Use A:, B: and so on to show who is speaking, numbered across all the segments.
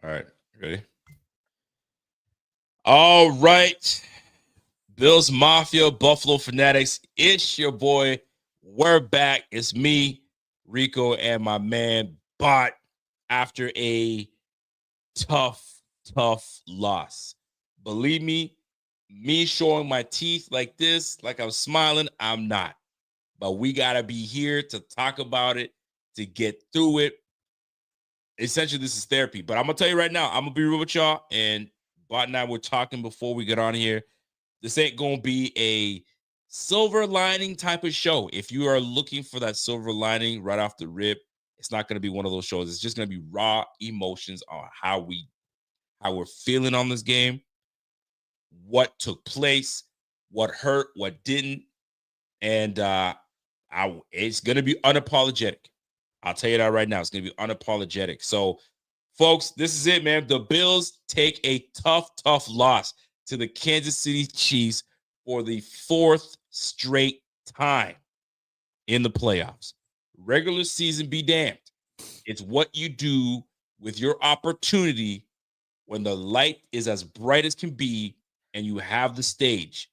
A: All right. Ready? All right. Bills Mafia, Buffalo Fanatics. It's your boy. We're back. It's me, Rico, and my man, Bot, after a tough loss. Believe me showing my teeth like this, like I'm smiling, I'm not. But we got to be here to talk about it, to get through it. Essentially, this is therapy. But I'm going to tell you right now, I'm going to be real with y'all. And Bot and I were talking before we get on here. This ain't going to be a silver lining type of show. If you are looking for that silver lining right off the rip, it's not going to be one of those shows. It's just going to be raw emotions on how we're feeling on this game, what took place, what hurt, what didn't. And it's going to be unapologetic. I'll tell you that right now. It's going to be unapologetic. So, folks, this is it, man. The Bills take a tough loss to the Kansas City Chiefs for the fourth straight time in the playoffs. Regular season be damned. It's what you do with your opportunity when the light is as bright as can be and you have the stage.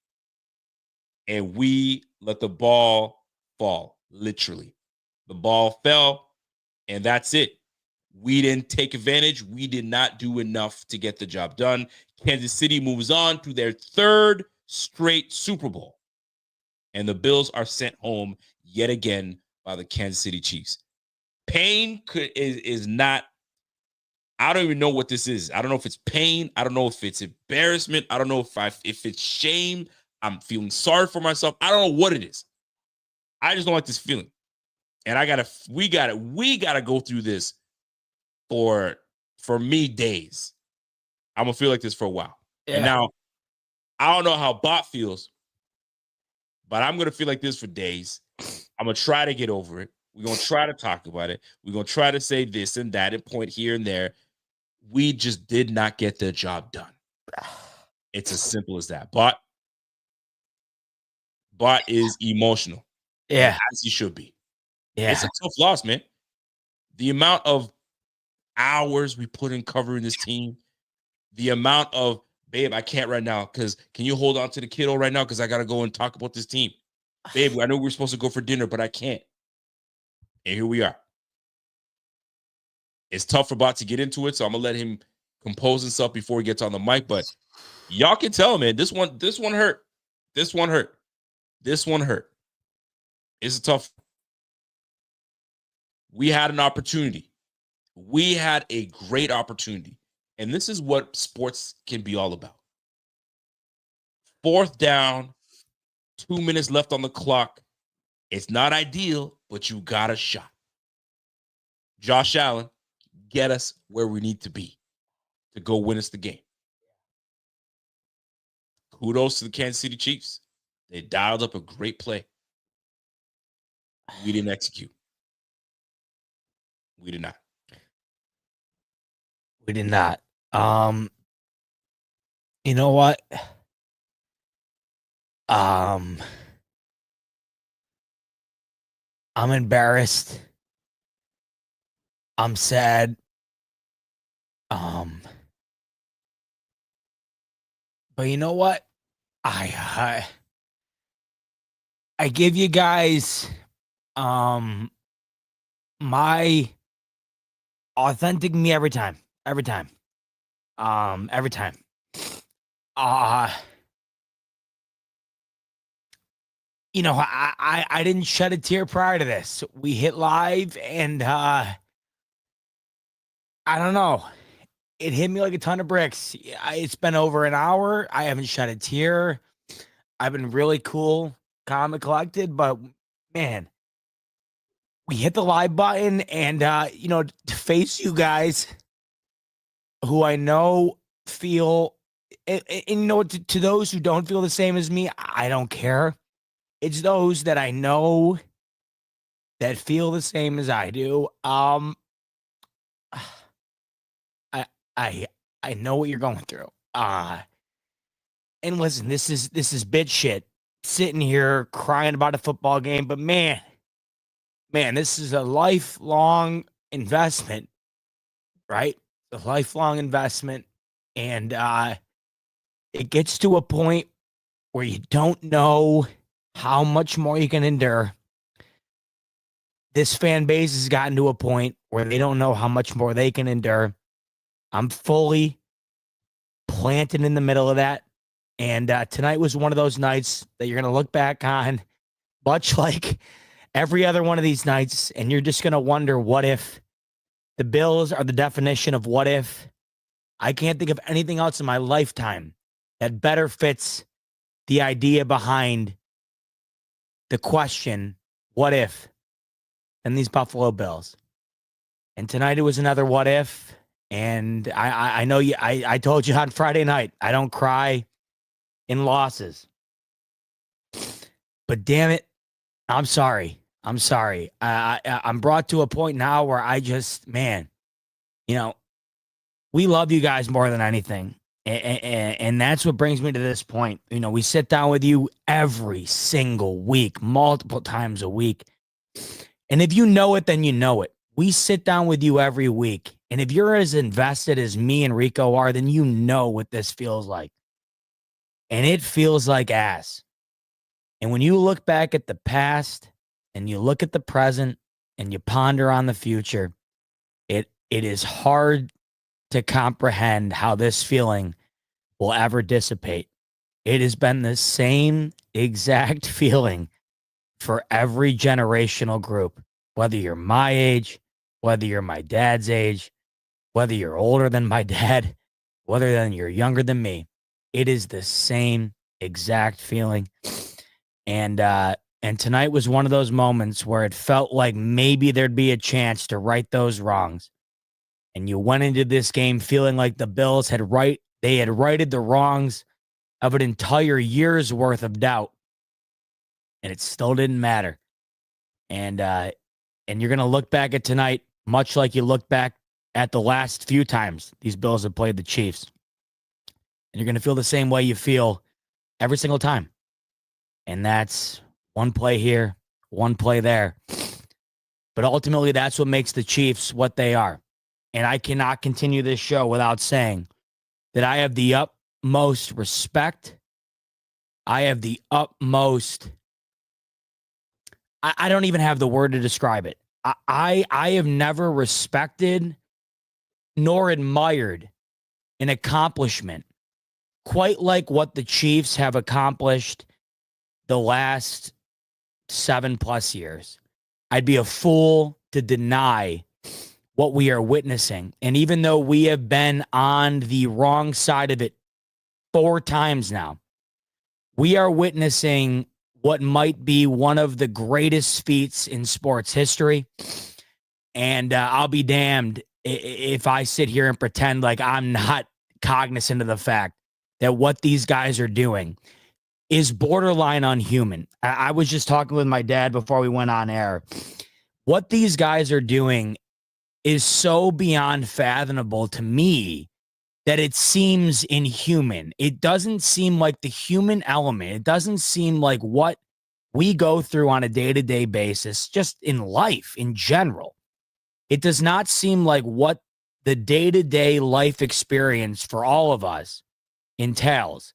A: And we let the ball fall, literally. The ball fell, and that's it. We didn't take advantage. We did not do enough to get the job done. Kansas City moves on to their third straight Super Bowl. And the Bills are sent home yet again by the Kansas City Chiefs. Pain is not, I don't even know what this is. I don't know if it's pain. I don't know if it's embarrassment. I don't know if it's shame. I'm feeling sorry for myself. I don't know what it is. I just don't like this feeling. And we gotta go through this for me days. I'm gonna feel like this for a while. Yeah. And now I don't know how Bot feels, but I'm gonna feel like this for days. I'm gonna try to get over it. We're gonna try to talk about it. We're gonna try to say this and that and point here and there. We just did not get the job done. It's as simple as that. Bot is emotional.
B: Yeah.
A: As he should be.
B: Yeah.
A: It's a tough loss, man. The amount of hours we put in covering this team, the amount of, babe, I can't right now because can you hold on to the kiddo right now because I got to go and talk about this team. Babe, I know we're supposed to go for dinner, but I can't. And here we are. It's tough for Bot to get into it, so I'm going to let him compose himself before he gets on the mic, but y'all can tell, man, this one hurt. This one hurt. This one hurt. It's a tough. We had an opportunity. We had a great opportunity. And this is what sports can be all about. Fourth down, 2 minutes left on the clock. It's not ideal, but you got a shot. Josh Allen, get us where we need to be to go win us the game. Kudos to the Kansas City Chiefs. They dialed up a great play. We didn't execute. We did not.
B: We did not. You know what? I'm embarrassed. I'm sad. But you know what? I give you guys my authentic me every time. Every time. You know, I didn't shed a tear prior to this. We hit live and I don't know. It hit me like a ton of bricks. It's been over an hour. I haven't shed a tear. I've been really cool, calm and collected, but man, we hit the live button and you know, to face you guys who I know feel and you know, to those who don't feel the same as me, I don't care. It's those that I know that feel the same as I do. I know what you're going through. And listen, this is bitch shit. Sitting here crying about a football game, but man, this is a lifelong investment, right? a lifelong investment, and it gets to a point where you don't know how much more you can endure. This fan base has gotten to a point where they don't know how much more they can endure. I'm fully planted in the middle of that. And tonight was one of those nights that you're going to look back on, much like every other one of these nights, and you're just going to wonder, what if? The Bills are the definition of what if. I can't think of anything else in my lifetime that better fits the idea behind the question, what if, than these Buffalo Bills. And tonight it was another what if. And I know you. I told you on Friday night, I don't cry in losses. But damn it, I'm sorry. I'm sorry. I'm brought to a point now where I just, man, you know, we love you guys more than anything. And that's what brings me to this point. You know, we sit down with you every single week, multiple times a week. And if you know it, then you know it. We sit down with you every week. And if you're as invested as me and Rico are, then you know what this feels like. And it feels like ass. And when you look back at the past and you look at the present and you ponder on the future, it is hard to comprehend how this feeling will ever dissipate. It has been the same exact feeling for every generational group, whether you're my age, whether you're my dad's age, whether you're older than my dad, whether then you're younger than me. It is the same exact feeling. And tonight was one of those moments where it felt like maybe there'd be a chance to right those wrongs. And you went into this game feeling like the Bills had righted the wrongs of an entire year's worth of doubt. And it still didn't matter. And you're going to look back at tonight, much like you look back at the last few times these Bills have played the Chiefs. And you're going to feel the same way you feel every single time. And that's one play here, one play there. But ultimately, that's what makes the Chiefs what they are. And I cannot continue this show without saying that I have the utmost respect. I have the utmost... I don't even have the word to describe it. I have never respected nor admired an accomplishment quite like what the Chiefs have accomplished the last 7+ years. I'd be a fool to deny what we are witnessing. And even though we have been on the wrong side of it 4 times now, we are witnessing what might be one of the greatest feats in sports history. And I'll be damned if I sit here and pretend like I'm not cognizant of the fact that what these guys are doing is borderline unhuman. I was just talking with my dad before we went on air. What these guys are doing is so beyond fathomable to me that it seems inhuman. It doesn't seem like the human element. It doesn't seem like what we go through on a day-to-day basis, just in life in general. It does not seem like what the day-to-day life experience for all of us entails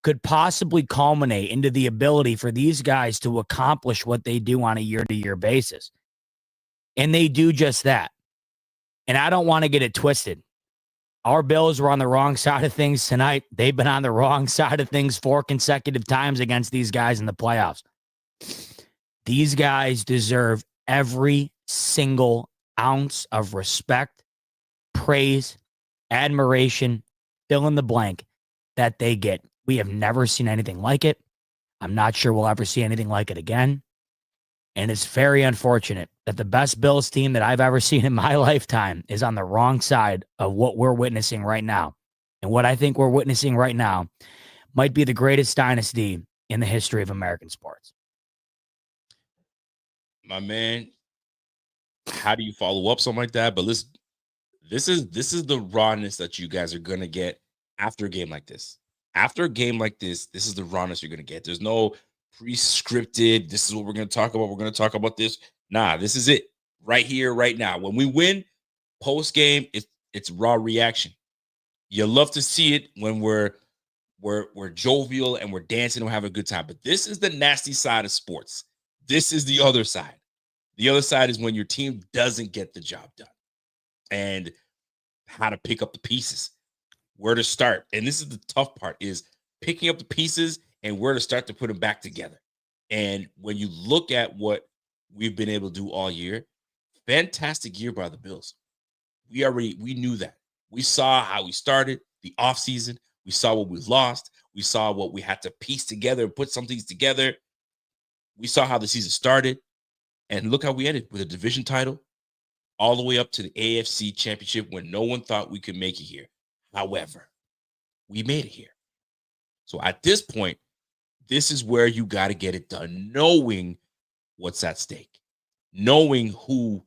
B: could possibly culminate into the ability for these guys to accomplish what they do on a year-to-year basis. And they do just that. And I don't want to get it twisted. Our Bills were on the wrong side of things tonight. They've been on the wrong side of things 4 consecutive times against these guys in the playoffs. These guys deserve every single ounce of respect, praise, admiration, fill in the blank that they get. We have never seen anything like it. I'm not sure we'll ever see anything like it again. And it's very unfortunate that the best Bills team that I've ever seen in my lifetime is on the wrong side of what we're witnessing right now. And what I think we're witnessing right now might be the greatest dynasty in the history of American sports.
A: My man, how do you follow up something like that? But listen, this is the rawness that you guys are gonna get after a game like this. After a game like this is the rawness you're gonna get. There's no pre-scripted. This is what we're gonna talk about. We're gonna talk about this. Nah, this is it right here, right now. When we win post game, It's raw reaction. You love to see it when we're jovial and we're dancing and we're having a good time. But this is the nasty side of sports. This is the other side. The other side is when your team doesn't get the job done, and how to pick up the pieces, where to start. And this is the tough part, is picking up the pieces and where to start to put them back together. And when you look at what we've been able to do all year, fantastic year by the Bills. We knew that. We saw how we started the offseason. We saw what we lost. We saw what we had to piece together and put some things together. We saw how the season started. And look how we ended, with a division title all the way up to the AFC championship, when no one thought we could make it here. However, we made it here. So at this point, this is where you got to get it done, knowing what's at stake, knowing who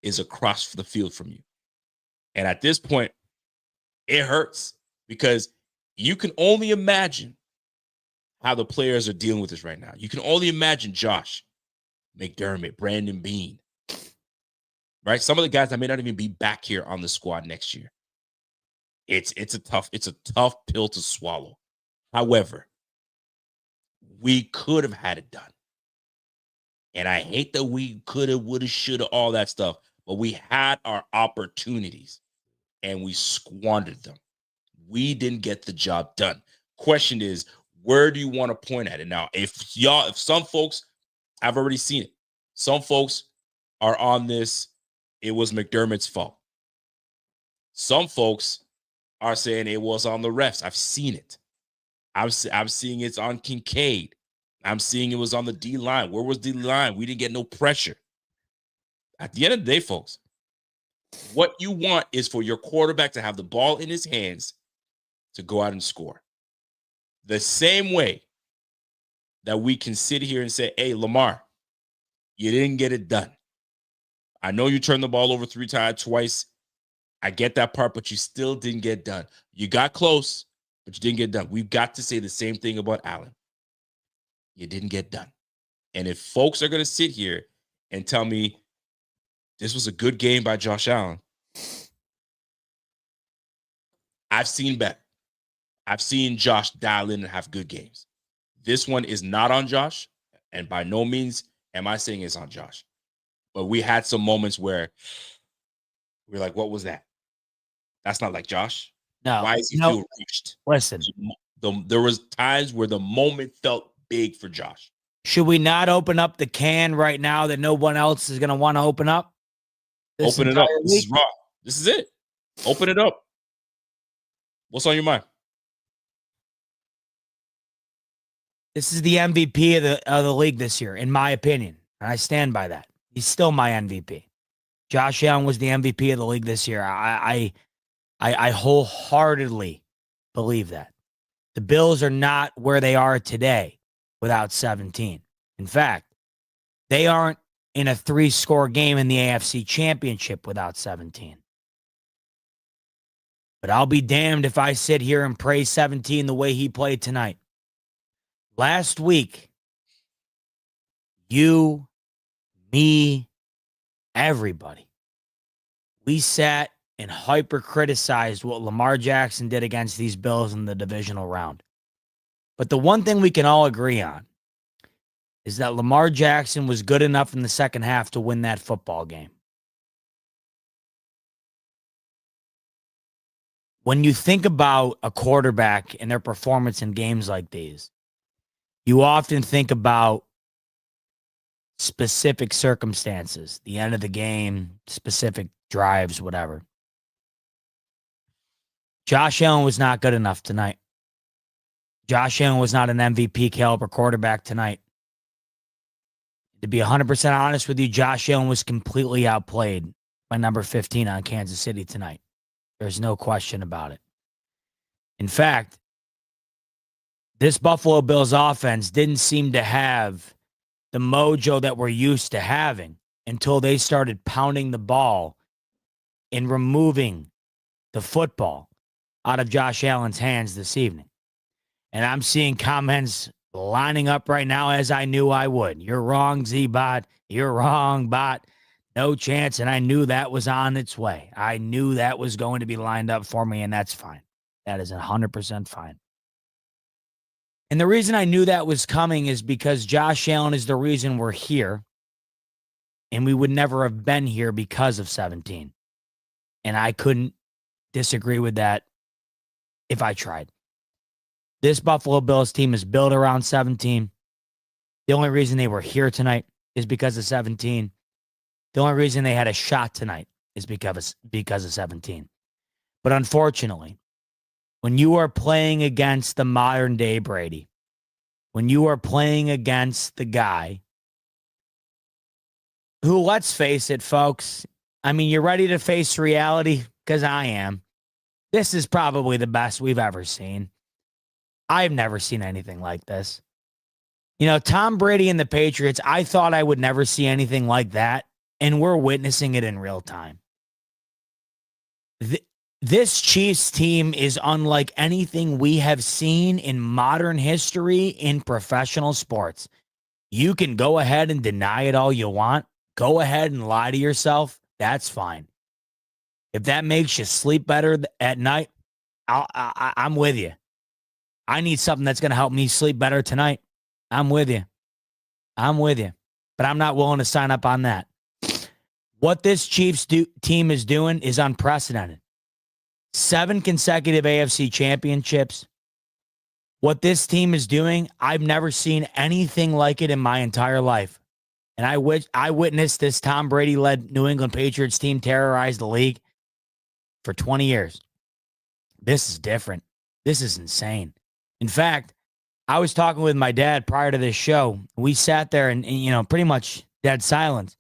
A: is across the field from you. And at this point, it hurts, because you can only imagine how the players are dealing with this right now. You can only imagine Josh, McDermott, Brandon Beane, right? Some of the guys that may not even be back here on the squad next year. It's a tough pill to swallow. However, we could have had it done. And I hate that we could have, would have, should have, all that stuff, but we had our opportunities and we squandered them. We didn't get the job done. Question is, where do you want to point at it? Now, if some folks, I've already seen it. Some folks are on this, it was McDermott's fault. Some folks are saying it was on the refs. I've seen it. I'm seeing it's on Kincaid. I'm seeing it was on the D line. Where was D line? We didn't get no pressure. At the end of the day, folks, what you want is for your quarterback to have the ball in his hands to go out and score. The same way that we can sit here and say, hey, Lamar, you didn't get it done. I know you turned the ball over twice. I get that part, but you still didn't get done. You got close, but you didn't get done. We've got to say the same thing about Allen. You didn't get done. And if folks are going to sit here and tell me this was a good game by Josh Allen, I've seen better. I've seen Josh dial in and have good games. This one is not on Josh, and by no means am I saying it's on Josh. But we had some moments where we're like, what was that? That's not like Josh.
B: No.
A: Why is he feel rushed?
B: Listen.
A: There was times where the moment felt big for Josh.
B: Should we not open up the can right now that no one else is going to want to open up?
A: Open it up. This is raw. This is it. Open it up. What's on your mind?
B: This is the MVP of the league this year, in my opinion. And I stand by that. He's still my MVP. Josh Allen was the MVP of the league this year. I wholeheartedly believe that. The Bills are not where they are today without 17. In fact, they aren't in a 3-score game in the AFC Championship without 17. But I'll be damned if I sit here and praise 17 the way he played tonight. Last week, you, me, everybody, we sat and hyper-criticized what Lamar Jackson did against these Bills in the divisional round. But the one thing we can all agree on is that Lamar Jackson was good enough in the second half to win that football game. When you think about a quarterback and their performance in games like these, you often think about specific circumstances, the end of the game, specific drives, whatever. Josh Allen was not good enough tonight. Josh Allen was not an MVP caliber quarterback tonight. To be 100% honest with you, Josh Allen was completely outplayed by number 15 on Kansas City tonight. There's no question about it. In fact, this Buffalo Bills offense didn't seem to have the mojo that we're used to having until they started pounding the ball and removing the football out of Josh Allen's hands this evening. And I'm seeing comments lining up right now as I knew I would. You're wrong, Z-Bot. You're wrong, Bot. No chance. And I knew that was on its way. I knew that was going to be lined up for me, and that's fine. That is 100% fine. And the reason I knew that was coming is because Josh Allen is the reason we're here. And we would never have been here because of 17. And I couldn't disagree with that if I tried. This Buffalo Bills team is built around 17. The only reason they were here tonight is because of 17. The only reason they had a shot tonight is because of 17. But unfortunately, when you are playing against the modern day Brady, when you are playing against the guy who, let's face it, folks, I mean, you're ready to face reality? Because I am. This is probably the best we've ever seen. I've never seen anything like this. You know, Tom Brady and the Patriots, I thought I would never see anything like that, and we're witnessing it in real time. This Chiefs team is unlike anything we have seen in modern history in professional sports. You can go ahead and deny it all you want. Go ahead and lie to yourself. That's fine. If that makes you sleep better at night, I'm with you. I need something that's going to help me sleep better tonight. I'm with you. I'm with you. But I'm not willing to sign up on that. What this Chiefs team is doing is unprecedented. 7 consecutive AFC championships. What this team is doing, I've never seen anything like it in my entire life. And I witnessed this Tom Brady-led New England Patriots team terrorize the league for 20 years. This is different. This is insane. In fact, I was talking with my dad prior to this show. We sat there and you know, pretty much dead silence.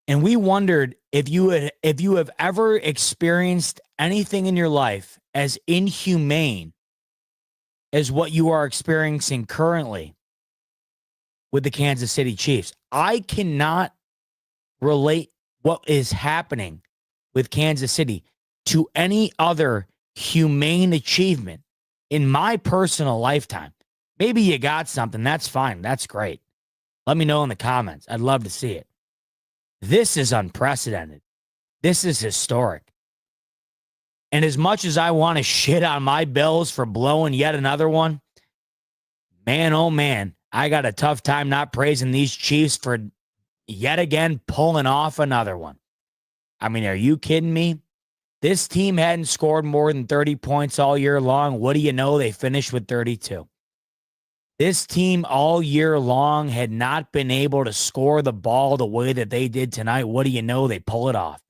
B: And we wondered if you have ever experienced anything in your life as inhumane as what you are experiencing currently with the Kansas City Chiefs. I cannot relate what is happening with Kansas City to any other humane achievement in my personal lifetime. Maybe you got something. That's fine. That's great. Let me know in the comments. I'd love to see it. This is unprecedented. This is historic. And as much as I want to shit on my Bills for blowing yet another one, man, oh man, I got a tough time not praising these Chiefs for yet again pulling off another one. I mean, are you kidding me? This team hadn't scored more than 30 points all year long. What do you know? They finished with 32. This team all year long had not been able to score the ball the way that they did tonight. What do you know? They pull it off.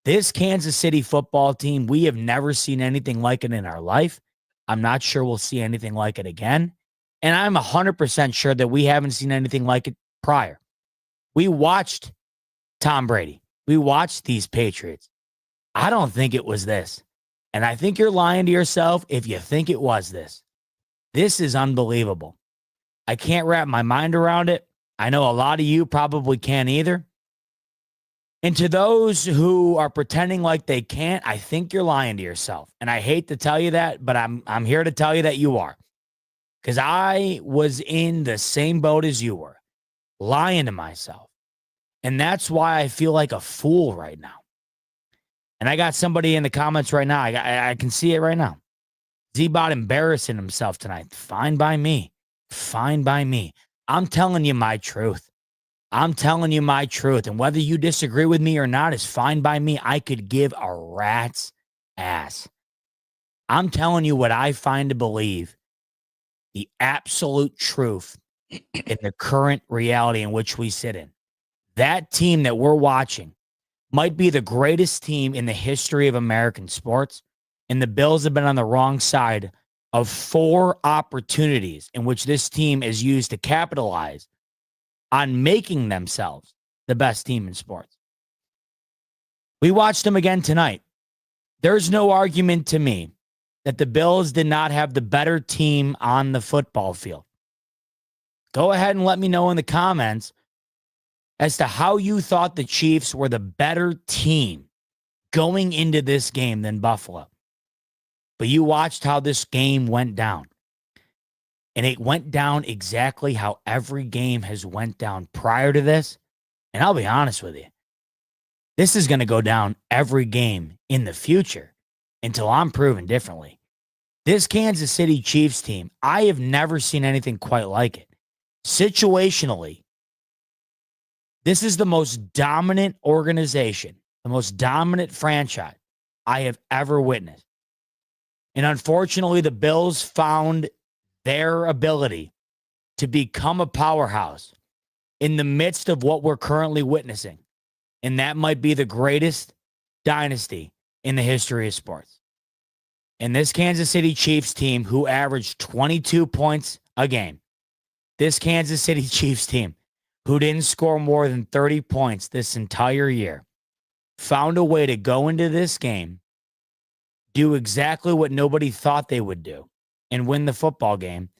B: This Kansas City football team, we have never seen anything like it in our life. I'm not sure we'll see anything like it again. And I'm 100% sure that we haven't seen anything like it prior. We watched Tom Brady. We watched these Patriots. I don't think it was this. And I think you're lying to yourself if you think it was this. This is unbelievable. I can't wrap my mind around it. I know a lot of you probably can't either. And to those who are pretending like they can't, I think you're lying to yourself. And I hate to tell you that, but I'm here to tell you that you are. Because I was in the same boat as you were, lying to myself. And that's why I feel like a fool right now. And I got somebody in the comments right now. I can see it right now. Z-Bot embarrassing himself tonight. Fine by me. Fine by me. I'm telling you my truth. I'm telling you my truth. And whether you disagree with me or not is fine by me. I could give a rat's ass. I'm telling you what I find to believe the absolute truth in the current reality in which we sit in. That team that we're watching might be the greatest team in the history of American sports. And the Bills have been on the wrong side of 4 opportunities in which this team is used to capitalize on making themselves the best team in sports. We watched them again tonight. There's no argument to me that the Bills did not have the better team on the football field. Go ahead and let me know in the comments as to how you thought the Chiefs were the better team going into this game than Buffalo. But you watched how this game went down. And it went down exactly how every game has went down prior to this And I'll be honest with you, this is going to go down every game in the future until I'm proven differently. This Kansas City Chiefs team, I have never seen anything quite like it. Situationally, this is the most dominant organization, the most dominant franchise I have ever witnessed. And unfortunately, the Bills found their ability to become a powerhouse in the midst of what we're currently witnessing. And that might be the greatest dynasty in the history of sports. And this Kansas City Chiefs team, who averaged 22 points a game, this Kansas City Chiefs team, who didn't score more than 30 points this entire year, found a way to go into this game, do exactly what nobody thought they would do, and win the football game,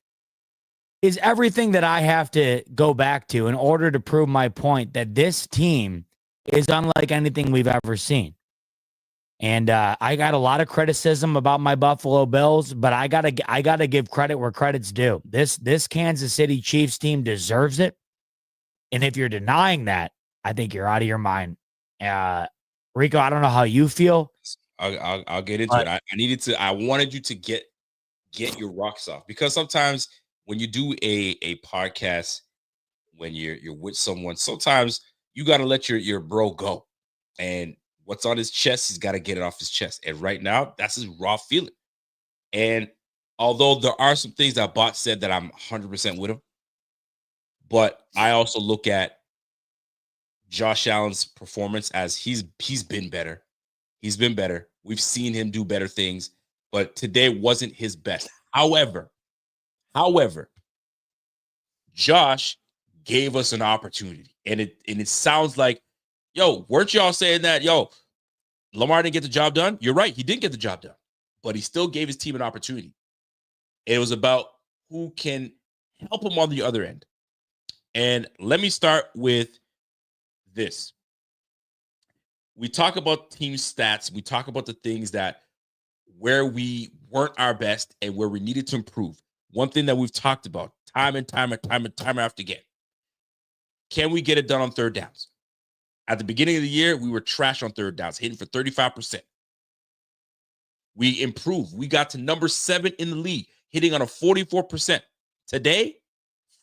B: is everything that I have to go back to in order to prove my point that this team is unlike anything we've ever seen. And I got a lot of criticism about my Buffalo Bills, but I gotta give credit where credit's due. This Kansas City Chiefs team deserves it. And if you're denying that, I think you're out of your mind. Rico, I don't know how you feel.
A: I'll get into it. I wanted you to get your rocks off, because sometimes when you do a podcast, when you're with someone, sometimes you got to let your bro go, and what's on his chest, he's got to get it off his chest. And right now, that's his raw feeling. And although there are some things that Bot said that I'm 100% with him, but I also look at Josh Allen's performance as he's been better. He's been better. We've seen him do better things, but today wasn't his best. However, Josh gave us an opportunity, and it sounds like, yo, weren't y'all saying that, yo, Lamar didn't get the job done? You're right, he didn't get the job done, but he still gave his team an opportunity. It was about who can help him on the other end. And let me start with this. We talk about team stats. We talk about the things that where we weren't our best and where we needed to improve. One thing that we've talked about time after again. Can we get it done on third downs? At the beginning of the year, we were trash on third downs, hitting for 35%. We improved. We got to number 7 in the league, hitting on a 44%. Today,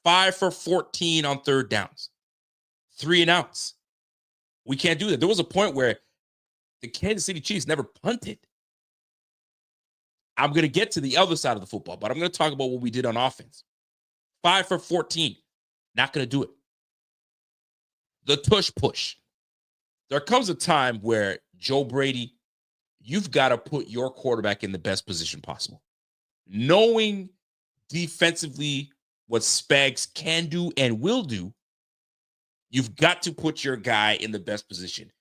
A: 5 for 14 on third downs, 3 and outs. We can't do that. There was a point where the Kansas City Chiefs never punted. I'm going to get to the other side of the football, but I'm going to talk about what we did on offense. 5 for 14. Not going to do it. The tush push. There comes a time where, Joe Brady, you've got to put your quarterback in the best position possible. Knowing defensively what Spags can do and will do, you've got to put your guy in the best position.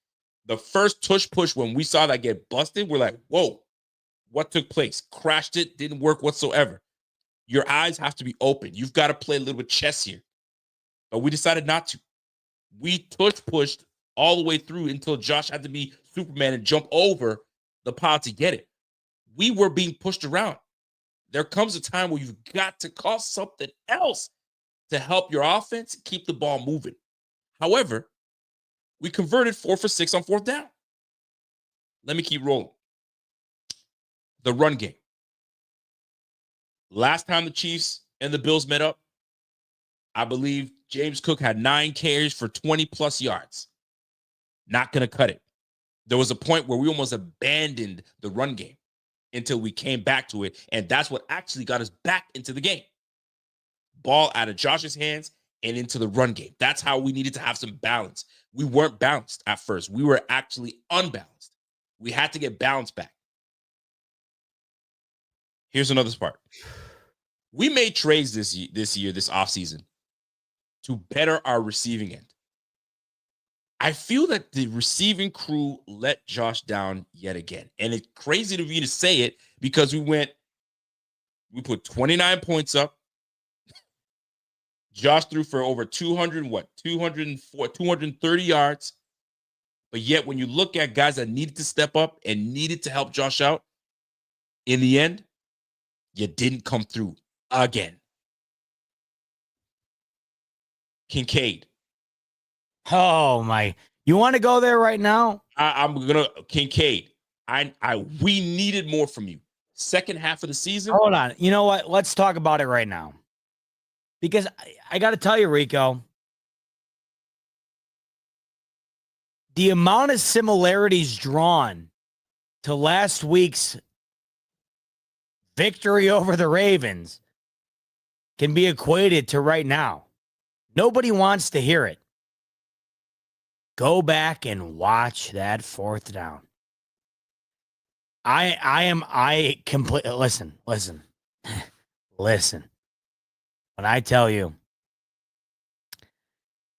A: The first tush push, when we saw that get busted, we're like, whoa, what took place? Crashed it, didn't work whatsoever. Your eyes have to be open. You've got to play a little bit chess here. But we decided not to. We tush pushed all the way through until Josh had to be Superman and jump over the pile to get it. We were being pushed around. There comes a time where you've got to call something else to help your offense keep the ball moving. However, we converted 4 for 6 on fourth down. Let me keep rolling. The run game. Last time the Chiefs and the Bills met up, I believe James Cook had 9 carries for 20-plus yards. Not going to cut it. There was a point where we almost abandoned the run game until we came back to it, and that's what actually got us back into the game. Ball out of Josh's hands and into the run game. That's how we needed to have some balance. We weren't balanced at first. We were actually unbalanced. We had to get balance back. Here's another part. We made trades this offseason, to better our receiving end. I feel that the receiving crew let Josh down yet again. And it's crazy to me to say it, because we put 29 points up. Josh threw for over 230 yards. But yet, when you look at guys that needed to step up and needed to help Josh out, in the end, you didn't come through again. Kincaid.
B: Oh my! You want to go there right now?
A: I'm gonna Kincaid. We needed more from you. Second half of the season.
B: Hold on. You know what? Let's talk about it right now. Because I got to tell you, Rico, the amount of similarities drawn to last week's victory over the Ravens can be equated to right now. Nobody wants to hear it. Go back and watch that fourth down. I completely listen. Listen. When I tell you,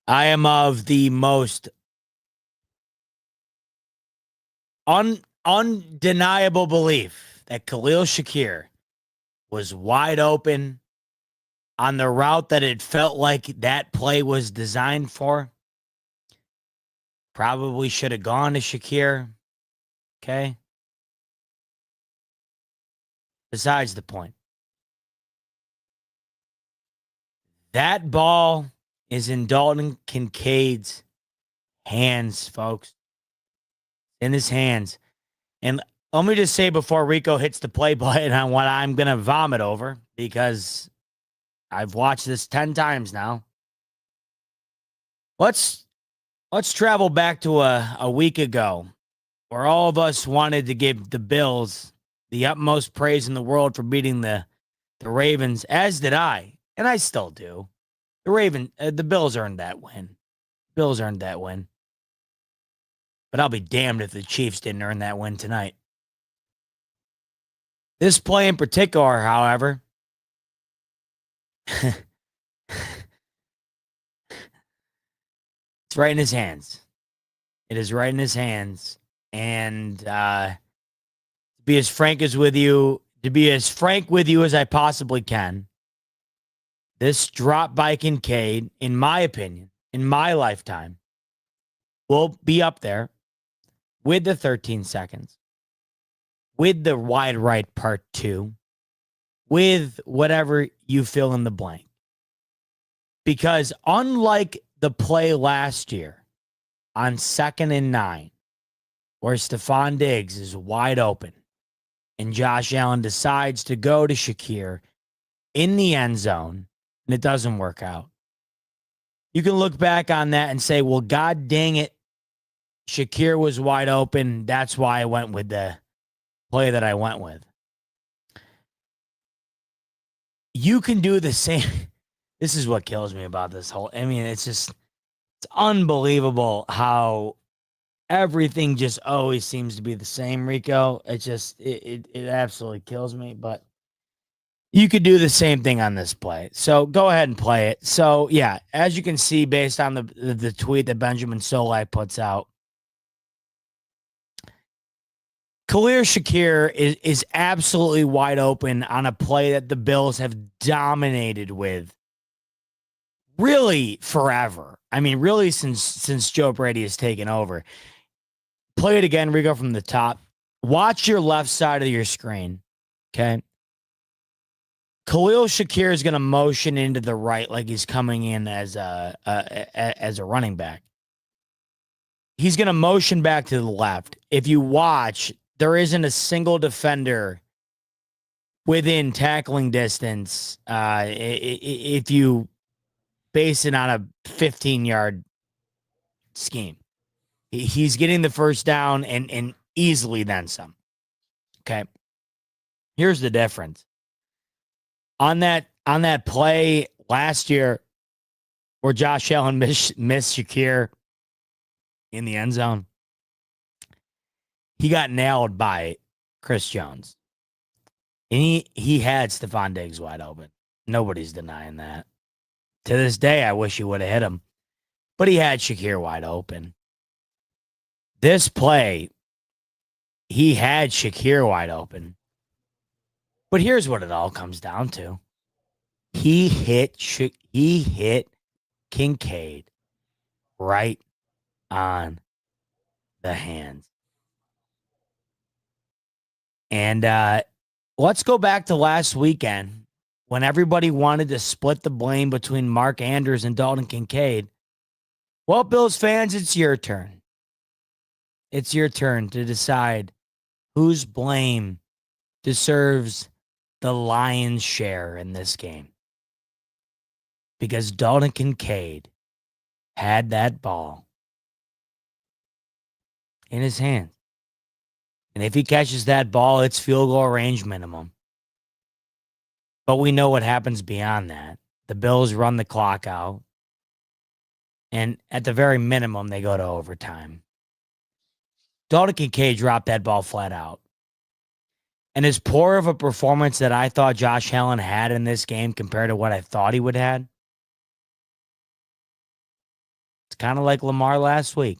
B: I am of the most undeniable belief that Khalil Shakir was wide open on the route that it felt like that play was designed for. Probably should have gone to Shakir. Okay. Besides the point. That ball is in Dalton Kincaid's hands, folks. In his hands. And let me just say before Rico hits the play button on what I'm going to vomit over, because I've watched this 10 times now. Let's travel back to a week ago where all of us wanted to give the Bills the utmost praise in the world for beating the Ravens, as did I, and I still do. The Bills earned that win. Bills earned that win. But I'll be damned if the Chiefs didn't earn that win tonight. This play in particular, however, it's right in his hands. It is right in his hands. And to be as frank with you as I possibly can, this drop by Kincaid, in my opinion, in my lifetime, will be up there with the 13 seconds, with the wide right part 2, with whatever you fill in the blank. Because unlike the play last year on 2nd and 9, where Stephon Diggs is wide open and Josh Allen decides to go to Shakir in the end zone and it doesn't work out, you can look back on that and say, well, God dang it, Shakir was wide open. That's why I went with the play that I went with. You can do the same. This is what kills me about this whole. I mean, it's unbelievable how everything just always seems to be the same, Rico. It absolutely kills me. But you could do the same thing on this play. So go ahead and play it. So yeah, as you can see, based on the tweet that Benjamin Solai puts out, Khalil Shakir is absolutely wide open on a play that the Bills have dominated with really forever. I mean, really since Joe Brady has taken over. Play it again, Rico, from the top. Watch your left side of your screen, okay? Khalil Shakir is going to motion into the right like he's coming in as a running back. He's going to motion back to the left. If you watch, there isn't a single defender within tackling distance if you base it on a 15-yard scheme. He's getting the first down and easily then some. Okay. Here's the difference. On that play last year where Josh Allen missed Shakir in the end zone, he got nailed by Chris Jones. And he had Stephon Diggs wide open. Nobody's denying that. To this day, I wish he would have hit him. But he had Shakir wide open. This play, he had Shakir wide open. But here's what it all comes down to. He hit Kincaid right on the hands. And let's go back to last weekend when everybody wanted to split the blame between Mark Andrews and Dalton Kincaid. Well, Bills fans, it's your turn. It's your turn to decide whose blame deserves the lion's share in this game. Because Dalton Kincaid had that ball in his hand. And if he catches that ball, it's field goal range minimum. But we know what happens beyond that. The Bills run the clock out. And at the very minimum, they go to overtime. Dalton Kincaid dropped that ball flat out. And as poor of a performance that I thought Josh Allen had in this game compared to what I thought he would have, it's kind of like Lamar last week.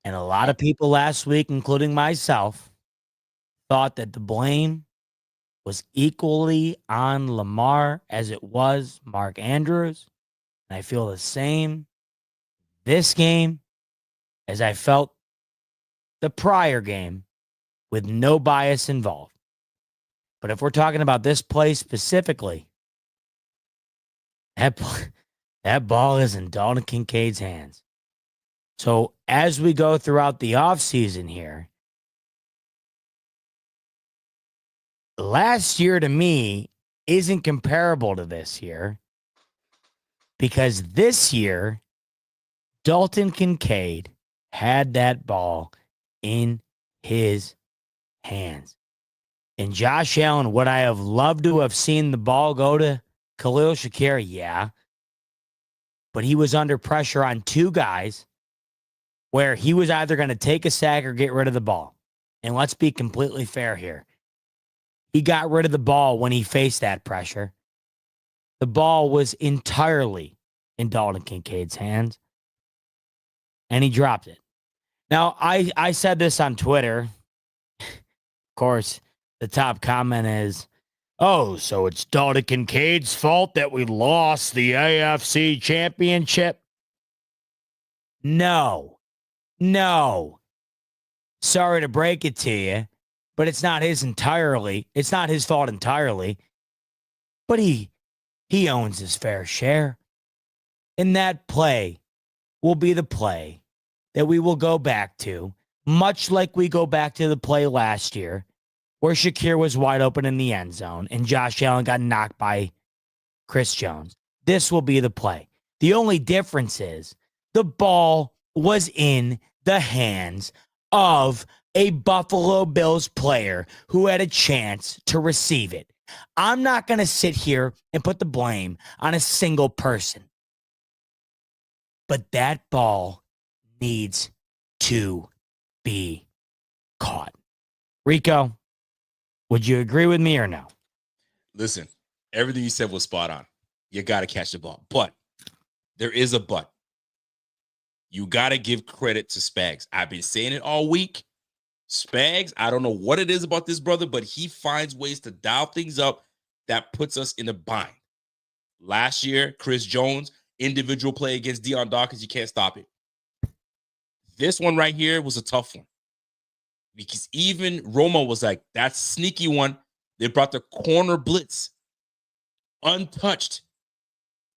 B: And a lot of people last week, including myself, thought that the blame was equally on Lamar as it was Mark Andrews. And I feel the same this game as I felt the prior game with no bias involved. But if we're talking about this play specifically, that ball is in Dalton Kincaid's hands. So as we go throughout the offseason here, last year to me isn't comparable to this year because this year, Dalton Kincaid had that ball in his hands. And Josh Allen, would I have loved to have seen the ball go to Khalil Shakir? Yeah. But he was under pressure on two guys where he was either going to take a sack or get rid of the ball. And let's be completely fair here. He got rid of the ball when he faced that pressure. The ball was entirely in Dalton Kincaid's hands, and he dropped it. Now, I said this on Twitter. Of course, the top comment is, oh, so it's Dalton Kincaid's fault that we lost the AFC championship? No. Sorry to break it to you, but it's not his entirely. It's not his fault entirely. But he owns his fair share. And that play will be the play that we will go back to, much like we go back to the play last year where Shakir was wide open in the end zone and Josh Allen got knocked by Chris Jones. This will be the play. The only difference is the ball was in the hands of a Buffalo Bills player who had a chance to receive it. I'm not going to sit here and put the blame on a single person. But that ball needs to be caught. Rico, would you agree with me or no?
A: Listen, everything you said was spot on. You got to catch the ball. But there is a but. You got to give credit to Spags. I've been saying it all week. Spags, I don't know what it is about this brother, but he finds ways to dial things up that puts us in a bind. Last year, Chris Jones, individual play against Deion Dawkins, you can't stop it. This one right here was a tough one. Because even Romo was like, that sneaky one. They brought the corner blitz. Untouched.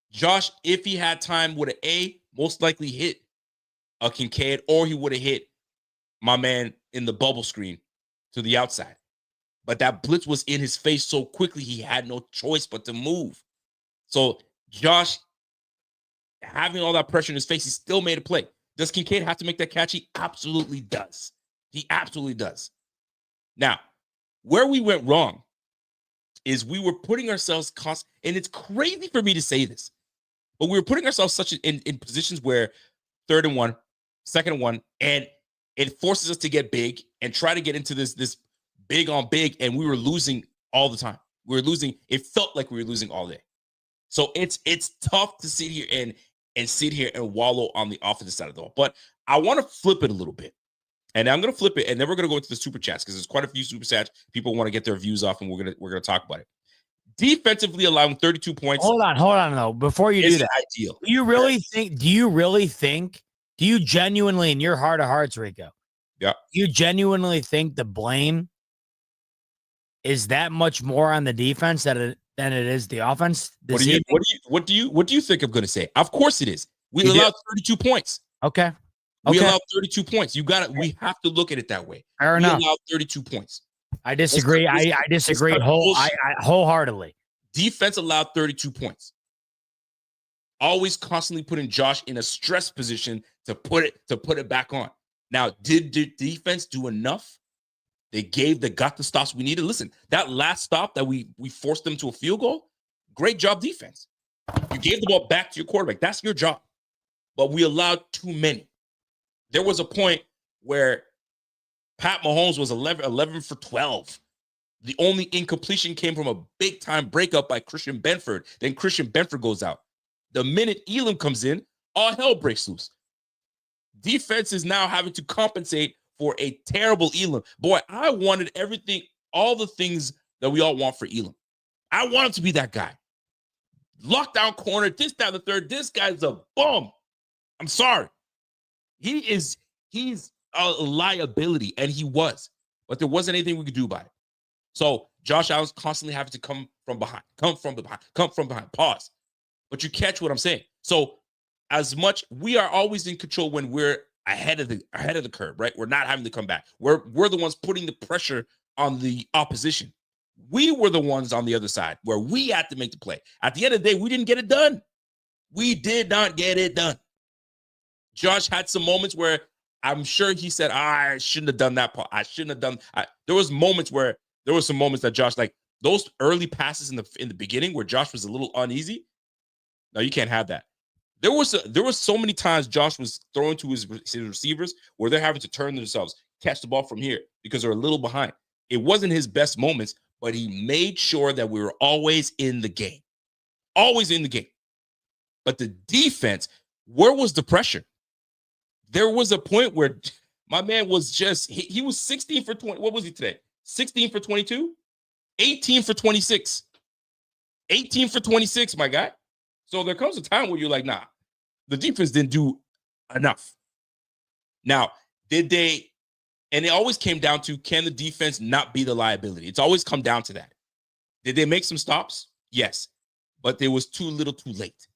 A: Josh, if he had time, would have most likely hit a Kincaid, or he would have hit my man in the bubble screen to the outside. But that blitz was in his face so quickly, he had no choice but to move. So Josh, having all that pressure in his face, he still made a play. Does Kincaid have to make that catch? He absolutely does. He absolutely does. Now, where we went wrong is we were putting ourselves, and it's crazy for me to say this, but we were putting ourselves in positions where 3rd and 1, 2nd and 1, and it forces us to get big and try to get into this big on big, and we were losing all the time. We were losing. It felt like we were losing all day. So it's tough to sit here and wallow on the offensive side of the ball. But I want to flip it a little bit. And I'm going to flip it, and then we're going to go into the super chats because there's quite a few super chats. People want to get their views off, and we're going to talk about it. Defensively allowing 32 points.
B: Hold on though. Before you do that,
A: ideal.
B: Do you genuinely, in your heart of hearts, Rico?
A: Yeah.
B: You genuinely think the blame is that much more on the defense than it is the offense?
A: What do you think I'm going to say? Of course it is. We allowed 32 points.
B: Okay.
A: We allowed 32 points. We have to look at it that way.
B: Fair enough.
A: We allowed 32 points.
B: I disagree. I disagree wholeheartedly.
A: Defense allowed 32 points. Always constantly putting Josh in a stress position to put it back on. Now, did the defense do enough? They got the stops we needed. Listen, that last stop that we forced them to a field goal, great job defense. You gave the ball back to your quarterback. That's your job. But we allowed too many. There was a point where Pat Mahomes was 11 for 12. The only incompletion came from a big-time breakup by Christian Benford. Then Christian Benford goes out. The minute Elam comes in, all hell breaks loose. Defense is now having to compensate for a terrible Elam. Boy, I wanted everything, all the things that we all want for Elam. I want him to be that guy. Lockdown corner, this, that, the third. This guy's a bum. I'm sorry. He's a liability, and he was. But there wasn't anything we could do about it. So Josh Allen's constantly having to come from behind. Pause. But you catch what I'm saying. So as much, we are always in control when we're ahead of the curve, right? We're not having to come back. We're the ones putting the pressure on the opposition. We were the ones on the other side where we had to make the play. At the end of the day, we didn't get it done. We did not get it done. Josh had some moments where I'm sure he said, I shouldn't have done that part. I shouldn't have done. There were some moments that Josh, like those early passes in the beginning where Josh was a little uneasy. No, you can't have that. There was so many times Josh was throwing to his receivers where they're having to turn themselves, catch the ball from here because they're a little behind. It wasn't his best moments, but he made sure that we were always in the game. Always in the game. But the defense, where was the pressure? There was a point where my man was just, he was 16 for 20. What was he today? 16 for 22? 18 for 26. 18 for 26, my guy. So there comes a time where you're like, nah, the defense didn't do enough. Now, did they, and it always came down to, can the defense not be the liability? It's always come down to that. Did they make some stops? Yes. But there was too little too late.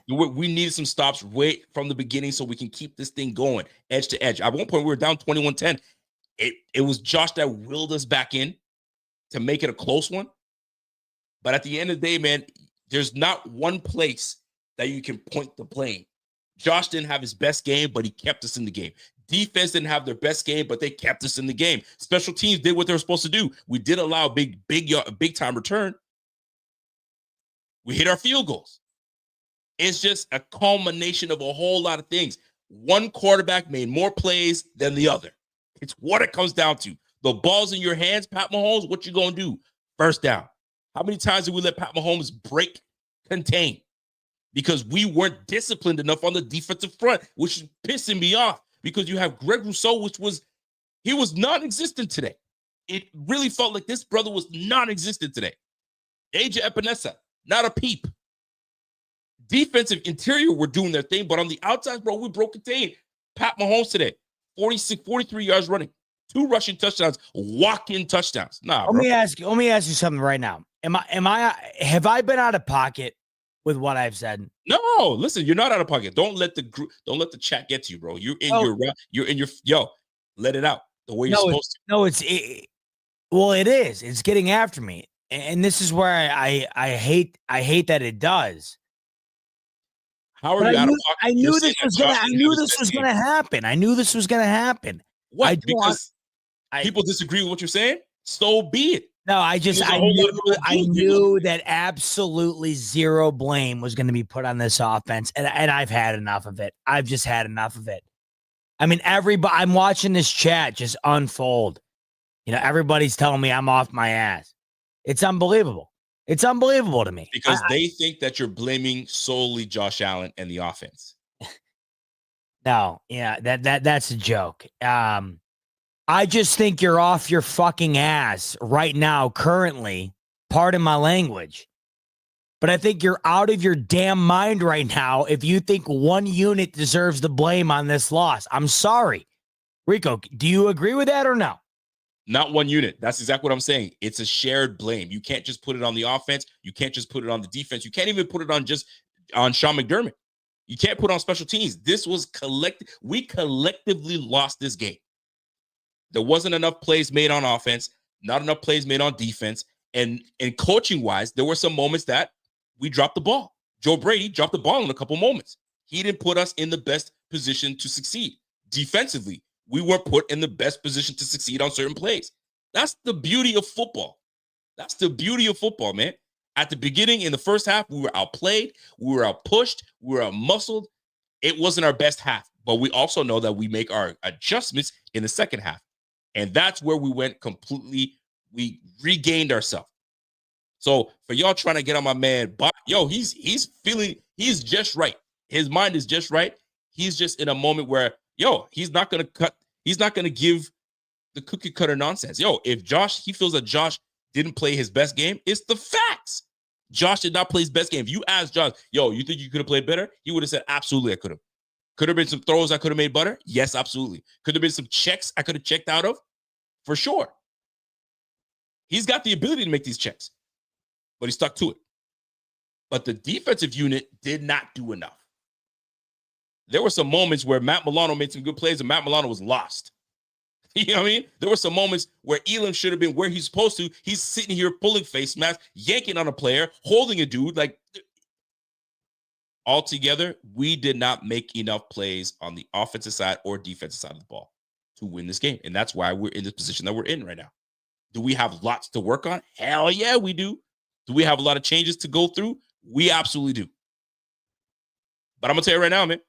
A: We needed some stops right from the beginning so we can keep this thing going, edge to edge. At one point, we were down 21-10. It was Josh that willed us back in to make it a close one. But at the end of the day, man, there's not one place that you can point the blame. Josh didn't have his best game, but he kept us in the game. Defense didn't have their best game, but they kept us in the game. Special teams did what they were supposed to do. We did allow a big time return. We hit our field goals. It's just a culmination of a whole lot of things. One quarterback made more plays than the other. It's what it comes down to. The ball's in your hands, Pat Mahomes, what you going to do? First down. How many times did we let Pat Mahomes break contain? Because we weren't disciplined enough on the defensive front, which is pissing me off. Because you have Greg Rousseau, he was non-existent today. It really felt like this brother was non-existent today. AJ Epinesa, not a peep. Defensive interior were doing their thing, but on the outside, bro, we broke contain. Pat Mahomes today, 43 yards running, 2 rushing touchdowns, walk-in touchdowns. Nah,
B: let me ask you something right now. Have I been out of pocket with what I've said?
A: No, listen, you're not out of pocket. Don't let the chat get to you, bro. You're in your let it out the way you're supposed to.
B: No, it is. It's getting after me. And this is where I hate that it does.
A: How are you out of pocket?
B: I knew this was going to happen. I knew this was going to happen.
A: What? Because people disagree with what you're saying? So be it.
B: No, I knew that absolutely zero blame was going to be put on this offense, and I've had enough of it. I've just had enough of it. I mean, I'm watching this chat just unfold. You know, everybody's telling me I'm off my ass. It's unbelievable. It's unbelievable to me.
A: Because they think that you're blaming solely Josh Allen and the offense.
B: No, yeah, that's a joke. I just think you're off your fucking ass right now, currently. Pardon my language. But I think you're out of your damn mind right now if you think one unit deserves the blame on this loss. I'm sorry. Rico, do you agree with that or no?
A: Not one unit. That's exactly what I'm saying. It's a shared blame. You can't just put it on the offense. You can't just put it on the defense. You can't even put it on Sean McDermott. You can't put on special teams. This was collective. We collectively lost this game. There wasn't enough plays made on offense, not enough plays made on defense. And coaching-wise, there were some moments that we dropped the ball. Joe Brady dropped the ball in a couple moments. He didn't put us in the best position to succeed. Defensively, we weren't put in the best position to succeed on certain plays. That's the beauty of football. That's the beauty of football, man. At the beginning, in the first half, we were outplayed, we were outpushed, we were outmuscled. It wasn't our best half, but we also know that we make our adjustments in the second half. And that's where we went completely, we regained ourselves. So for y'all trying to get on my man, he's just right. His mind is just right. He's just in a moment where, he's not going to give the cookie cutter nonsense. If he feels that Josh didn't play his best game, it's the facts. Josh did not play his best game. If you asked Josh, you think you could have played better? He would have said, absolutely, I could have. Could have been some throws I could have made better? Yes, absolutely. Could have been some checks I could have checked out of? For sure. He's got the ability to make these checks, but he stuck to it. But the defensive unit did not do enough. There were some moments where Matt Milano made some good plays and Matt Milano was lost. You know what I mean? There were some moments where Elam should have been where he's supposed to. He's sitting here pulling face masks, yanking on a player, holding a dude. Like, altogether, we did not make enough plays on the offensive side or defensive side of the ball to win this game. And that's why we're in this position that we're in right now. Do we have lots to work on? Hell yeah, we do. Do we have a lot of changes to go through? We absolutely do. But I'm going to tell you right now, man,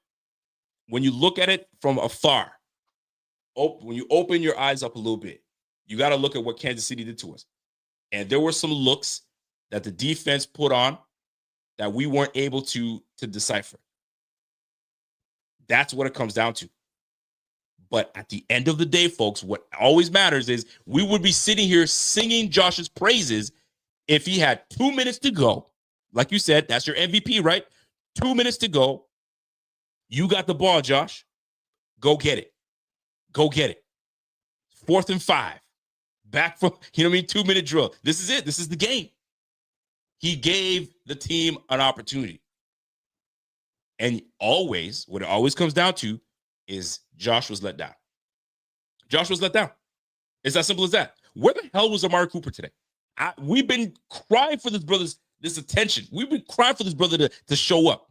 A: when you look at it from afar, when you open your eyes up a little bit, you got to look at what Kansas City did to us. And there were some looks that the defense put on that we weren't able to decipher. That's what it comes down to. But at the end of the day, folks, what always matters is we would be sitting here singing Josh's praises if he had 2 minutes to go. Like you said, that's your MVP, right? 2 minutes to go. You got the ball, Josh. Go get it. Go get it. 4th and 5. Back from, 2-minute drill. This is it. This is the game. He gave the team an opportunity. And always, what it always comes down to is Josh was let down. Josh was let down. It's as simple as that. Where the hell was Amari Cooper today? We've been crying for this attention. We've been crying for this brother to show up.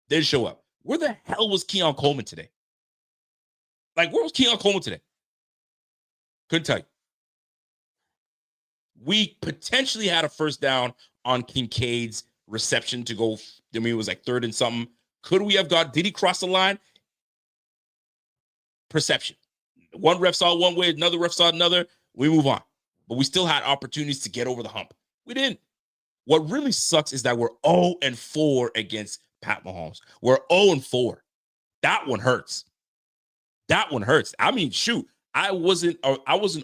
A: They didn't show up. Where the hell was Keon Coleman today? Like, where was Keon Coleman today? Couldn't tell you. We potentially had a first down on Kincaid's reception to go. It was like 3rd and something. Could we have did he cross the line? Perception. One ref saw one way, another ref saw another. We move on. But we still had opportunities to get over the hump. We didn't. What really sucks is that we're 0-4 against Pat Mahomes. We're 0-4. That one hurts. That one hurts. I mean, shoot, I wasn't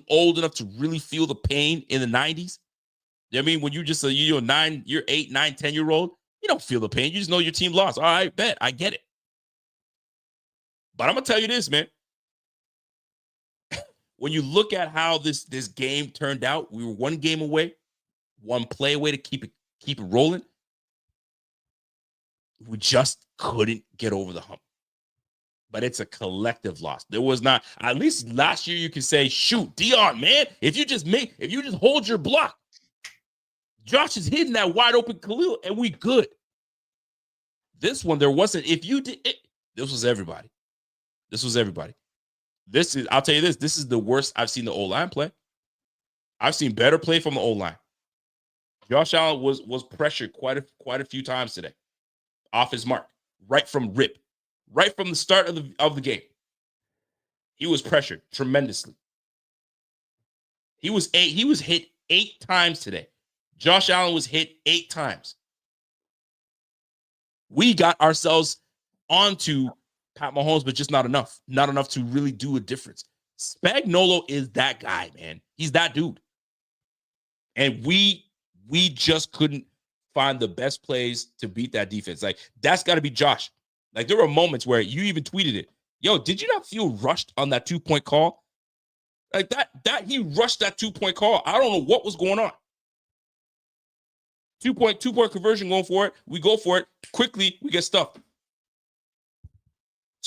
A: old enough to really feel the pain in the 90s. I mean, when you're just you're 8, 9, 10-year-old, you don't feel the pain. You just know your team lost. All right, bet. I get it. But I'm going to tell you this, man. When you look at how this game turned out, we were 1 game away, 1 play away to keep it rolling. We just couldn't get over the hump. But it's a collective loss. There was not, at least last year you can say, shoot, Dion, man, if you just hold your block, Josh is hitting that wide open Khalil and we good. This one, there wasn't, if you did it, this was everybody. This was everybody. I'll tell you this is the worst I've seen the O-line play. I've seen better play from the O-line. Josh Allen was pressured quite a few times today. Off his mark, right from rip. Right from the start of the game. He was pressured tremendously. He was hit 8 times today. Josh Allen was hit 8 times. We got ourselves onto Pat Mahomes, but just not enough. Not enough to really do a difference. Spagnuolo is that guy, man. He's that dude. And we just couldn't find the best plays to beat that defense. Like, that's got to be Josh. Like, there were moments where you even tweeted it. Yo, did you not feel rushed on that 2-point call? Like, that he rushed that 2-point call. I don't know what was going on. Two-point conversion going for it. We go for it. Quickly, we get stuffed.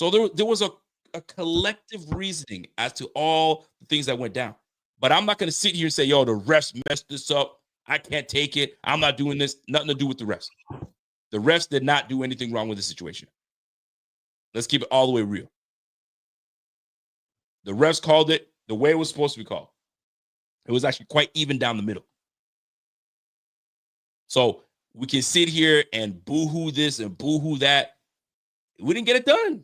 A: So there was a collective reasoning as to all the things that went down. But I'm not going to sit here and say, yo, the refs messed this up. I can't take it. I'm not doing this. Nothing to do with the refs. The refs did not do anything wrong with the situation. Let's keep it all the way real. The refs called it the way it was supposed to be called. It was actually quite even down the middle. So we can sit here and boo-hoo this and boo-hoo that. We didn't get it done.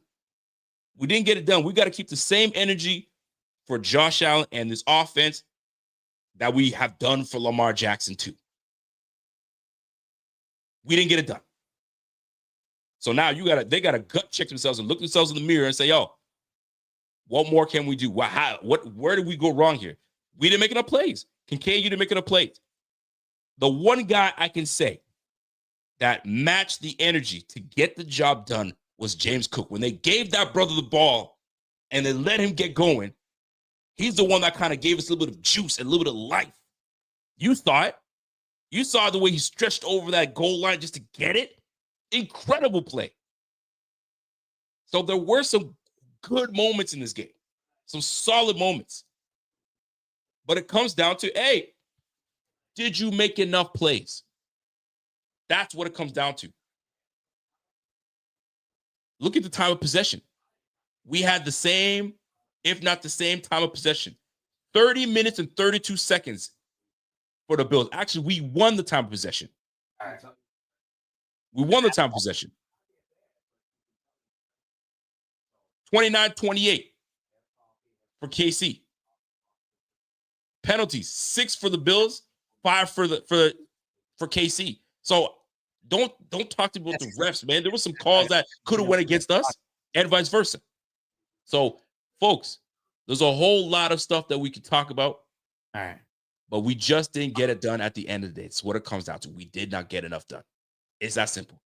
A: We didn't get it done. We got to keep the same energy for Josh Allen and this offense that we have done for Lamar Jackson too. We didn't get it done. So now they gotta gut check themselves and look themselves in the mirror and say, yo, what more can we do? Where did we go wrong here? We didn't make enough plays. Kincaid, you didn't make enough plays. The one guy I can say that matched the energy to get the job done was James Cook. When they gave that brother the ball and they let him get going, he's the one that kind of gave us a little bit of juice and a little bit of life. You saw it. You saw the way he stretched over that goal line just to get it. Incredible play. So there were some good moments in this game, some solid moments. But it comes down to, hey, did you make enough plays? That's what it comes down to. Look at the time of possession. We had the same, if not the same time of possession. 30 minutes and 32 seconds for the Bills. Actually, we won the time of possession. We won the time of possession. 29-28 for KC. Penalties, 6 for the Bills, 5 for KC. So don't talk to me about the refs, man. There were some calls that could have went against us and vice versa. So, folks, there's a whole lot of stuff that we could talk about.
B: All right.
A: But we just didn't get it done at the end of the day. It's what it comes down to. We did not get enough done. It's that simple.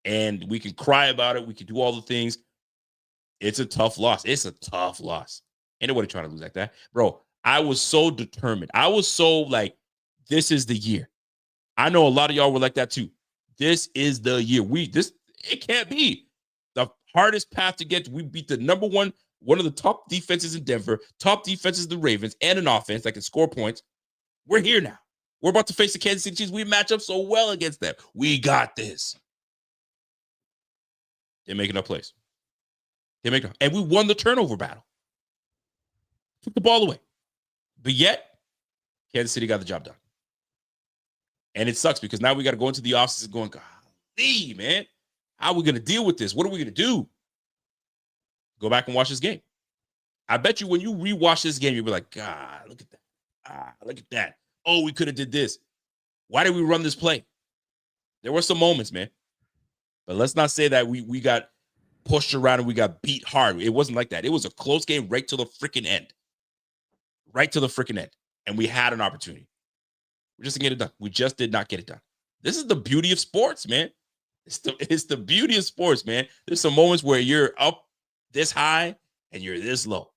A: And we can cry about it. We can do all the things. It's a tough loss. It's a tough loss. Anybody trying to lose like that? Bro, I was so determined. I was so like, this is the year. I know a lot of y'all were like that too. This is the year. It can't be. The hardest path to get to. We beat the number one of the top defenses in Denver, top defenses the Ravens, and an offense that can score points. We're here now. We're about to face the Kansas City Chiefs. We match up so well against them. We got this. They're making up plays. And we won the turnover battle. Took the ball away. But yet, Kansas City got the job done. And it sucks because now we got to go into the offseason going, golly, man, how are we going to deal with this? What are we going to do? Go back and watch this game. I bet you when you rewatch this game, you'll be like, God, look at that. Look at that. Oh, we could have did this. Why did we run this play? There were some moments, man. But let's not say that we got pushed around and we got beat hard. It wasn't like that. It was a close game right to the freaking end. Right to the freaking end. And we had an opportunity. We just didn't get it done. We just did not get it done. This is the beauty of sports, man. It's the beauty of sports, man. There's some moments where you're up this high and you're this low.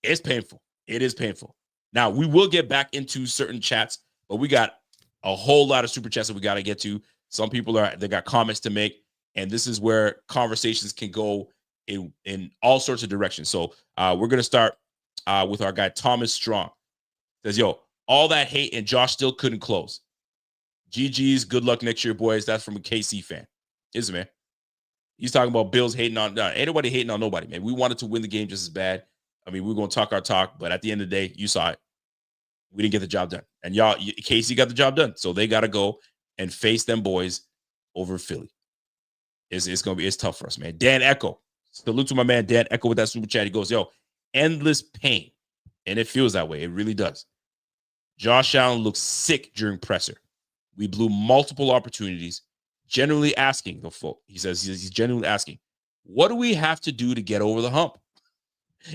A: It's painful. It is painful. Now, we will get back into certain chats, but we got a whole lot of super chats that we got to get to. Some people they got comments to make, and this is where conversations can go in all sorts of directions. So we're going to start with our guy, Thomas Strong. Says, yo, all that hate and Josh still couldn't close. GG's, good luck next year, boys. That's from a KC fan. Is it, man? He's talking about Bills hating on ain't nobody hating on nobody, man. We wanted to win the game just as bad. I mean, we're going to talk our talk, but at the end of the day, you saw it. We didn't get the job done. And y'all, KC got the job done. So they got to go and face them boys over Philly. It's tough for us, man. Dan Echo. Salute to my man, Dan Echo, with that super chat. He goes, yo, endless pain. And it feels that way. It really does. Josh Allen looks sick during presser. We blew multiple opportunities, genuinely asking the folk. He says he's genuinely asking, what do we have to do to get over the hump?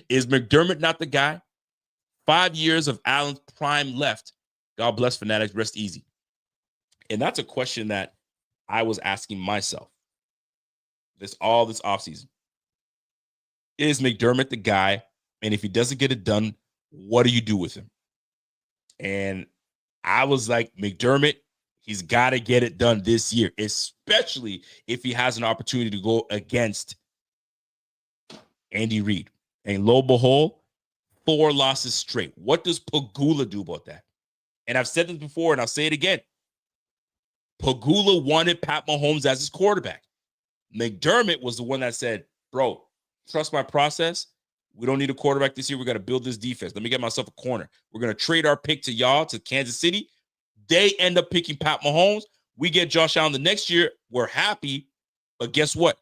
A: Is McDermott not the guy? 5 years of Allen's prime left. God bless Fanatics. Rest easy. And that's a question that I was asking myself this offseason. Is McDermott the guy? And if he doesn't get it done, what do you do with him? And I was like, McDermott, he's got to get it done this year, especially if he has an opportunity to go against Andy Reid. And lo and behold, 4 losses straight. What does Pagula do about that? And I've said this before, and I'll say it again. Pagula wanted Pat Mahomes as his quarterback. McDermott was the one that said, bro, trust my process. We don't need a quarterback this year. We're going to build this defense. Let me get myself a corner. We're going to trade our pick to y'all, to Kansas City. They end up picking Pat Mahomes. We get Josh Allen the next year. We're happy. But guess what?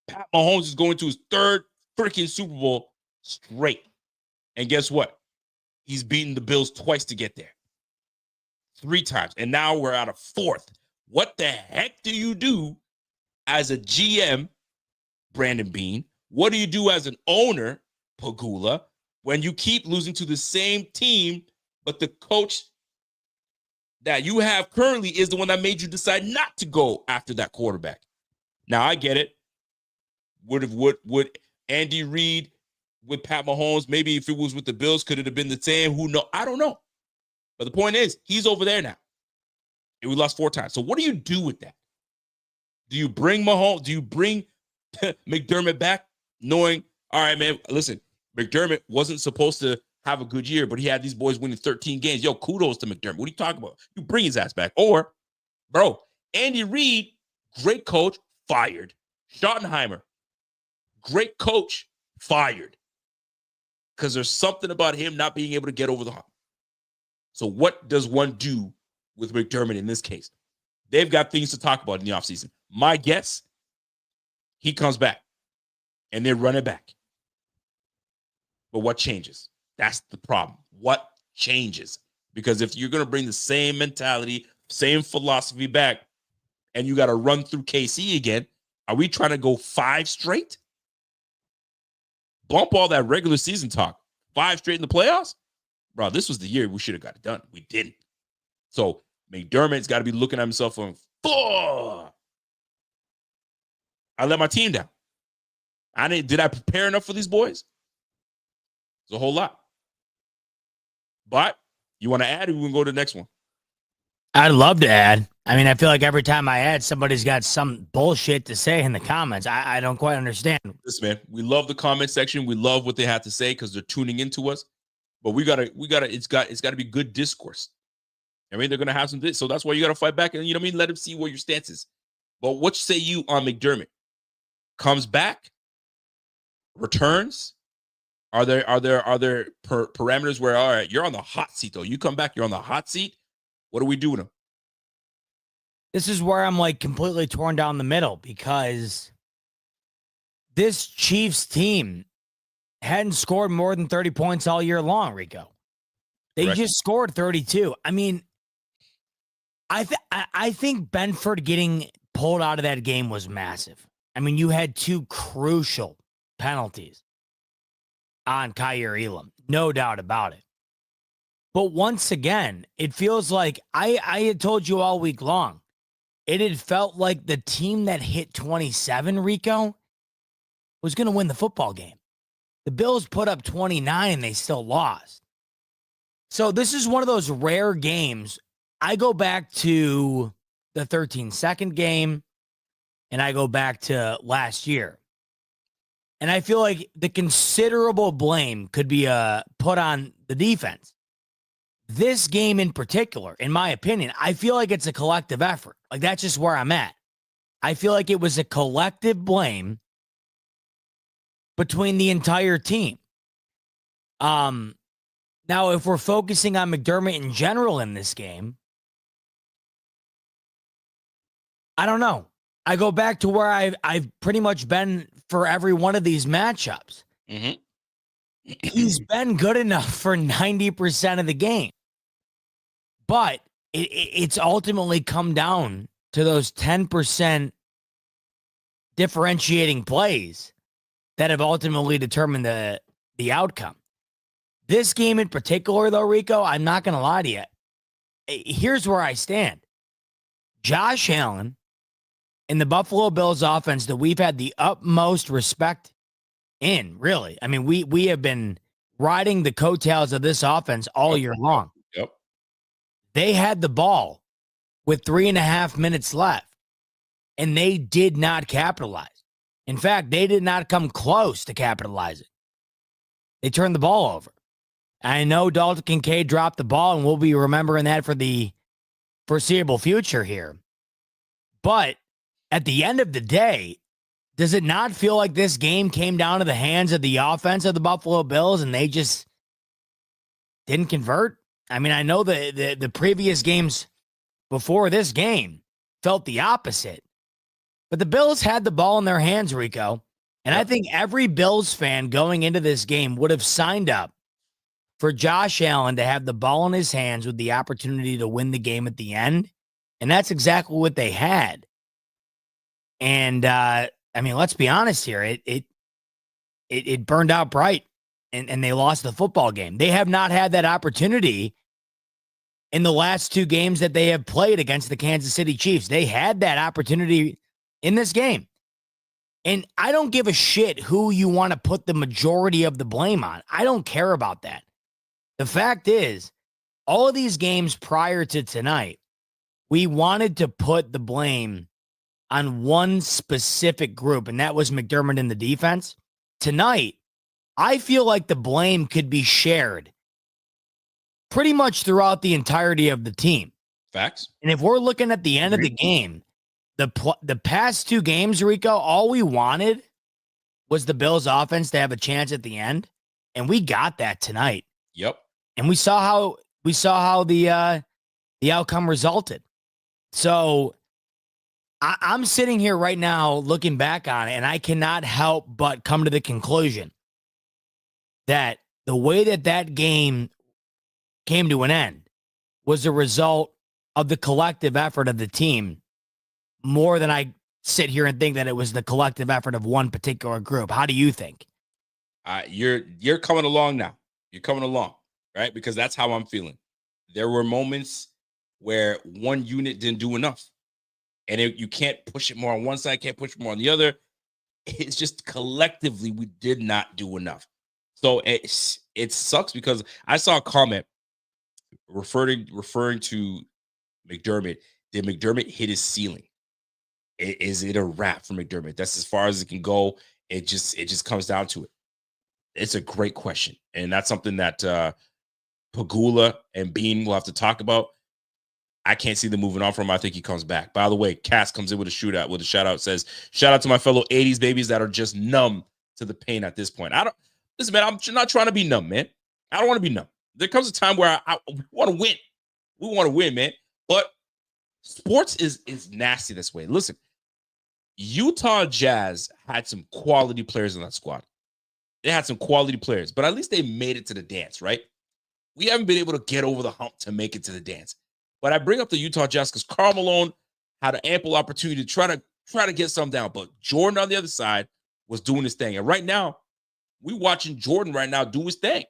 A: Pat Mahomes is going to his 3rd freaking Super Bowl straight. And guess what? He's beaten the Bills twice to get there. 3 times. And now we're at a 4th. What the heck do you do as a GM, Brandon Beane? What do you do as an owner, Pagula, when you keep losing to the same team, but the coach that you have currently is the one that made you decide not to go after that quarterback? Now, I get it. Would Andy Reid with Pat Mahomes, maybe if it was with the Bills, could it have been the same? Who knows? I don't know. But the point is, he's over there now. And we lost 4 times. So what do you do with that? Do you bring Mahomes? Do you bring McDermott back knowing, all right, man, listen, McDermott wasn't supposed to have a good year, but he had these boys winning 13 games. Yo, kudos to McDermott. What are you talking about? You bring his ass back. Or, bro, Andy Reid, great coach, fired. Schottenheimer, great coach, fired. Because there's something about him not being able to get over the hump. So what does one do with McDermott in this case? They've got things to talk about in the offseason. My guess, he comes back and they run it back. But what changes? That's the problem. What changes? Because if you're going to bring the same mentality, same philosophy back, and you got to run through KC again, are we trying to go 5 straight? Bump all that regular season talk. 5 straight in the playoffs? Bro, this was the year we should have got it done. We didn't. So McDermott's got to be looking at himself and, I let my team down. Did I prepare enough for these boys? It's a whole lot. But you want to add, or we can go to the next one?
B: I'd love to add. I mean, I feel like every time I add, somebody's got some bullshit to say in the comments. I don't quite understand.
A: Listen, man, we love the comment section. We love what they have to say because they're tuning into us. But it's got to be good discourse. I mean, they're gonna have some, so that's why you gotta fight back, and you know what I mean. Let them see where your stance is. But what say you on McDermott? Comes back, returns. Are there parameters where, all right, you're on the hot seat though? You come back, you're on the hot seat. What do we do with him?
B: This is where I'm like completely torn down the middle, because this Chiefs team hadn't scored more than 30 points all year long, Rico. They
A: Correct.
B: just scored 32. I mean, I think Benford getting pulled out of that game was massive. I mean, you had 2 crucial penalties on Kaiir Elam, no doubt about it. But once again, it feels like I had told you all week long, it had felt like the team that hit 27, Rico, was going to win the football game. The Bills put up 29 and they still lost. So this is one of those rare games. I go back to the 13-second game, and I go back to last year. And I feel like the considerable blame could be put on the defense. This game in particular, in my opinion, I feel like it's a collective effort. Like, that's just where I'm at. I feel like it was a collective blame between the entire team. Now, if we're focusing on McDermott in general in this game, I don't know. I go back to where I've pretty much been for every one of these matchups.
A: Mm-hmm.
B: He's been good enough for 90% of the game. But it's ultimately come down to those 10% differentiating plays that have ultimately determined the outcome. This game in particular, though, Rico, I'm not going to lie to you. Here's where I stand. Josh Allen and the Buffalo Bills offense that we've had the utmost respect in, really. I mean, we have been riding the coattails of this offense all year long.
A: Yep.
B: They had the ball with 3.5 minutes left, and they did not capitalize. In fact, they did not come close to capitalizing. They turned the ball over. I know Dalton Kincaid dropped the ball, and we'll be remembering that for the foreseeable future here. But at the end of the day, does it not feel like this game came down to the hands of the offense of the Buffalo Bills and they just didn't convert? I mean, I know the previous games before this game felt the opposite. But the Bills had the ball in their hands, Rico. And I think every Bills fan going into this game would have signed up for Josh Allen to have the ball in his hands with the opportunity to win the game at the end. And that's exactly what they had. And, I mean, let's be honest here. It burned out bright, and they lost the football game. They have not had that opportunity in the last two games that they have played against the Kansas City Chiefs. They had that opportunity in this game. And I don't give a shit who you want to put the majority of the blame on. I don't care about that. The fact is, all of these games prior to tonight, we wanted to put the blame on one specific group, and that was McDermott and the defense. Tonight, I feel like the blame could be shared pretty much throughout the entirety of the team.
A: Facts.
B: And if we're looking at the end of the game, the past two games, Rico, all we wanted was the Bills offense to have a chance at the end, and we got that tonight.
A: Yep.
B: And we saw how the outcome resulted. So I'm sitting here right now looking back on it, and I cannot help but come to the conclusion that the way that game came to an end was a result of the collective effort of the team more than I sit here and think that it was the collective effort of one particular group. How do you think?
A: You're coming along now. You're coming along, right? Because that's how I'm feeling. There were moments where one unit didn't do enough. And you can't push it more on one side, can't push it more on the other. It's just collectively we did not do enough. So it sucks because I saw a comment referring to McDermott. Did McDermott hit his ceiling? Is it a wrap for McDermott? That's as far as it can go. It just comes down to it. It's a great question, and that's something that Pagula and Bean will have to talk about. I can't see them moving on from him. I think he comes back. By the way, Cass comes in with a shout out, says, shout out to my fellow 80s babies that are just numb to the pain at this point. Listen, man, I'm not trying to be numb, man. I don't want to be numb. There comes a time where we want to win. We want to win, man. But sports is nasty this way. Listen, Utah Jazz had some quality players in that squad. They had some quality players, but at least they made it to the dance, right? We haven't been able to get over the hump to make it to the dance. But I bring up the Utah Jazz because Karl Malone had an ample opportunity to try to get some down. But Jordan on the other side was doing his thing. And right now, we're watching Jordan right now do his thing.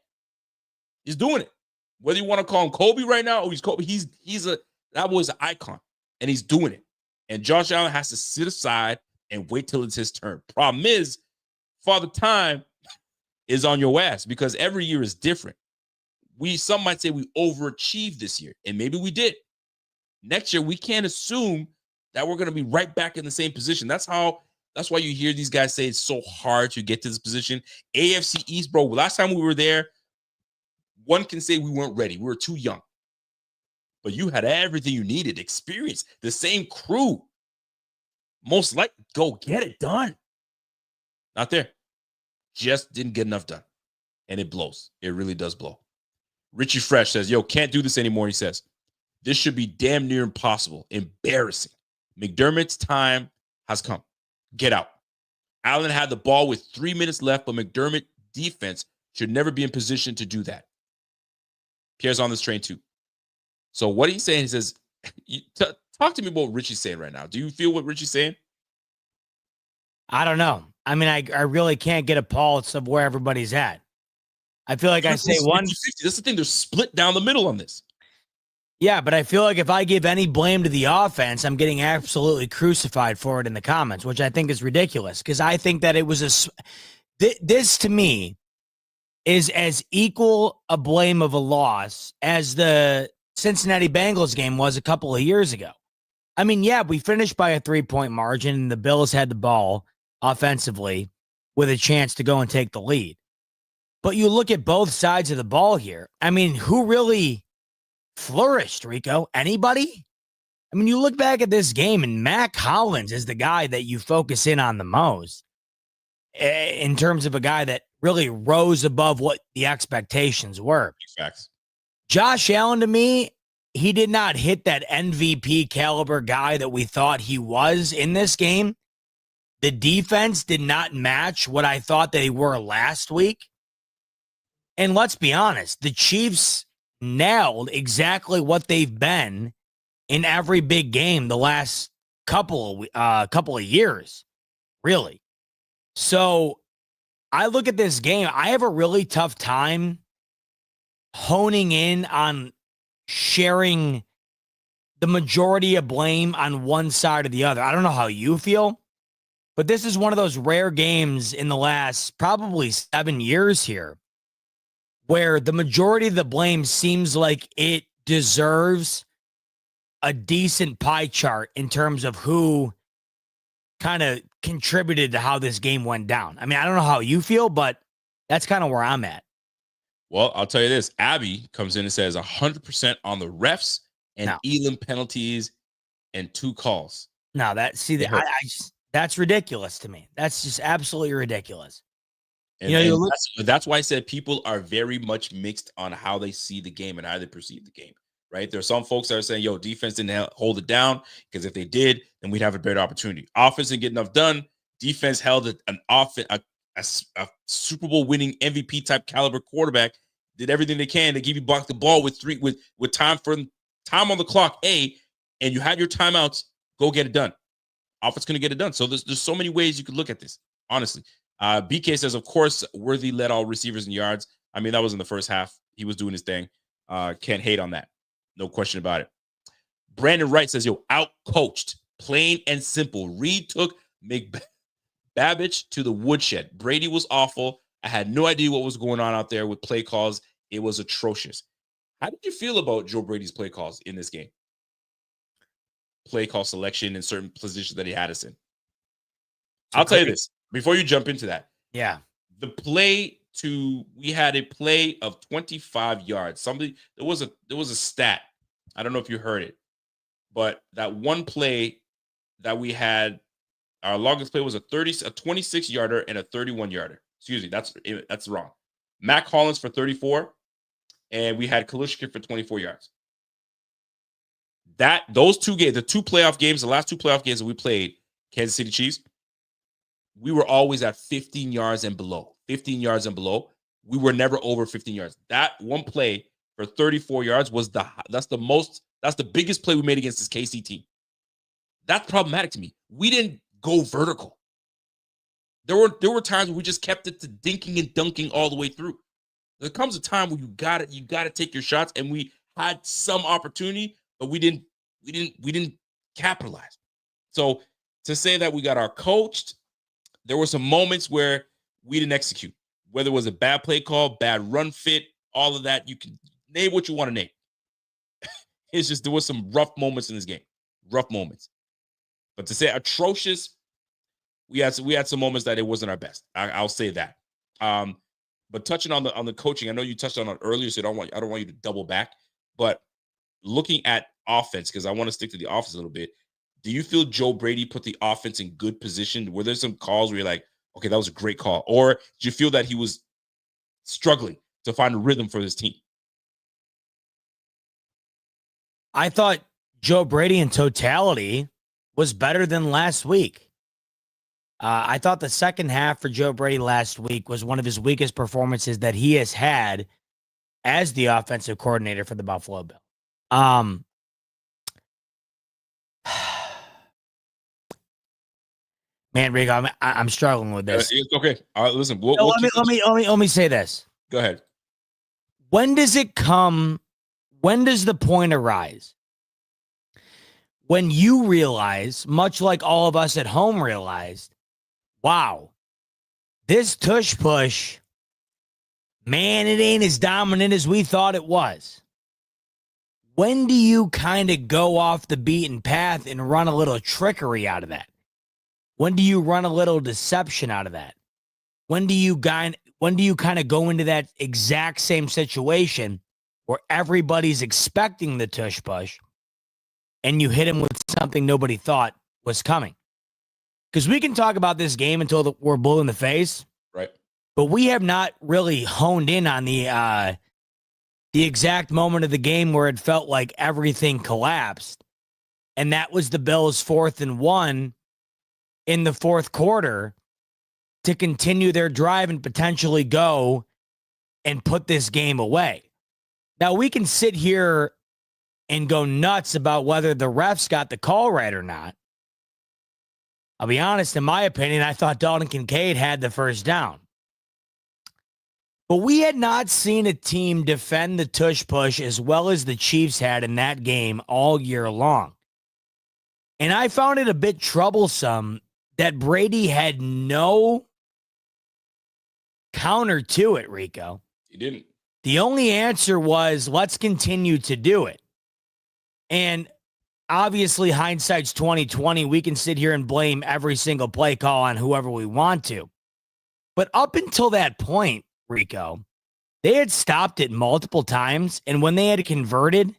A: He's doing it. Whether you want to call him Kobe right now or he's Kobe, that boy's an icon. And he's doing it. And Josh Allen has to sit aside and wait till it's his turn. Problem is, Father Time is on your ass because every year is different. Some might say we overachieved this year, and maybe we did. Next year, we can't assume that we're going to be right back in the same position. That's why you hear these guys say it's so hard to get to this position. AFC East, bro, last time we were there, one can say we weren't ready. We were too young. But you had everything you needed, experience, the same crew. Most likely, go get it done. Not there. Just didn't get enough done. And it blows. It really does blow. Richie Fresh says, yo, can't do this anymore. He says, this should be damn near impossible. Embarrassing. McDermott's time has come. Get out. Allen had the ball with 3 minutes left, but McDermott defense should never be in position to do that. Pierre's on this train too. So what he's saying, he says, talk to me about what Richie's saying right now. Do you feel what Richie's saying?
B: I don't know. I mean, I really can't get a pulse of where everybody's at. I feel like I say one.
A: 50-50. That's the thing. They're split down the middle on this.
B: Yeah, but I feel like if I give any blame to the offense, I'm getting absolutely crucified for it in the comments, which I think is ridiculous because I think that it was this to me is as equal a blame of a loss as the Cincinnati Bengals game was a couple of years ago. I mean, yeah, we finished by a 3-point margin and the Bills had the ball offensively with a chance to go and take the lead. But you look at both sides of the ball here. I mean, who really flourished, Rico? Anybody? I mean, you look back at this game, and Mac Hollins is the guy that you focus in on the most in terms of a guy that really rose above what the expectations were.
A: Facts.
B: Josh Allen, to me, he did not hit that MVP caliber guy that we thought he was in this game. The defense did not match what I thought they were last week. And let's be honest, the Chiefs nailed exactly what they've been in every big game the last couple of years, really. So I look at this game, I have a really tough time honing in on sharing the majority of blame on one side or the other. I don't know how you feel, but this is one of those rare games in the last probably 7 years here where the majority of the blame seems like it deserves a decent pie chart in terms of who kind of contributed to how this game went down. I mean, I don't know how you feel, but that's kind of where I'm at.
A: Well, I'll tell you this. Abby comes in and says 100% on the refs and Elam penalties and 2 calls.
B: No, that's ridiculous to me. That's just absolutely ridiculous.
A: And that's why I said people are very much mixed on how they see the game and how they perceive the game, right? There's some folks that are saying, yo, defense didn't hold it down because if they did, then we'd have a better opportunity. Offense didn't get enough done. Defense held a Super Bowl winning MVP type caliber quarterback, did everything they can to give you back the ball with time on the clock, and you had your timeouts, go get it done. Offense going to get it done. So there's so many ways you could look at this, honestly. BK says, of course, Worthy led all receivers in yards. I mean, that was in the first half. He was doing his thing. Can't hate on that. No question about it. Brandon Wright says, yo, out-coached, plain and simple. Reed took McBabbage to the woodshed. Brady was awful. I had no idea what was going on out there with play calls. It was atrocious. How did you feel about Joe Brady's play calls in this game? Play call selection in certain positions that he had us in. I'll tell you this. Before you jump into that.
B: Yeah.
A: We had a play of 25 yards. There was a stat. I don't know if you heard it, but that one play that we had, our longest play was a 26 yarder and a 31 yarder. Excuse me, that's wrong. Mac Hollins for 34, and we had Kalishkin for 24 yards. Those 2 games, the 2 playoff games, the last 2 playoff games that we played, Kansas City Chiefs, we were always at 15 yards and below. 15 yards and below. We were never over 15 yards. That one play for 34 yards that's the biggest play we made against this KC team. That's problematic to me. We didn't go vertical. There were times where we just kept it to dinking and dunking all the way through. There comes a time where you gotta take your shots, and we had some opportunity, but we didn't capitalize. So to say that we got our coached, there were some moments where we didn't execute, whether it was a bad play call, bad run fit, all of that. You can name what you want to name. It's just there was some rough moments in this game, rough moments. But to say atrocious, we had some moments that it wasn't our best. I'll say that. But touching on the coaching, I know you touched on it earlier, so I don't want you to double back. But looking at offense, because I want to stick to the offense a little bit. Do you feel Joe Brady put the offense in good position? Were there some calls where you're like, okay, that was a great call? Or did you feel that he was struggling to find a rhythm for his team?
B: I thought Joe Brady in totality was better than last week. I thought the second half for Joe Brady last week was one of his weakest performances that he has had as the offensive coordinator for the Buffalo Bills. Man, Rico, I'm struggling with this.
A: It's okay. Listen.
B: Let me say this.
A: Go ahead.
B: When does it come? When does the point arise? When you realize, much like all of us at home realized, wow, this tush push, man, it ain't as dominant as we thought it was. When do you kind of go off the beaten path and run a little trickery out of that? When do you run a little deception out of that? When do you kind of go into that exact same situation where everybody's expecting the tush push and you hit him with something nobody thought was coming? Because we can talk about this game until we're blue in the face,
A: right?
B: But we have not really honed in on the exact moment of the game where it felt like everything collapsed, and that was the Bills' 4th and 1 in the fourth quarter to continue their drive and potentially go and put this game away. Now, we can sit here and go nuts about whether the refs got the call right or not. I'll be honest, in my opinion, I thought Dalton Kincaid had the first down. But we had not seen a team defend the tush push as well as the Chiefs had in that game all year long. And I found it a bit troublesome that Brady had no counter to it, Rico.
A: He didn't.
B: The only answer was, let's continue to do it. And obviously, hindsight's 2020. We can sit here and blame every single play call on whoever we want to. But up until that point, Rico, they had stopped it multiple times. And when they had converted,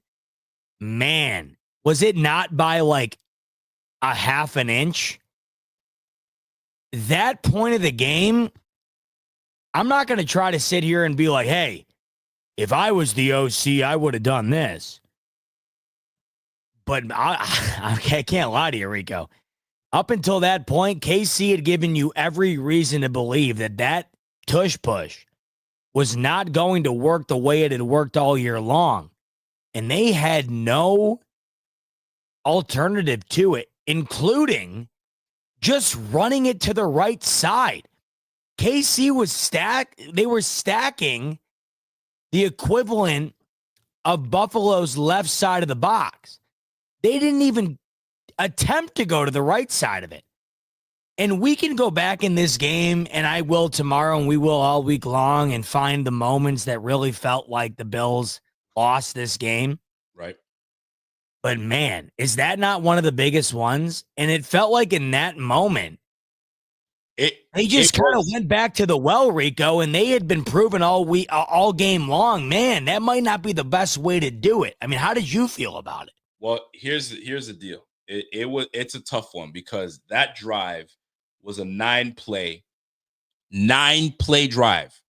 B: man, was it not by like a half an inch? That point of the game, I'm not going to try to sit here and be like, hey, if I was the OC, I would have done this. But I can't lie to you, Rico. Up until that point, KC had given you every reason to believe that tush push was not going to work the way it had worked all year long. And they had no alternative to it, including just running it to the right side. KC was they were stacking the equivalent of Buffalo's left side of the box. They didn't even attempt to go to the right side of it. And we can go back in this game, and I will tomorrow, and we will all week long, and find the moments that really felt like the Bills lost this game.
A: Right.
B: But man, is that not one of the biggest ones? And it felt like in that moment, they just kind of went back to the well, Rico, and they had been proven all game long. Man, that might not be the best way to do it. I mean, how did you feel about it?
A: Well, here's the deal. It's a tough one because that drive was a 9-play drive,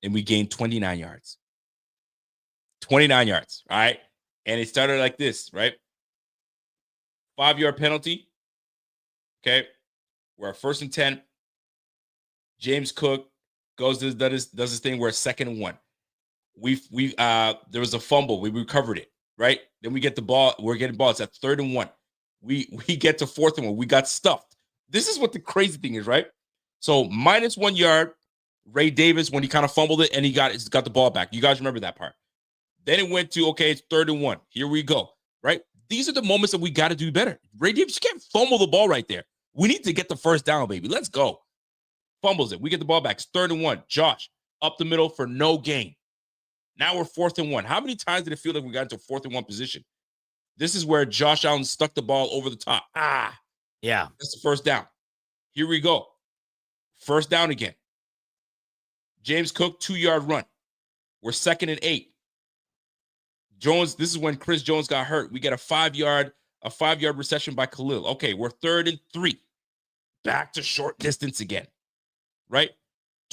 A: and we gained 29 yards. 29 yards, all right? And it started like this, right? 5-yard penalty. Okay. We're at 1st and 10. James Cook does his thing. We're at 2nd and 1. There was a fumble. We recovered it, right? Then we get the ball. We're getting balls at 3rd and 1. We get to 4th and 1. We got stuffed. This is what the crazy thing is, right? So -1 yard, Ray Davis, when he kind of fumbled it and he got the ball back. You guys remember that part. Then it went to, okay, it's 3rd and 1. Here we go, right? These are the moments that we got to do better. Ray Davis, you can't fumble the ball right there. We need to get the first down, baby. Let's go. Fumbles it. We get the ball back. It's 3rd and 1. Josh, up the middle for no gain. Now we're 4th and 1. How many times did it feel like we got into 4th and 1 position? This is where Josh Allen stuck the ball over the top.
B: Yeah.
A: That's the first down. Here we go. First down again. James Cook, 2-yard run. We're 2nd and 8. Jones, this is when Chris Jones got hurt. We get a 5-yard reception by Khalil. Okay, we're 3rd and 3. Back to short distance again. Right?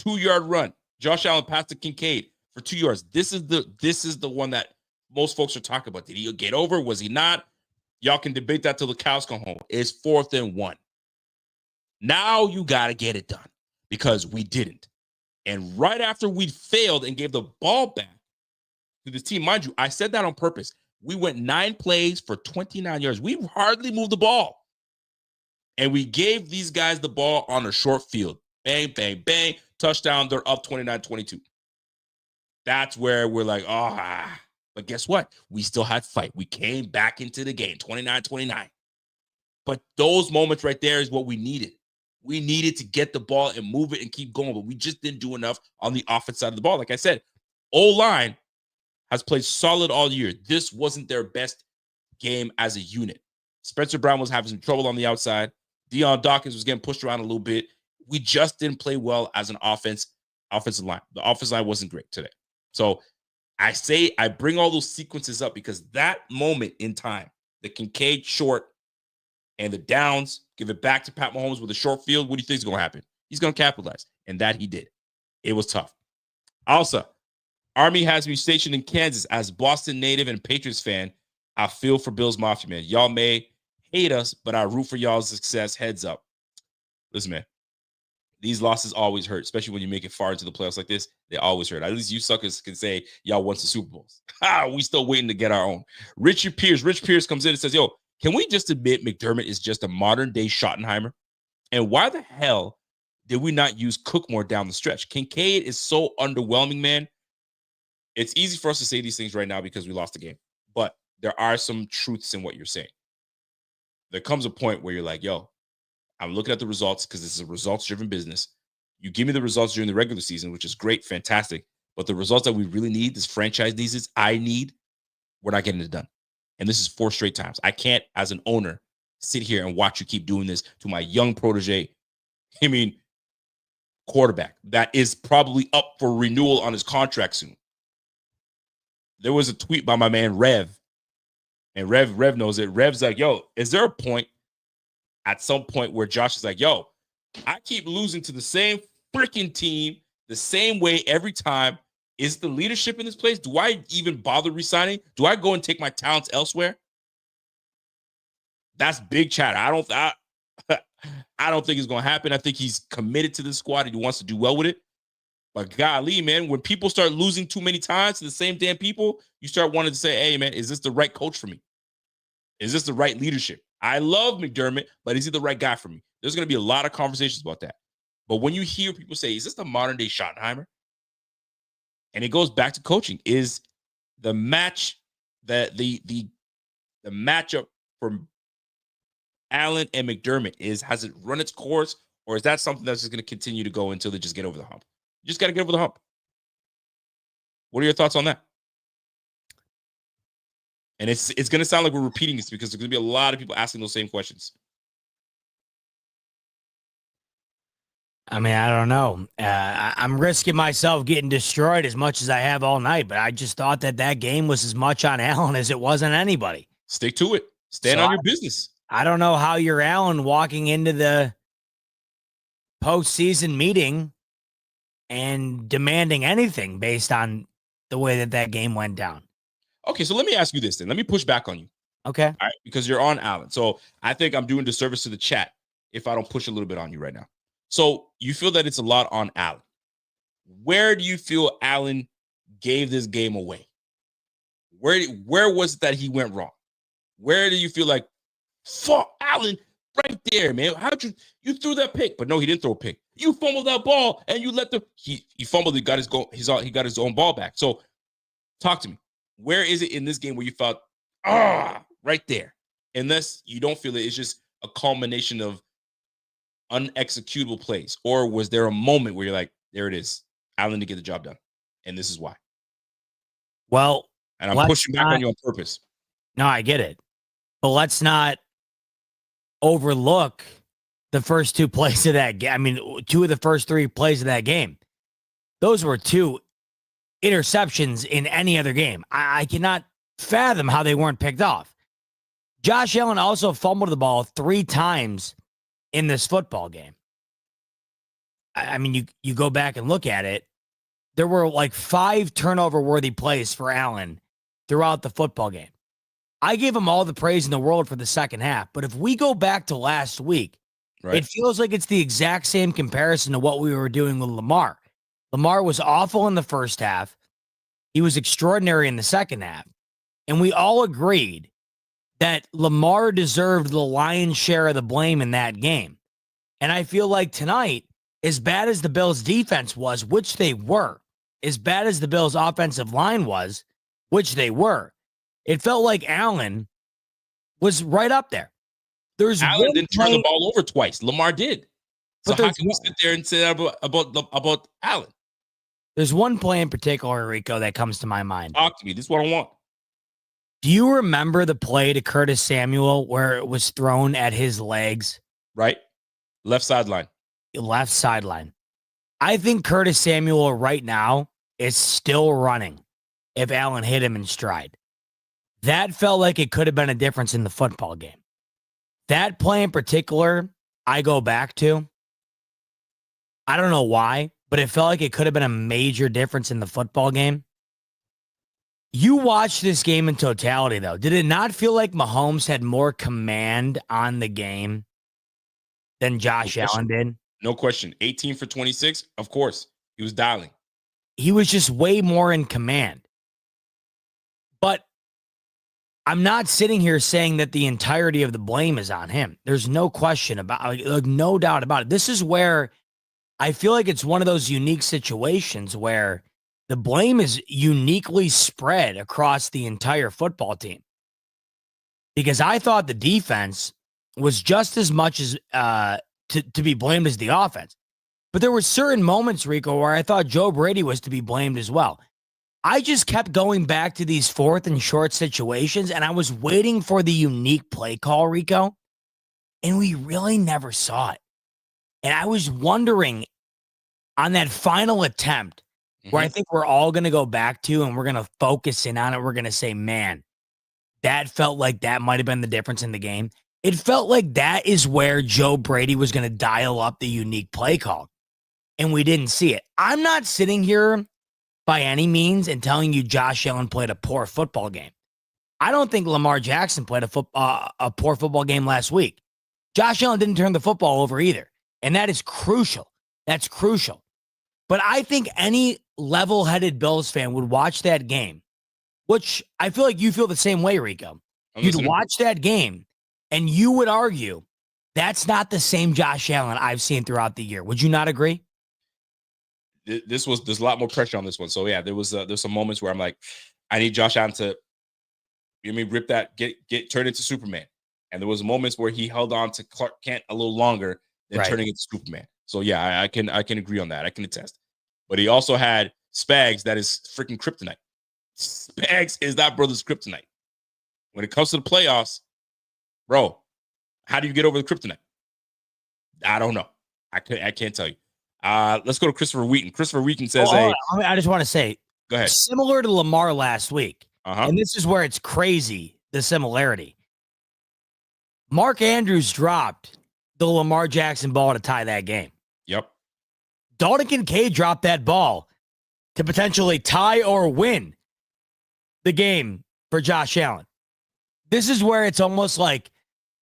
A: 2-yard run. Josh Allen passed to Kincaid for 2 yards. This is the one that most folks are talking about. Did he get over? Was he not? Y'all can debate that till the cows come home. It's 4th and 1. Now you got to get it done because we didn't. And right after we failed and gave the ball back to the team, mind you, I said that on purpose. We went 9 plays for 29 yards. We hardly moved the ball. And we gave these guys the ball on a short field. Bang, bang, bang. Touchdown. They're up 29-22. That's where we're like, But guess what? We still had fight. We came back into the game, 29-29. But those moments right there is what we needed. We needed to get the ball and move it and keep going, but we just didn't do enough on the offense side of the ball. Like I said, O-line has played solid all year. This wasn't their best game as a unit. Spencer Brown was having some trouble on the outside. Deion Dawkins was getting pushed around a little bit. We just didn't play well as an offensive line. The offensive line wasn't great today. So I bring all those sequences up because that moment in time, the Kincaid short and the downs, give it back to Pat Mahomes with a short field. What do you think is going to happen? He's going to capitalize. And that he did. It was tough. Also, Army has me stationed in Kansas. As Boston native and Patriots fan, I feel for Bills Mafia, man. Y'all may hate us, but I root for y'all's success. Heads up. Listen, man. These losses always hurt, especially when you make it far into the playoffs like this. They always hurt. At least you suckers can say y'all won some Super Bowls. We still waiting to get our own. Rich Pierce comes in and says, yo, can we just admit McDermott is just a modern-day Schottenheimer? And why the hell did we not use Cook more down the stretch? Kincaid is so underwhelming, man. It's easy for us to say these things right now because we lost the game. But there are some truths in what you're saying. There comes a point where you're like, yo, I'm looking at the results because this is a results-driven business. You give me the results during the regular season, which is great, fantastic. But the results that we really need, this franchise needs, we're not getting it done. And this is 4 straight times. I can't, as an owner, sit here and watch you keep doing this to my young protege. Quarterback that is probably up for renewal on his contract soon. There was a tweet by my man Rev, and Rev knows it. Rev's like, yo, is there a point at some point where Josh is like, yo, I keep losing to the same freaking team the same way every time. Is the leadership in this place? Do I even bother resigning? Do I go and take my talents elsewhere? That's big chatter. I don't think it's going to happen. I think he's committed to this squad and he wants to do well with it. But golly, man, when people start losing too many times to the same damn people, you start wanting to say, hey, man, is this the right coach for me? Is this the right leadership? I love McDermott, but is he the right guy for me? There's going to be a lot of conversations about that. But when you hear people say, is this the modern day Schottenheimer? And it goes back to coaching. Is the match that the matchup for Allen and McDermott has it run its course, or is that something that's just going to continue to go until they just get over the hump? You just got to get over the hump. What are your thoughts on that? And it's going to sound like we're repeating this because there's going to be a lot of people asking those same questions.
B: I mean, I don't know. I'm risking myself getting destroyed as much as I have all night, but I just thought that game was as much on Allen as it was on anybody.
A: Stick to it. Stand on your business.
B: I don't know how you're Allen walking into the postseason meeting and demanding anything based on the way that game went down.
A: Okay, so let me ask you this then. Let me push back on you.
B: Okay.
A: All right, because you're on Allen. So I think I'm doing disservice to the chat if I don't push a little bit on you right now. So you feel that it's a lot on Allen. Where do you feel Allen gave this game away? Where was it that he went wrong? Where do you feel like, fuck, Allen, right there, man? How'd you threw that pick? But no, he didn't throw a pick. You fumbled that ball and you let he fumbled, he got his own ball back. So talk to me. Where is it in this game where you felt, right there? Unless you don't feel it, it's just a culmination of unexecutable plays. Or was there a moment where you're like, there it is, Allen to get the job done, and this is why?
B: Well,
A: and I'm pushing back on you on purpose.
B: No, I get it. But let's not overlook the first 2 plays of that game. I mean, 2 of the first 3 plays of that game. Those were 2 interceptions in any other game. I cannot fathom how they weren't picked off. Josh Allen also fumbled the ball 3 times in this football game. I mean, you go back and look at it. There were like 5 turnover-worthy plays for Allen throughout the football game. I gave him all the praise in the world for the second half, but if we go back to last week, right, it feels like it's the exact same comparison to what we were doing with Lamar. Lamar was awful in the first half. He was extraordinary in the second half. And we all agreed that Lamar deserved the lion's share of the blame in that game. And I feel like tonight, as bad as the Bills' defense was, which they were, as bad as the Bills' offensive line was, which they were, it felt like Allen was right up there.
A: Allen didn't turn the ball over twice. Lamar did. So how can we sit there and say about Allen?
B: There's one play in particular, Rico, that comes to my mind.
A: Talk to me. This is what I want.
B: Do you remember the play to Curtis Samuel where it was thrown at his legs?
A: Right. Left sideline.
B: Left sideline. I think Curtis Samuel right now is still running if Allen hit him in stride. That felt like it could have been a difference in the football game. That play in particular, I go back to. I don't know why, but it felt like it could have been a major difference in the football game. You watched this game in totality, though. Did it not feel like Mahomes had more command on the game than Josh Allen did?
A: No question. 18 for 26, of course. He was dialing.
B: He was just way more in command. But I'm not sitting here saying that the entirety of the blame is on him. There's no question about it, like, no doubt about it. This is where I feel like it's one of those unique situations where the blame is uniquely spread across the entire football team. Because I thought the defense was just as much as to be blamed as the offense. But there were certain moments, Rico, where I thought Joe Brady was to be blamed as well. I just kept going back to these 4th and short situations, and I was waiting for the unique play call, Rico, and we really never saw it. And I was wondering on that final attempt where I think we're all going to go back to and we're going to focus in on it. We're going to say, man, that felt like that might have been the difference in the game. It felt like that is where Joe Brady was going to dial up the unique play call, and we didn't see it. I'm not sitting here by any means and telling you Josh Allen played a poor football game. I don't think Lamar Jackson played a poor football game last week. Josh Allen didn't turn the football over either, and that is crucial. That's crucial. But I think any level-headed Bills fan would watch that game, which I feel like you feel the same way, Rico. You'd watch that game, and you would argue that's not the same Josh Allen I've seen throughout the year. Would you not agree?
A: There's a lot more pressure on this one. So yeah, there's some moments where I'm like, I need Josh Allen to, rip that, get turned into Superman. And there was moments where he held on to Clark Kent a little longer than turning into Superman. So yeah, I can agree on that. I can attest. But he also had Spags that is freaking kryptonite. Spags is that brother's kryptonite. When it comes to the playoffs, bro, how do you get over the kryptonite? I don't know. I can't tell you. Let's go to Christopher Wheaton. Christopher Wheaton says,
B: I just want to say,
A: go ahead.
B: Similar to Lamar last week, and this is where it's crazy, the similarity. Mark Andrews dropped the Lamar Jackson ball to tie that game.
A: Yep.
B: Dalton Kincaid dropped that ball to potentially tie or win the game for Josh Allen. This is where it's almost like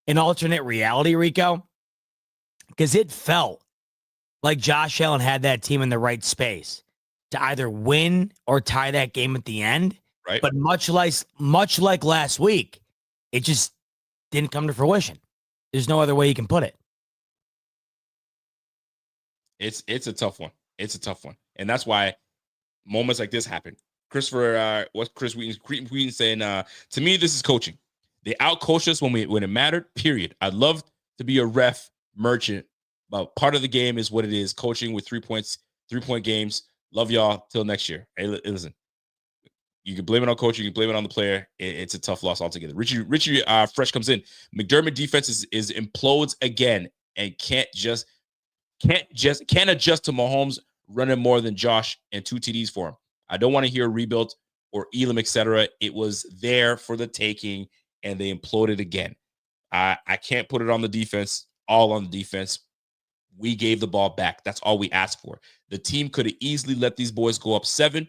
B: an alternate reality, Rico, because it felt like Josh Allen had that team in the right space to either win or tie that game at the end.
A: Right.
B: But much like last week, it just didn't come to fruition. There's no other way you can put it.
A: It's a tough one. It's a tough one. And that's why moments like this happen. Christopher, what's Chris Wheaton saying? To me, this is coaching. They outcoached us when it mattered, period. I'd love to be a ref merchant, but part of the game is what it is. Coaching with 3-point games. Love y'all till next year. Hey, listen, you can blame it on coaching. You can blame it on the player. It's a tough loss altogether. Richie Fresh comes in. McDermott defense is implodes again and can't adjust to Mahomes running more than Josh and 2 TDs for him. I don't want to hear rebuild or Elam, etc. It was there for the taking, and they imploded again. I can't put it on the defense, all on the defense. We gave the ball back. That's all we asked for. The team could have easily let these boys go up 7,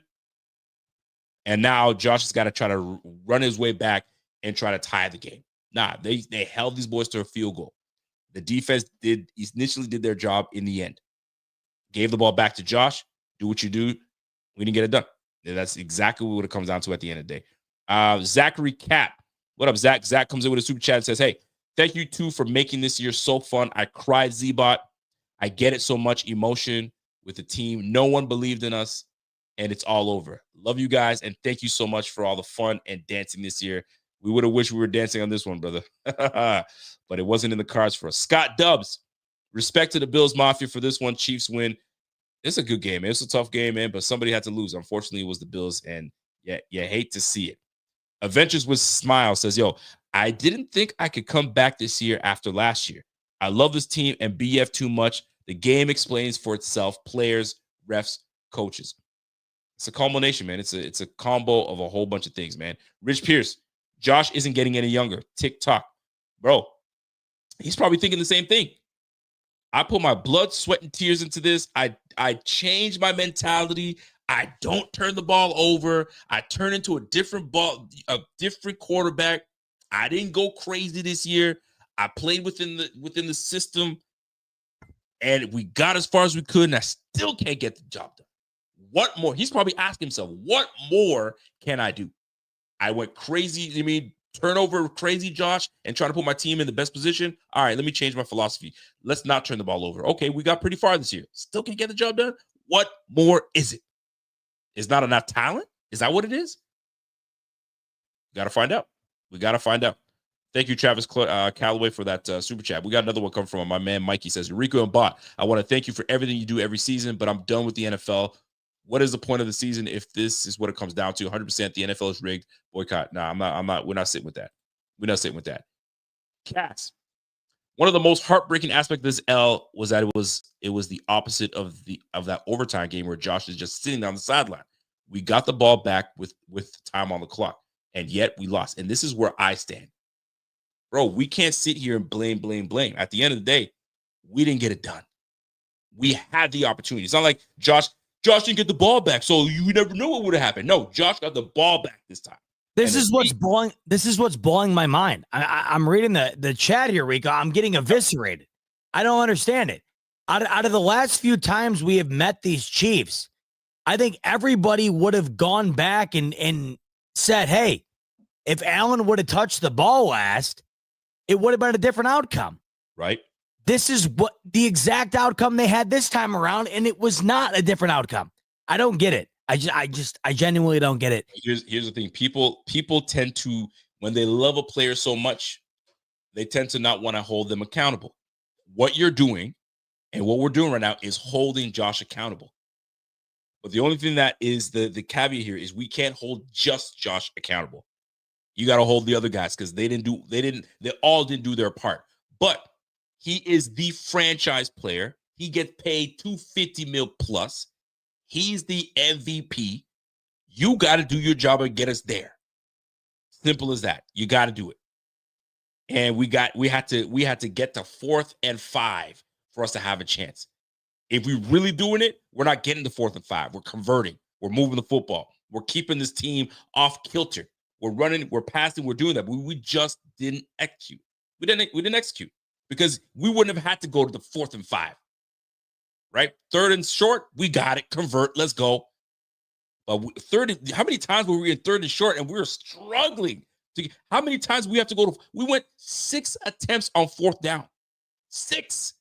A: and now Josh has got to try to run his way back and try to tie the game. Nah, they held these boys to a field goal. The defense initially did their job in the end. Gave the ball back to Josh. Do what you do. We didn't get it done. And that's exactly what it comes down to at the end of the day. Zachary Cap. What up, Zach? Zach comes in with a super chat and says, hey, thank you, too, for making this year so fun. I cried, Z-Bot. I get it, so much emotion with the team. No one believed in us, and it's all over. Love you guys, and thank you so much for all the fun and dancing this year. We would have wished we were dancing on this one, brother. But it wasn't in the cards for us. Scott Dubs. Respect to the Bills Mafia for this one. Chiefs win. It's a good game, man. It's a tough game, man, but somebody had to lose. Unfortunately, it was the Bills, and yeah, you hate to see it. Adventures with Smile says, yo, I didn't think I could come back this year after last year. I love this team and BF too much. The game explains for itself. Players, refs, coaches. It's a culmination, man. It's a combo of a whole bunch of things, man. Rich Pierce, Josh isn't getting any younger. TikTok, bro. He's probably thinking the same thing. I put my blood, sweat, and tears into this. I changed my mentality. I don't turn the ball over. I turn into a different quarterback. I didn't go crazy this year. I played within the system, and we got as far as we could, and I still can't get the job done. What more? He's probably asking himself, what more can I do? I went crazy. You mean turnover crazy, Josh, and trying to put my team in the best position? All right, let me change my philosophy. Let's not turn the ball over. Okay, we got pretty far this year. Still can't get the job done? What more is it? Is not enough talent? Is that what it is? Got to find out. We got to find out. Thank you, Travis Calloway, for that super chat. We got another one coming from my man, Mikey. Says, Rico and Bot, I want to thank you for everything you do every season, but I'm done with the NFL. What is the point of the season if this is what it comes down to? 100% the NFL is rigged. Boycott. Nah, I'm not. We're not sitting with that. We're not sitting with that. Cats. One of the most heartbreaking aspects of this L was that it was the opposite of that overtime game where Josh is just sitting on the sideline. We got the ball back with time on the clock, and yet we lost. And this is where I stand. Bro, we can't sit here and blame. At the end of the day, we didn't get it done. We had the opportunity. It's not like Josh didn't get the ball back, so you never know what would have happened. No, Josh got the ball back this time.
B: This is what's blowing my mind. I'm reading the chat here, Rico. I'm getting eviscerated. I don't understand it. Out of the last few times we have met these Chiefs, I think everybody would have gone back and said, hey, if Allen would have touched the ball last, it would have been a different outcome.
A: Right. This
B: is what the exact outcome they had this time around, and it was not a different outcome. I don't get it. I genuinely don't get it.
A: Here's the thing. People tend to, when they love a player so much, they tend to not want to hold them accountable. What you're doing and what we're doing right now is holding Josh accountable. But the only thing that is the caveat here is we can't hold just Josh accountable. You got to hold the other guys because they all didn't do their part. But he is the franchise player. He gets paid $250 million plus. He's the MVP. You got to do your job and get us there. Simple as that. You got to do it. And we had to get to 4th and 5 for us to have a chance. If we're really doing it, we're not getting to 4th and 5. We're converting. We're moving the football. We're keeping this team off kilter. We're running. We're passing. We're doing that. But we just didn't execute. We didn't execute because we wouldn't have had to go to the 4th and 5. Right? 3rd and short, we got it. Convert. Let's go. But how many times were we in 3rd and short and we were struggling? How many times we have to go to? We went 6 attempts on 4th down. 6.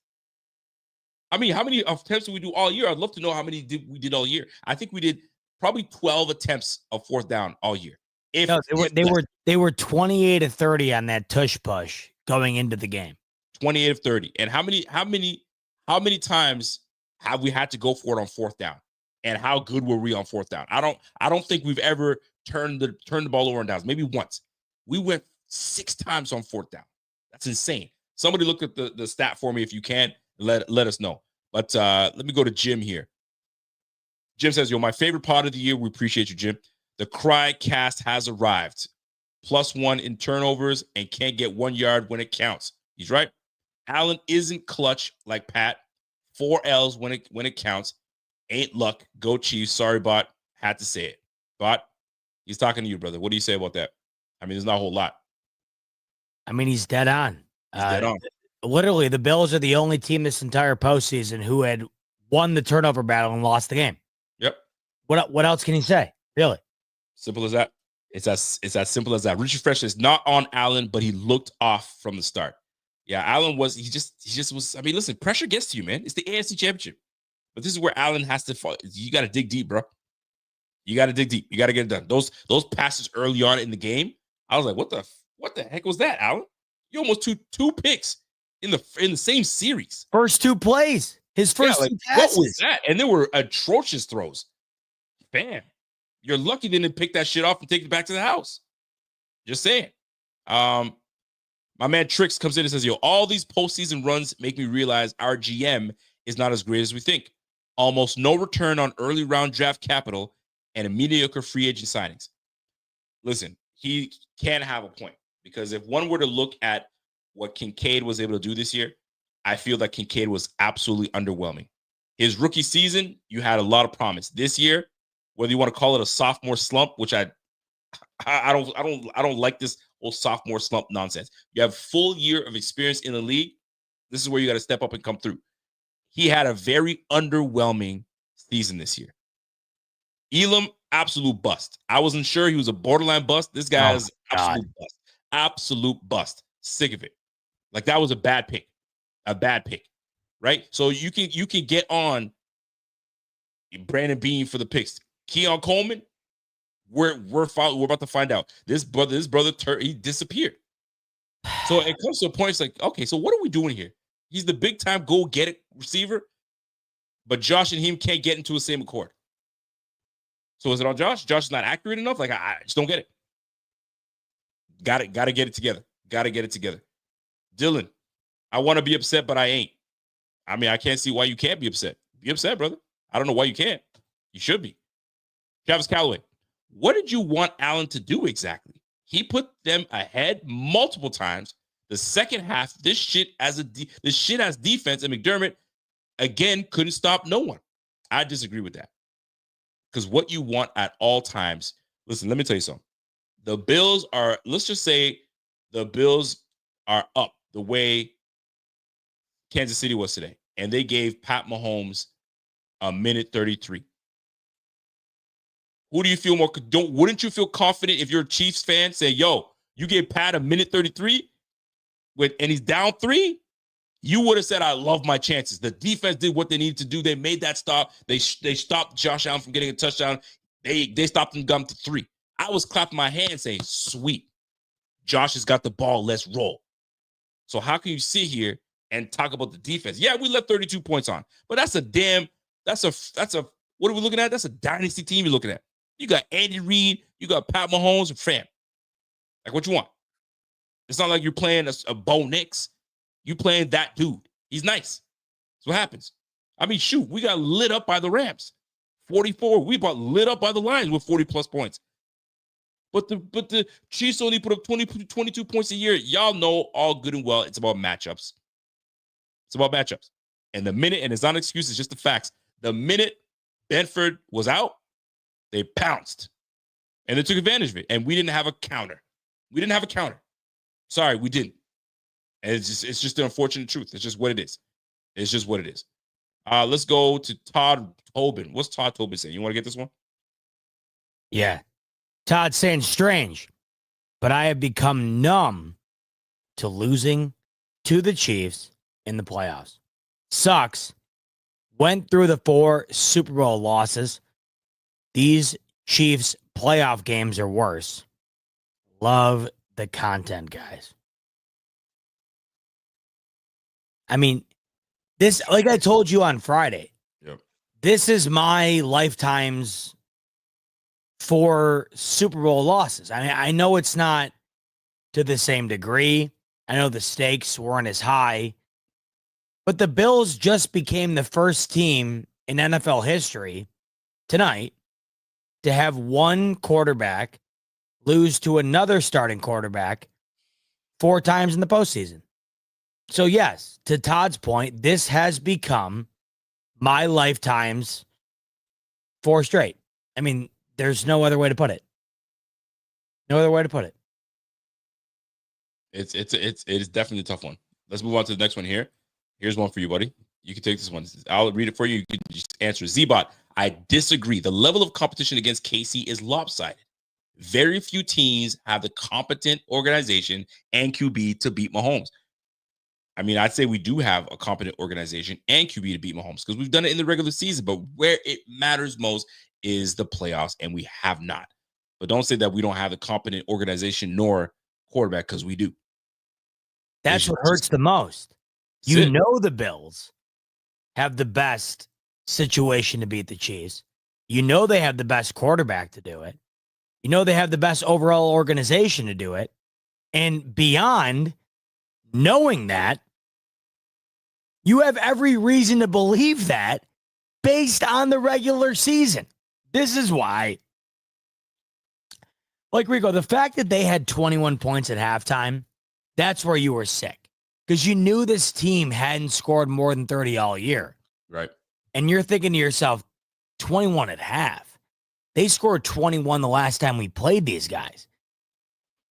A: I mean, how many attempts did we do all year? I'd love to know how many we did all year. I think we did probably 12 attempts of 4th down all year.
B: They were 28 of 30 on that tush push going into the game.
A: 28 of 30. And how many times have we had to go for it on 4th down? And how good were we on 4th down? I don't think we've ever turned the ball over on downs. Maybe once. We went 6 times on 4th down. That's insane. Somebody look at the stat for me if you can. Let us know. But let me go to Jim here. Jim says, my favorite pod of the year. We appreciate you, Jim. The Cry cast has arrived. +1 in turnovers and can't get 1 yard when it counts. He's right. Allen isn't clutch like Pat. 4 L's when it counts. Ain't luck. Go Chiefs. Sorry, Bot. Had to say it. Bot, he's talking to you, brother. What do you say about that? I mean, there's not a whole lot.
B: I mean, he's dead on.
A: He's dead on.
B: Literally, the Bills are the only team this entire postseason who had won the turnover battle and lost the game.
A: Yep.
B: What else can he say? Really?
A: Simple as that. It's as simple as that. Richie Fresh is not on Allen, but he looked off from the start. Yeah, Allen was. He just was. I mean, listen, pressure gets to you, man. It's the AFC Championship, but this is where Allen has to fall. You got to dig deep, bro. You got to dig deep. You got to get it done. Those passes early on in the game, I was like, what the heck was that, Allen? You almost two picks in the same series.
B: First 2 plays. His first 2 passes.
A: What was that? And there were atrocious throws. Bam. You're lucky they didn't pick that shit off and take it back to the house. Just saying. My My man Trix comes in and says, yo, all these postseason runs make me realize our GM is not as great as we think. Almost no return on early round draft capital and a mediocre free agent signings. Listen, he can have a point, because if one were to look at what Kincaid was able to do this year, I feel that Kincaid was absolutely underwhelming. His rookie season, you had a lot of promise. This year, whether you want to call it a sophomore slump, which I don't like this whole sophomore slump nonsense. You have full year of experience in the league. This is where you got to step up and come through. He had a very underwhelming season this year. Elam, absolute bust. I wasn't sure he was a borderline bust. This guy is absolute bust. Absolute bust. Sick of it. Like, that was a bad pick. A bad pick. Right? So you can get on Brandon Bean for the picks. Keon Coleman, we're about to find out. This brother, he disappeared. So it comes to a point, it's like, okay, so what are we doing here? He's the big time go get it receiver, but Josh and him can't get into the same accord. So is it on Josh? Josh is not accurate enough? Like, I just don't get it. Got to get it together. Got to get it together. Dylan, I want to be upset, but I ain't. I mean, I can't see why you can't be upset. Be upset, brother. I don't know why you can't. You should be. Travis Calloway, what did you want Allen to do exactly? He put them ahead multiple times. The second half, this shit as defense, and McDermott, again, couldn't stop no one. I disagree with that. Because what you want at all times, listen, let me tell you something. The Bills are, let's just say the Bills are up the way Kansas City was today, and they gave Pat Mahomes a minute 33. Who do you feel more? Wouldn't you feel confident if you're a Chiefs fan? Say, yo, you gave Pat a minute 33 and he's down 3? You would have said, I love my chances. The defense did what they needed to do. They made that stop. They stopped Josh Allen from getting a touchdown. They stopped him going to 3. I was clapping my hands saying, sweet. Josh has got the ball. Let's roll. So how can you sit here and talk about the defense? Yeah, we left 32 points on, but that's a what are we looking at? That's a dynasty team you're looking at. You got Andy Reid, you got Pat Mahomes, and fam. Like, what you want? It's not like you're playing a Bo Nix. You playing that dude. He's nice. That's what happens. I mean, shoot, we got lit up by the Rams. 44. We got lit up by the Lions with 40-plus points. But the Chiefs only put up 22 points a year. Y'all know all good and well it's about matchups. It's about matchups. And it's not an excuse, it's just the facts. The minute Benford was out, they pounced. And they took advantage of it. And we didn't have a counter. Sorry, we didn't. And it's just the unfortunate truth. It's just what it is. Let's go to Todd Tobin. What's Todd Tobin saying? You want to get this one?
B: Yeah. Todd saying, strange, but I have become numb to losing to the Chiefs in the playoffs. Sucks. Went through the 4 Super Bowl losses. These Chiefs playoff games are worse. Love the content, guys. I mean, this, like I told you on Friday, This is my lifetime's 4 Super Bowl losses. I mean, I know it's not to the same degree. I know the stakes weren't as high, but the Bills just became the first team in NFL history tonight to have one quarterback lose to another starting quarterback 4 times in the postseason. So yes, to Todd's point, this has become my lifetime's 4 straight. I mean, there's no other way to put it. No other way to put it.
A: It is definitely a tough one. Let's move on to the next one here. Here's one for you, buddy. You can take this one. I'll read it for you. You can just answer. Zbot, I disagree. The level of competition against KC is lopsided. Very few teams have the competent organization and QB to beat Mahomes. I mean, I'd say we do have a competent organization and QB to beat Mahomes because we've done it in the regular season, but where it matters most is the playoffs, and we have not. But don't say that we don't have a competent organization nor quarterback, because we do.
B: That's what hurts the most. You know the Bills have the best situation to beat the Chiefs. You know they have the best quarterback to do it. You know they have the best overall organization to do it. And beyond, Knowing that, you have every reason to believe that based on the regular season. This is why, like Rico, the fact that they had 21 points at halftime, that's where you were sick. Because you knew this team hadn't scored more than 30 all year.
A: Right.
B: And you're thinking to yourself, 21 at half. They scored 21 the last time we played these guys.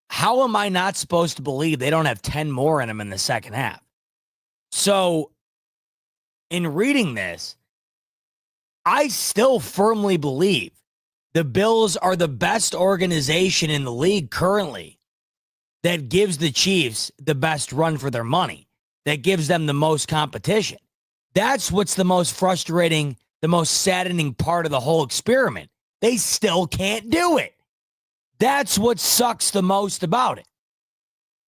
B: How am I not supposed to believe they don't have 10 more in them in the second half? So, in reading this, I still firmly believe the Bills are the best organization in the league currently that gives the Chiefs the best run for their money, that gives them the most competition. That's what's the most frustrating, the most saddening part of the whole experiment. They still can't do it. That's what sucks the most about it.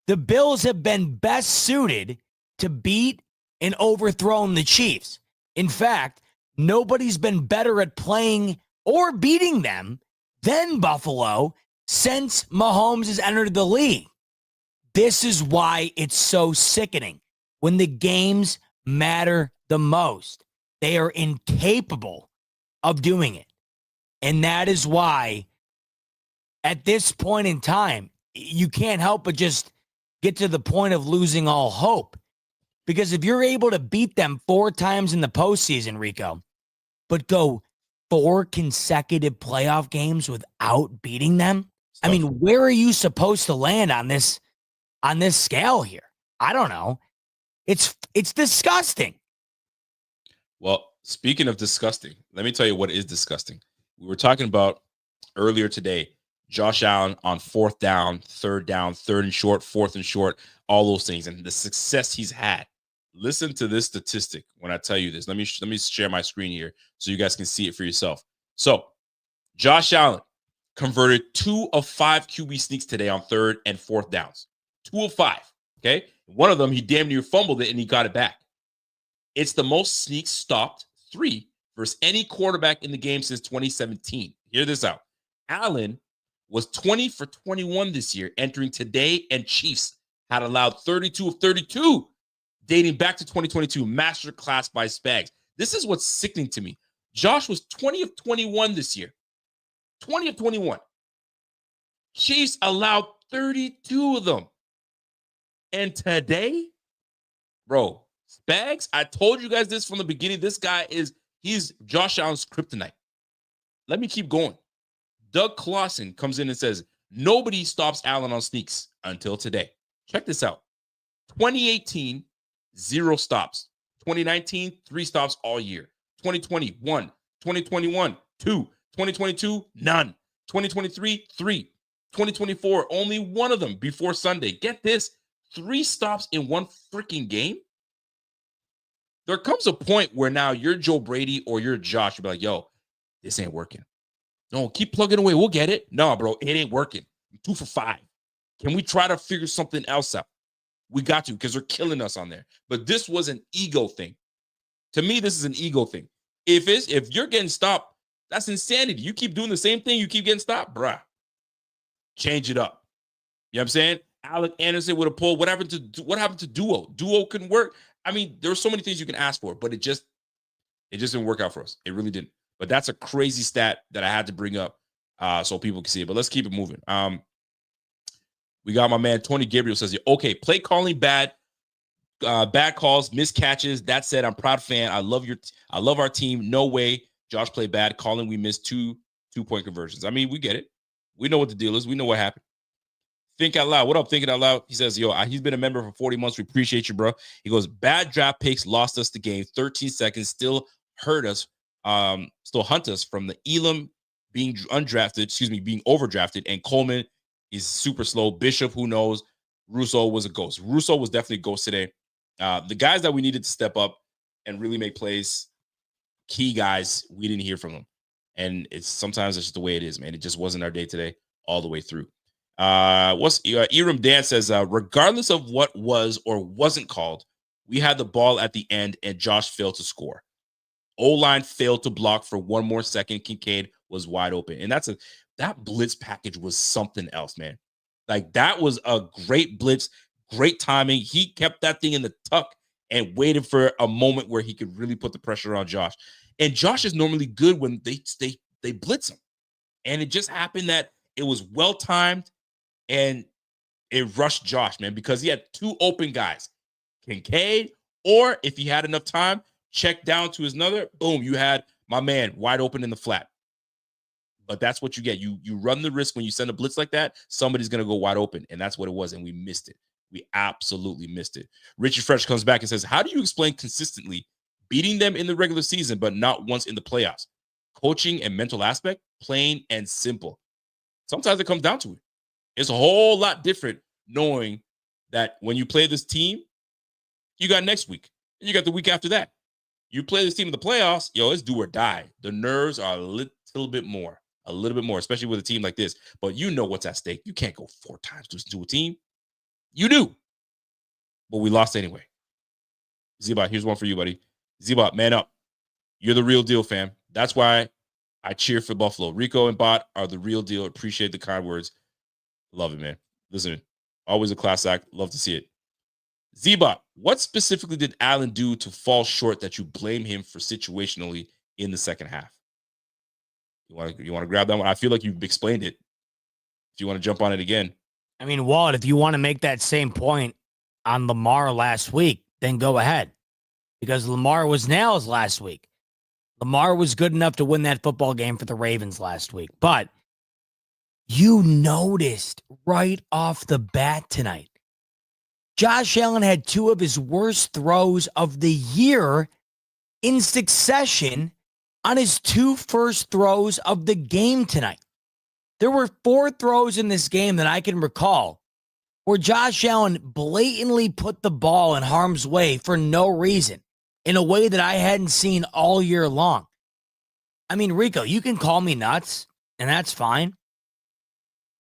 B: The Bills have been best suited to beat and overthrow the Chiefs. In fact, nobody's been better at playing or beating them than Buffalo since Mahomes has entered the league. This is why it's so sickening. When the games matter the most, they are incapable of doing it. And that is why, at this point in time, you can't help but just get to the point of losing all hope. Because if you're able to beat them 4 times in the postseason, Rico, but go 4 consecutive playoff games without beating them, I mean, where are you supposed to land on this scale here? I don't know. It's disgusting.
A: Well, speaking of disgusting, let me tell you what is disgusting. We were talking about earlier today, Josh Allen on 4th down, 3rd and short, 4th and short, all those things, and the success he's had. Listen to this statistic when I tell you this. Let me share my screen here so you guys can see it for yourself. So, Josh Allen converted 2 of 5 QB sneaks today on 3rd and 4th downs. 2 of 5. Okay, one of them he damn near fumbled it and he got it back. It's the most sneaks stopped, 3 versus any quarterback in the game since 2017. Hear this out. Allen was 20 for 21 this year entering today, and Chiefs had allowed 32 of 32 dating back to 2022. Masterclass by Spags. This is what's sickening to me. Josh was 20 of 21 this year. 20 of 21. Chiefs allowed 32 of them. And today, bro, Spags, I told you guys this from the beginning. This guy he's Josh Allen's kryptonite. Let me keep going. Doug Clawson comes in and says, nobody stops Allen on sneaks until today. Check this out. 2018, 0 stops. 2019, 3 stops all year. 2020, 1. 2021, 2. 2022, none. 2023, 3. 2024, only 1 of them before Sunday. Get this, 3 stops in 1 freaking game? There comes a point where now you're Joe Brady or you're Josh. You'll be like, yo, this ain't working. No, keep plugging away. We'll get it. No, bro, it ain't working. 2 for 5. Can we try to figure something else out? We got to, because they're killing us on there. But this was an ego thing. To me, this is an ego thing. If you're getting stopped, that's insanity. You keep doing the same thing, you keep getting stopped, bruh. Change it up. You know what I'm saying? Alec Anderson with a pull. What happened to Duo? Duo couldn't work. I mean, there were so many things you can ask for, but it just didn't work out for us. It really didn't. But that's a crazy stat that I had to bring up so people can see it. But let's keep it moving. We got my man Tony Gabriel says, okay, play calling bad calls, missed catches. That said, I'm proud fan. I love our team. No way Josh played bad. Calling, we missed 2 2-point conversions. I mean, we get it. We know what the deal is. We know what happened. Think Out Loud. What up, Thinking Out Loud? He says, he's been a member for 40 months. We appreciate you, bro. He goes, bad draft picks lost us the game. 13 seconds still hurt us, still hunt us from the Elam being overdrafted, and Coleman is super slow. Bishop, who knows? Russo was a ghost. Russo was definitely a ghost today. The guys that we needed to step up and really make plays, key guys, we didn't hear from them. And sometimes it's just the way it is, man. It just wasn't our day today all the way through. Iram Dan says, regardless of what was or wasn't called, we had the ball at the end and Josh failed to score. O-line failed to block for 1 more second. Kincaid was wide open. And that blitz package was something else, man. Like, that was a great blitz. Great timing. He kept that thing in the tuck and waited for a moment where he could really put the pressure on Josh. And Josh is normally good when they blitz him. And it just happened that it was well timed and it rushed Josh, man, because he had two open guys, Kincaid, or if he had enough time, check down to his another, boom, you had my man wide open in the flat. But that's what you get. You run the risk when you send a blitz like that, somebody's going to go wide open, and that's what it was, and we missed it. We absolutely missed it. Richard Fresh comes back and says, how do you explain consistently beating them in the regular season, but not once in the playoffs? Coaching and mental aspect, plain and simple. Sometimes it comes down to it. It's a whole lot different knowing that when you play this team, you got next week, and you got the week after that. You play this team in the playoffs, yo, it's do or die. The nerves are a little bit more, especially with a team like this. But you know what's at stake. You can't go 4 times to a team. You do. But we lost anyway. Z-Bot, here's one for you, buddy. Z-Bot, man up. You're the real deal, fam. That's why I cheer for Buffalo. Rico and Bot are the real deal. Appreciate the kind words. Love it, man. Listen, always a class act. Love to see it. Z-Bot, what specifically did Allen do to fall short that you blame him for situationally in the second half? You want to grab that one? I feel like you've explained it. If you want to jump on it again.
B: I mean, Walt, if you want to make that same point on Lamar last week, then go ahead. Because Lamar was nails last week. Lamar was good enough to win that football game for the Ravens last week. But you noticed right off the bat tonight, Josh Allen had 2 of his worst throws of the year in succession on his 2 first throws of the game tonight. There were 4 throws in this game that I can recall where Josh Allen blatantly put the ball in harm's way for no reason, in a way that I hadn't seen all year long. I mean, Rico, you can call me nuts, and that's fine.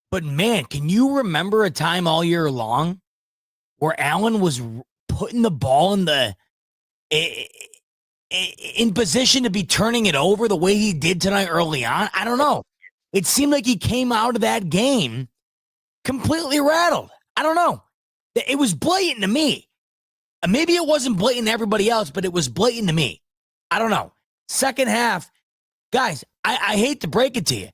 B: But man, can you remember a time all year long where Allen was putting the ball in position to be turning it over the way he did tonight early on? I don't know. It seemed like he came out of that game completely rattled. I don't know. It was blatant to me. Maybe it wasn't blatant to everybody else, but it was blatant to me. I don't know. Second half, guys, I hate to break it to you.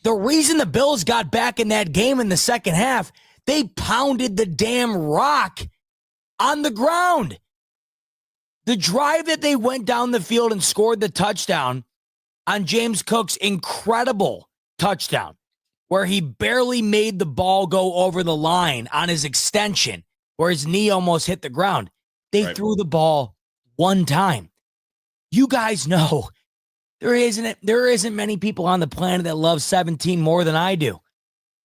B: The reason the Bills got back in that game in the second half, they pounded the damn rock on the ground. The drive that they went down the field and scored the touchdown on James Cook's incredible touchdown, where he barely made the ball go over the line on his extension, where his knee almost hit the ground. They threw the ball 1 time. You guys know there isn't many people on the planet that love 17 more than I do.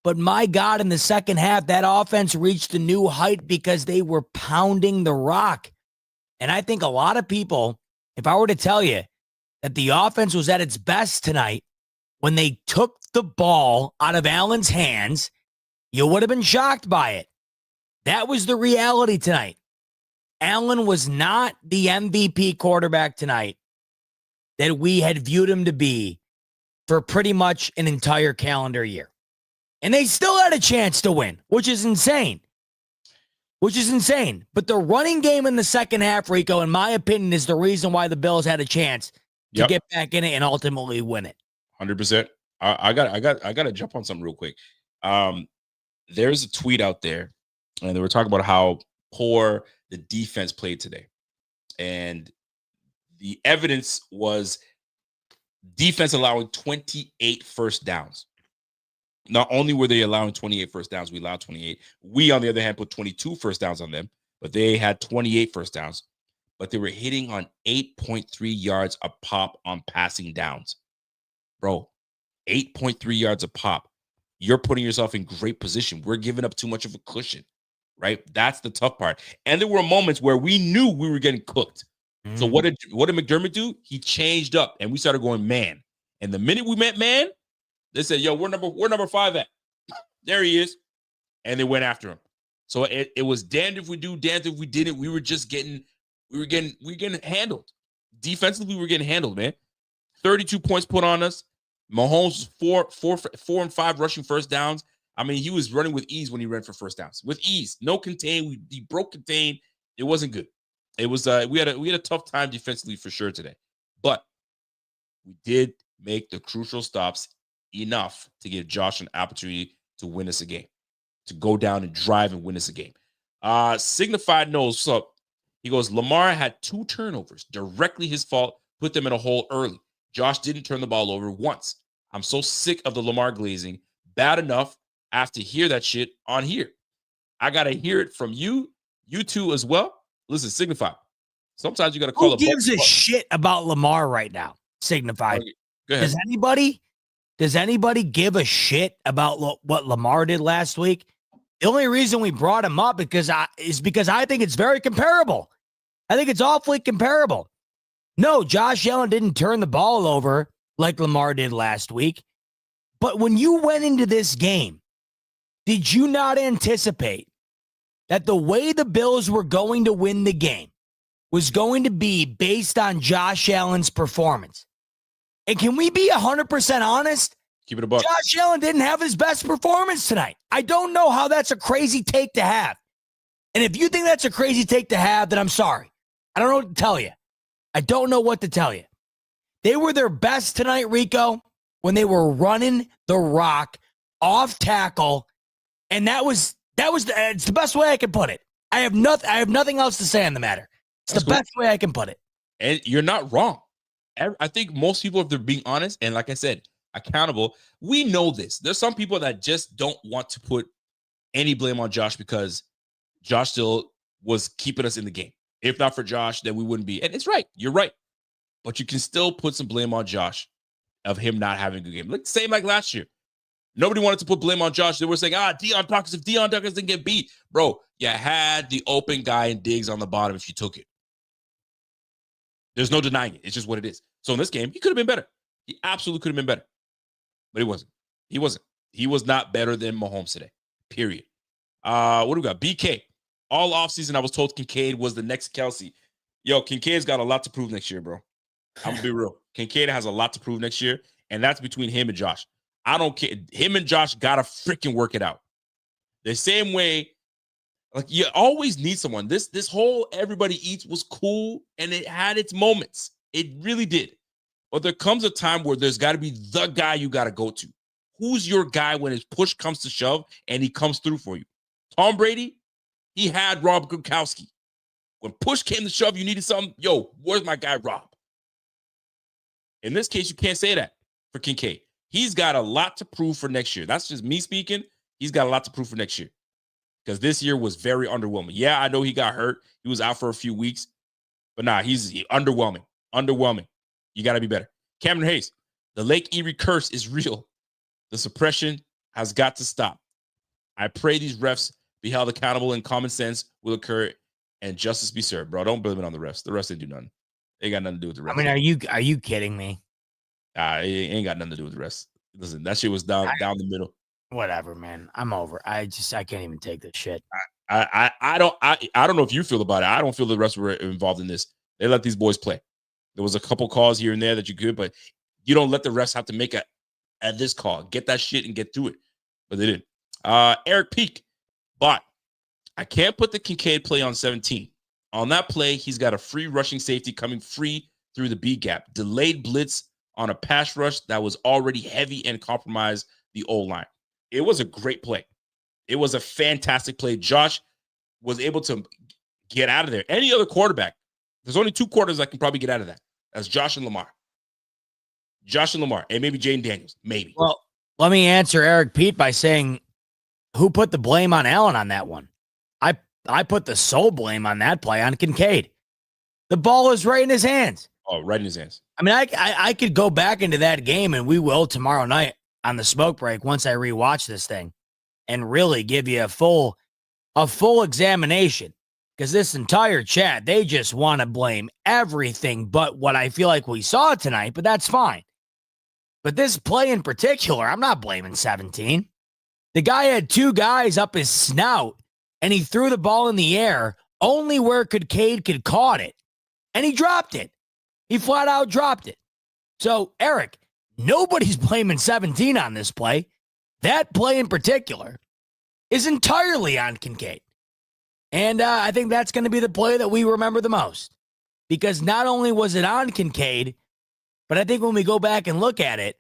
B: But my God, in the second half, that offense reached a new height because they were pounding the rock. And I think a lot of people, if I were to tell you that the offense was at its best tonight when they took the ball out of Allen's hands, you would have been shocked by it. That was the reality tonight. Allen was not the MVP quarterback tonight that we had viewed him to be for pretty much an entire calendar year. And they still had a chance to win, which is insane. But the running game in the second half, Rico, in my opinion, is the reason why the Bills had a chance to get back in it and ultimately win it.
A: 100%. I got to jump on something real quick. There's a tweet out there, and they were talking about how poor the defense played today. And the evidence was defense allowing 28 first downs. Not only were they allowing 28 first downs, we allowed 28. We, on the other hand, put 22 first downs on them, but they had 28 first downs. But they were hitting on 8.3 yards a pop on passing downs. Bro, 8.3 yards a pop. You're putting yourself in great position. We're giving up too much of a cushion, right? That's the tough part. And there were moments where we knew we were getting cooked. So what did McDermott do? He changed up, and we started going man. And the minute we met man, they said, "Yo, we're number 5 at." There he is, and they went after him. So it was damned if we do, damned if we didn't. We were getting handled. Defensively, we were getting handled, man. 32 points put on us. Mahomes 4 and 5 rushing first downs. I mean, he was running with ease when he ran for first downs. With ease. No contain. He broke contain. It wasn't good. It was we had a tough time defensively for sure today. But we did make the crucial stops enough to give Josh an opportunity to win us a game, to go down and drive and win us a game. Signified knows what's up. He goes, Lamar had 2 turnovers, directly his fault, put them in a hole early. Josh didn't turn the ball over once. I'm so sick of the Lamar glazing. Bad enough I have to hear that shit on here. I got to hear it from you two as well. Listen, Signify. Sometimes you got to call
B: Who gives a shit about Lamar right now? Signified.
A: Go ahead.
B: Does anybody give a shit about what Lamar did last week? The only reason we brought him up is because I think it's very comparable. I think it's awfully comparable. No, Josh Allen didn't turn the ball over like Lamar did last week. But when you went into this game, did you not anticipate that the way the Bills were going to win the game was going to be based on Josh Allen's performance? And can we be 100% honest?
A: Keep it a buck.
B: Josh Allen didn't have his best performance tonight. I don't know how that's a crazy take to have. And if you think that's a crazy take to have, then I'm sorry. I don't know what to tell you. I don't know what to tell you. They were their best tonight, Rico, when they were running the rock off tackle. And it's the best way I can put it. I have nothing else to say on the matter. It's the best way I can put it.
A: And you're not wrong. I think most people, if they're being honest, and like I said, accountable, we know this. There's some people that just don't want to put any blame on Josh because Josh still was keeping us in the game. If not for Josh, then we wouldn't be. And it's right. You're right. But you can still put some blame on Josh of him not having a good game. Same like last year. Nobody wanted to put blame on Josh. They were saying, Deion Dawkins, if Deion Dawkins didn't get beat. Bro, you had the open guy in Diggs on the bottom if you took it. There's no denying it. It's just what it is. So in this game, he could have been better. He absolutely could have been better. But he wasn't. He wasn't. He was not better than Mahomes today. Period. What do we got? BK. All offseason, I was told Kincaid was the next Kelsey. Yo, Kincaid's got a lot to prove next year, bro. I'm going to be real. Kincaid has a lot to prove next year, and that's between him and Josh. I don't care. Him and Josh got to freaking work it out. The same way, like, you always need someone. This whole everybody eats was cool, and it had its moments. It really did. But there comes a time where there's got to be the guy you got to go to. Who's your guy when his push comes to shove and he comes through for you? Tom Brady, he had Rob Gronkowski. When push came to shove, you needed something. Yo, where's my guy Rob? In this case, you can't say that for Kincaid. He's got a lot to prove for next year. That's just me speaking. He's got a lot to prove for next year because this year was very underwhelming. Yeah, I know he got hurt. He was out for a few weeks. But nah, he's underwhelming. Underwhelming. You got to be better. Cameron Hayes, the Lake Erie curse is real. The suppression has got to stop. I pray these refs be held accountable and common sense will occur and justice be served. Bro, don't blame it on the refs. The refs didn't do nothing. They got nothing to do with the refs.
B: I mean, are you kidding me?
A: It ain't got nothing to do with the refs. Listen, that shit was down the middle.
B: Whatever, man. I'm over. I can't even take this shit.
A: I don't know if you feel about it. I don't feel the refs were involved in this. They let these boys play. There was a couple calls here and there that you could, but you don't let the refs have to make at this call. Get that shit and get through it. But they didn't. Eric Peak, but I can't put the Kincaid play on 17. On that play, he's got a free rushing safety coming free through the B gap. Delayed blitz on a pass rush that was already heavy and compromised the O-line. It was a great play. It was a fantastic play. Josh was able to get out of there. Any other quarterback, there's only 2 quarters that can probably get out of that. That's Josh and Lamar. Josh and Lamar, and maybe Jaden Daniels, maybe.
B: Well, let me answer Eric Pete by saying, who put the blame on Allen on that one? I put the sole blame on that play on Kincaid. The ball is right in his hands.
A: Oh, right in his hands.
B: I mean, I could go back into that game, and we will tomorrow night on the smoke break once I rewatch this thing and really give you a full examination. Because this entire chat, they just want to blame everything but what I feel like we saw tonight, but that's fine. But this play in particular, I'm not blaming 17. The guy had 2 guys up his snout, and he threw the ball in the air only where Kincaid could caught it, and he dropped it. He flat out dropped it. So, Eric, nobody's blaming 17 on this play. that play in particular is entirely on Kincaid. And I think that's going to be the play that we remember the most. Because not only was it on Kincaid, but I think when we go back and look at it,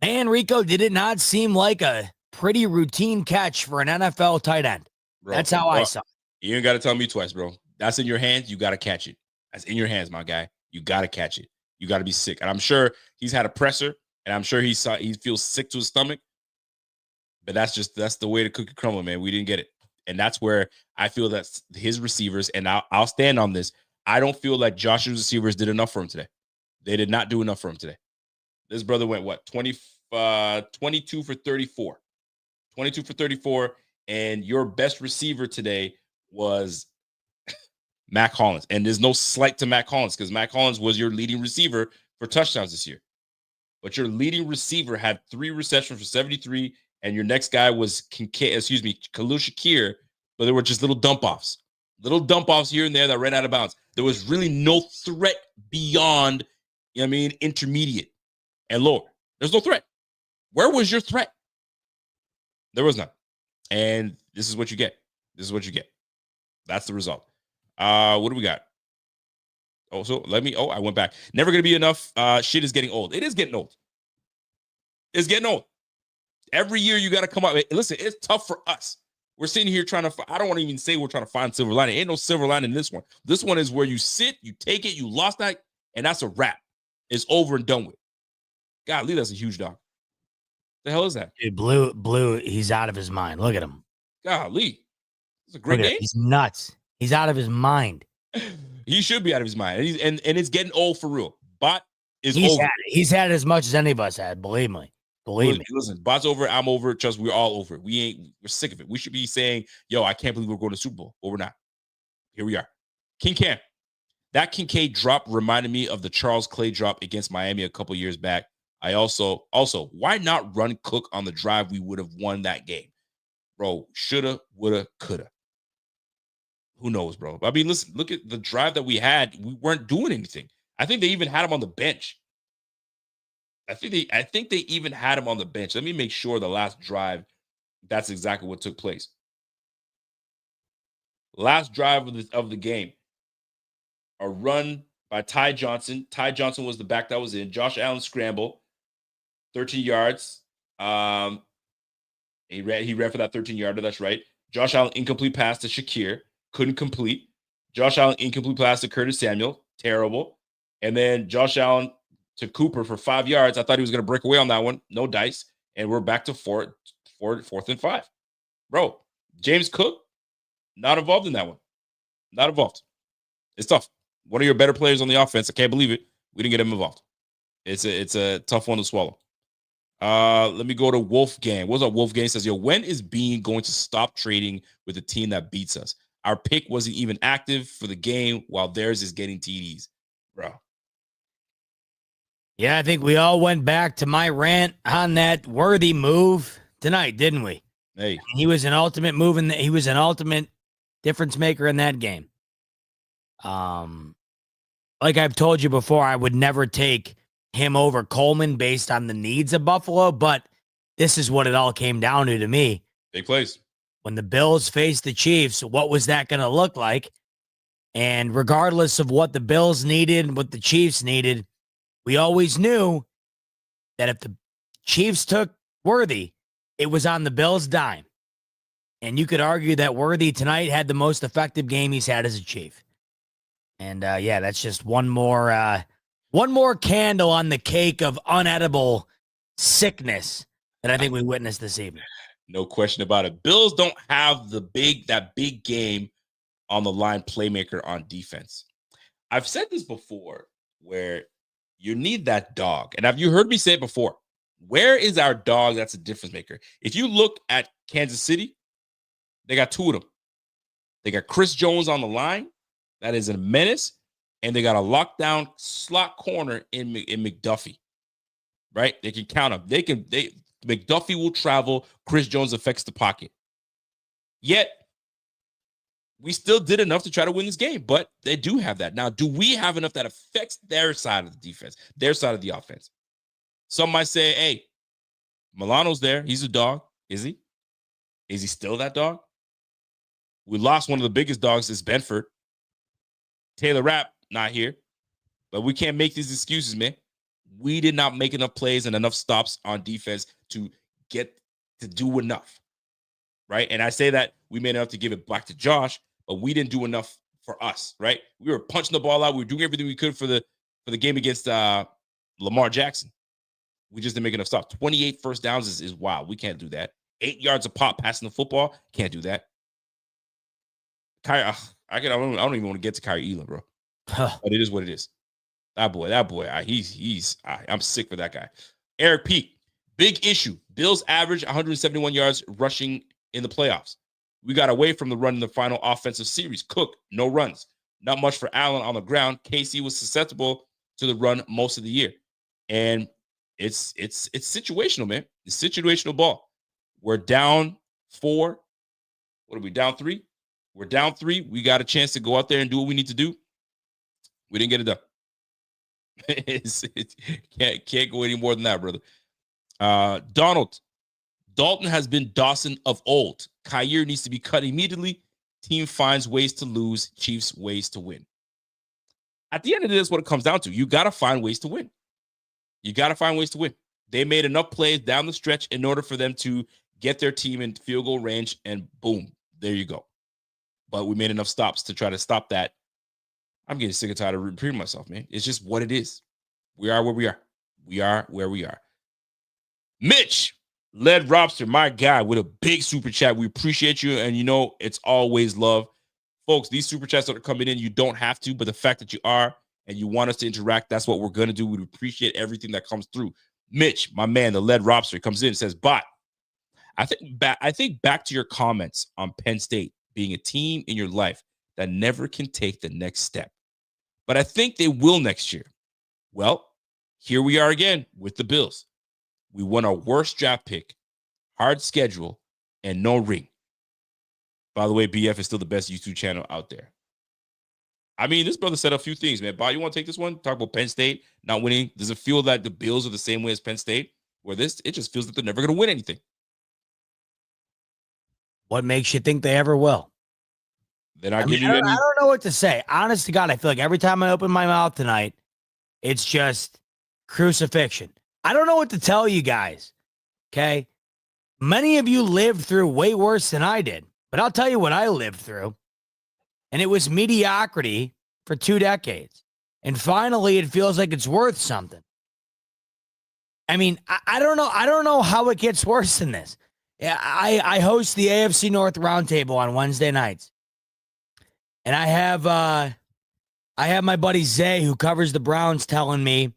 B: man, Rico, did it not seem like a pretty routine catch for an NFL tight end?
A: Bro,
B: that's how I saw it.
A: You ain't got to tell me twice, bro. That's in your hands. You got to catch it. That's in your hands, my guy. You got to catch it. You got to be sick. And I'm sure he's had a presser, and I'm sure he feels sick to his stomach. But that's the way the cookie crumble, man. We didn't get it. And that's where I feel that his receivers, and I'll stand on this, I don't feel like Josh's receivers did enough for him today. They did not do enough for him today. This brother went, 22 for 34. 22 for 34, and your best receiver today was Mac Hollins. And there's no slight to Mac Hollins because Mac Hollins was your leading receiver for touchdowns this year. But your leading receiver had 3 receptions for 73, and your next guy was Kincaid, Khalil Shakir, but there were just little dump-offs here and there that ran out of bounds. There was really no threat beyond, intermediate and lower. There's no threat. Where was your threat? There was none. And this is what you get. That's the result. What do we got? I went back. Never going to be enough. Shit is getting old. It is getting old. It's getting old. Every year you got to come up. Listen, it's tough for us. We're sitting here trying to, I don't want to even say we're trying to find silver lining. Ain't no silver lining in this one. This one is where you sit, you take it, you lost that, and that's a wrap. It's over and done with. Golly, that's a huge dog. The hell is that?
B: Dude, Blue, he's out of his mind. Look at him.
A: Golly. It's a great game.
B: He's nuts. He's out of his mind.
A: He should be out of his mind. And it's getting old for real. Bot is over.
B: He's had it as much as any of us had, believe me.
A: Listen, Bot's over, I'm over, trust we're all over it. We're sick of it. We should be saying, yo, I can't believe we're going to Super Bowl. But we're not. Here we are. Kincaid. That Kincaid drop reminded me of the Charles Clay drop against Miami a couple years back. I also, why not run Cook on the drive? We would have won that game. Bro, shoulda, woulda, coulda. Who knows, bro? I mean, listen, look at the drive that we had. We weren't doing anything. I think they even had him on the bench. I think they even had him on the bench. Let me make sure the last drive, that's exactly what took place. Last drive of the game, a run by Ty Johnson. Ty Johnson was the back that was in. Josh Allen scramble, 13 yards. He ran for that 13-yarder. That's right. Josh Allen incomplete pass to Shakir, couldn't complete. Josh Allen incomplete pass to Curtis Samuel, terrible. And then Josh Allen to Cooper for 5 yards. I thought he was going to break away on that one. No dice. And we're back to fourth and 5. Bro, James Cook, not involved in that one. Not involved. It's tough. One of your better players on the offense. I can't believe it. We didn't get him involved. It's a tough one to swallow. Let me go to Wolfgang. What's up, Wolfgang? Says, yo, when is Bean going to stop trading with the team that beats us? Our pick wasn't even active for the game while theirs is getting TDs. Bro.
B: Yeah, I think we all went back to my rant on that Worthy move tonight, didn't we?
A: Hey,
B: he was an ultimate move, and he was an ultimate difference maker in that game. Like I've told you before, I would never take him over Coleman based on the needs of Buffalo, but this is what it all came down to me.
A: Big plays.
B: When the Bills faced the Chiefs, what was that going to look like? And regardless of what the Bills needed and what the Chiefs needed, we always knew that if the Chiefs took Worthy, it was on the Bills' dime. And you could argue that Worthy tonight had the most effective game he's had as a Chief. And that's just one more candle on the cake of unedible sickness that I think we witnessed this evening.
A: No question about it. Bills don't have that big game on the line playmaker on defense. I've said this before where you need that dog. And have you heard me say it before? Where is our dog that's a difference maker? If you look at Kansas City, they got 2 of them. They got Chris Jones on the line. That is a menace. And they got a lockdown slot corner in McDuffie. Right? They can count him. McDuffie will travel. Chris Jones affects the pocket. Yet, we still did enough to try to win this game, but they do have that. Now, do we have enough that affects their side of the defense, their side of the offense? Some might say, hey, Milano's there. He's a dog. Is he? Is he still that dog? We lost one of the biggest dogs, is Benford. Taylor Rapp, not here. But we can't make these excuses, man. We did not make enough plays and enough stops on defense to get to do enough, right? And I say that we made enough to give it back to Josh, but we didn't do enough for us, right? We were punching the ball out. We were doing everything we could for the game against Lamar Jackson. We just didn't make enough stops. 28 first downs is wild. We can't do that. 8 yards a pop passing the football, can't do that. Kyrie, I don't even want to get to Kyrie Elam, bro. But it is what it is. That boy, I'm sick for that guy. Eric P, big issue. Bills average 171 yards rushing in the playoffs. We got away from the run in the final offensive series. Cook, no runs. Not much for Allen on the ground. KC was susceptible to the run most of the year. And it's situational, man. It's situational ball. We're down 4. What are we, down 3? We're down 3. We got a chance to go out there and do what we need to do. We didn't get it done. Can't go any more than that, brother. Dalton has been Dawson of old. Kyer needs to be cut immediately. Team finds ways to lose. Chiefs ways to win. At the end of this, what it comes down to, you got to find ways to win. You got to find ways to win. They made enough plays down the stretch in order for them to get their team in field goal range, and boom, there you go. But we made enough stops to try to stop that. I'm getting sick and tired of repeating myself, man. It's just what it is. We are where we are. We are where we are. Mitch, Led Robster, my guy, with a big super chat. We appreciate you, and you know it's always love. Folks, these super chats that are coming in, you don't have to, but the fact that you are and you want us to interact, that's what we're going to do. We appreciate everything that comes through. Mitch, my man, the Led Robster, comes in and says, "Bot, I think back to your comments on Penn State being a team in your life that never can take the next step. But I think they will next year. Well, here we are again with the Bills. We won our worst draft pick, hard schedule, and no ring. By the way, BF is still the best YouTube channel out there." I mean, this brother said a few things, man. Bob, you want to take this one? Talk about Penn State not winning. Does it feel like the Bills are the same way as Penn State? Where it just feels like they're never going to win anything.
B: What makes you think they ever will?
A: Then I don't
B: know what to say. Honest to God, I feel like every time I open my mouth tonight, it's just crucifixion. I don't know what to tell you guys, okay? Many of you lived through way worse than I did, but I'll tell you what I lived through. And it was mediocrity for 2 decades. And finally, it feels like it's worth something. I mean, I don't know. I don't know how it gets worse than this. I host the AFC North Roundtable on Wednesday nights. And I have my buddy Zay, who covers the Browns, telling me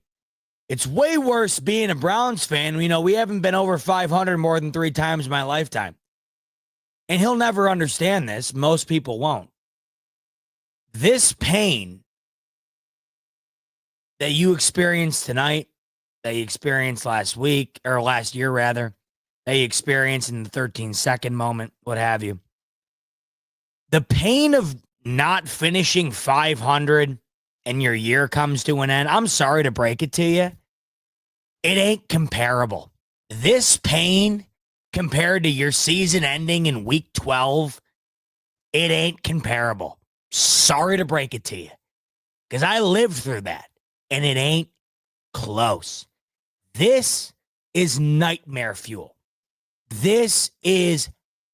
B: it's way worse being a Browns fan. You know, we haven't been over 500 more than 3 times in my lifetime. And he'll never understand this. Most people won't. This pain that you experienced tonight, that you experienced last week, or last year rather, that you experienced in the 13-second moment, what have you. The pain of not finishing 500 and your year comes to an end, I'm sorry to break it to you, it ain't comparable. This pain compared to your season ending in week 12, it ain't comparable. Sorry to break it to you, because I lived through that, and it ain't close. This is nightmare fuel. This is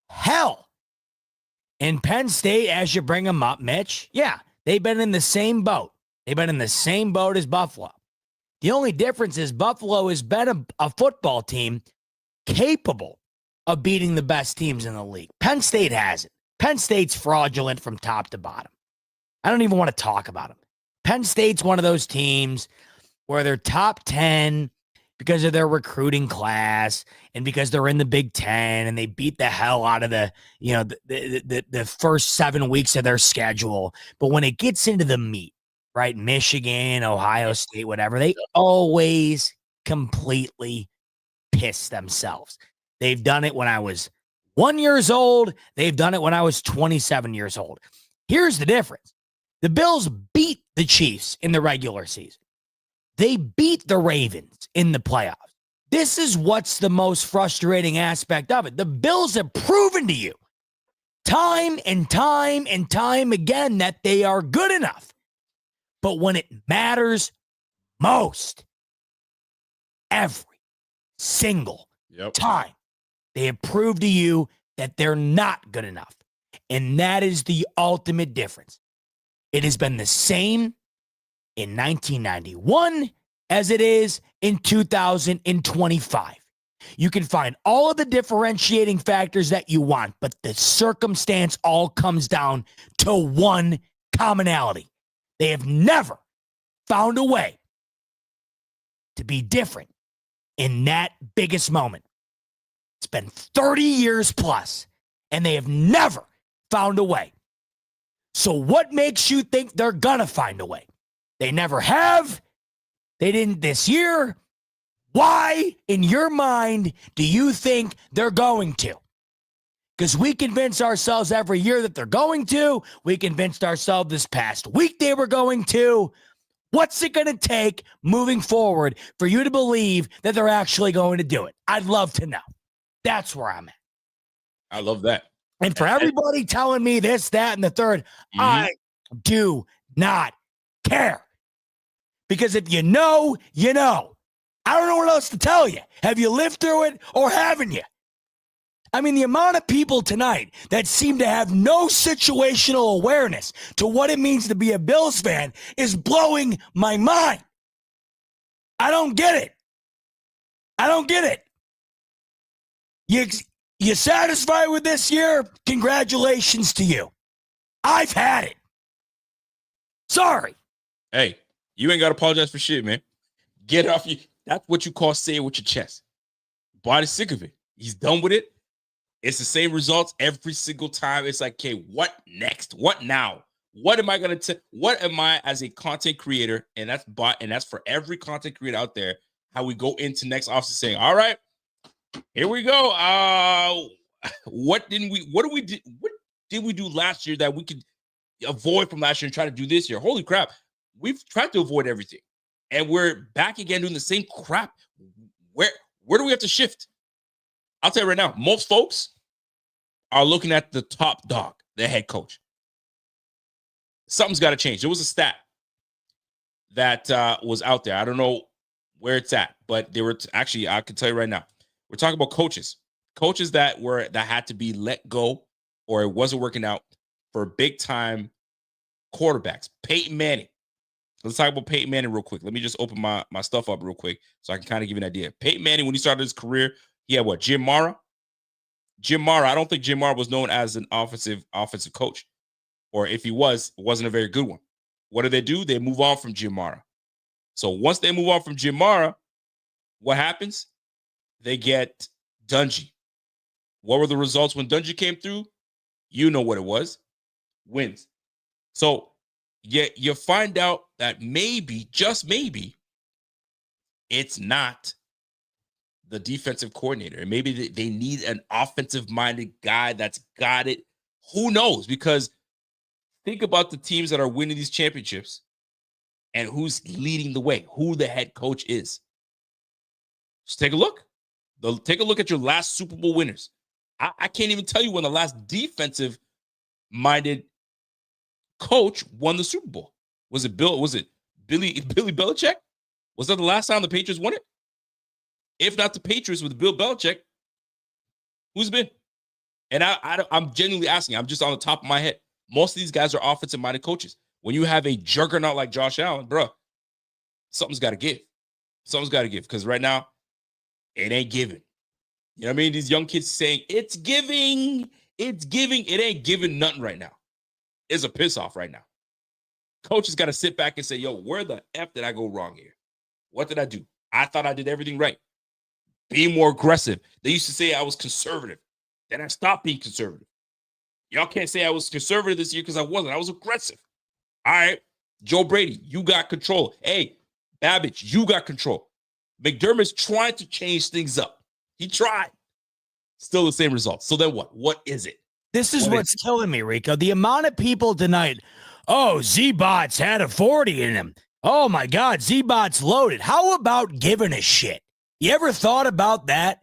B: hell. And Penn State, as you bring them up, Mitch, yeah, they've been in the same boat. They've been in the same boat as Buffalo. The only difference is Buffalo has been a football team capable of beating the best teams in the league. Penn State hasn't. Penn State's fraudulent from top to bottom. I don't even want to talk about them. Penn State's one of those teams where they're top 10 because of their recruiting class and because they're in the Big Ten and they beat the hell out of the first 7 weeks of their schedule. But when it gets into the meat, right, Michigan, Ohio State, whatever, they always completely piss themselves. They've done it when I was 1 year old. They've done it when I was 27 years old. Here's the difference. The Bills beat the Chiefs in the regular season. They beat the Ravens in the playoffs. This is what's the most frustrating aspect of it. The Bills have proven to you time and time and time again that they are good enough. But when it matters most, every single time, they have proved to you that they're not good enough. And that is the ultimate difference. It has been the same in 1991 as it is in 2025. You can find all of the differentiating factors that you want, but the circumstance all comes down to one commonality. They have never found a way to be different in that biggest moment. It's been 30 years plus, and they have never found a way. So what makes you think they're gonna find a way? They never have. They didn't this year. Why, in your mind, do you think they're going to? Because we convince ourselves every year that they're going to. We convinced ourselves this past week they were going to. What's it going to take moving forward for you to believe that they're actually going to do it? I'd love to know. That's where I'm at.
A: I love that.
B: And for everybody telling me this, that, and the third, I do not care. Because if you know, you know. I don't know what else to tell you. Have you lived through it or haven't you? I mean, the amount of people tonight that seem to have no situational awareness to what it means to be a Bills fan is blowing my mind. I don't get it. I don't get it. You satisfied with this year? Congratulations to you. I've had it. Sorry.
A: Hey, you ain't got to apologize for shit, man. Get it off you. That's what you call say it with your chest. Body's sick of it. He's done with it. It's the same results every single time. It's like, okay, what next? What now? What am I going to what am I as a content creator? And that's for every content creator out there, how we go into next offseason saying, all right, here we go. What did we do last year that we could avoid from last year and try to do this year? Holy crap. We've tried to avoid everything. And we're back again doing the same crap. Where do we have to shift? I'll tell you right now, most folks are looking at the top dog, the head coach. Something's got to change. There was a stat that was out there. I don't know where it's at, but they were actually, I can tell you right now, we're talking about coaches that had to be let go or it wasn't working out for big time quarterbacks. Peyton Manning. Let's talk about Peyton Manning real quick. Let me just open my stuff up real quick so I can kind of give you an idea. Peyton Manning, when he started his career, he had what? Jim Mara. I don't think Jim Mara was known as an offensive coach. Or if he was, it wasn't a very good one. What do? They move on from Jim Mara. So once they move on from Jim Mara, what happens? They get Dungy. What were the results when Dungy came through? You know what it was. Wins. So you find out that maybe, just maybe, it's not the defensive coordinator. And maybe they need an offensive-minded guy that's got it. Who knows? Because think about the teams that are winning these championships and who's leading the way, who the head coach is. Just take a look. Take a look at your last Super Bowl winners. I can't even tell you when the last defensive-minded coach won the Super Bowl. Was it Billy Belichick? Was that the last time the Patriots won it? If not the Patriots with Bill Belichick, who's been? And I'm genuinely asking. I'm just on the top of my head. Most of these guys are offensive-minded coaches. When you have a juggernaut like Josh Allen, bro, something's got to give. Something's got to give because right now, it ain't giving. You know what I mean? These young kids saying, it's giving. It's giving. It ain't giving nothing right now. It's a piss off right now. Coach has got to sit back and say, yo, where the F did I go wrong here? What did I do? I thought I did everything right. Be more aggressive. They used to say I was conservative. Then I stopped being conservative. Y'all can't say I was conservative this year because I wasn't. I was aggressive. All right. Joe Brady, you got control. Hey, Babbage, you got control. McDermott's trying to change things up. He tried. Still the same results. So then what? What is it?
B: This is what's killing me, Rico. The amount of people tonight, oh, Z-Bots had a 40 in him. Oh, my God, Z-Bots loaded. How about giving a shit? You ever thought about that?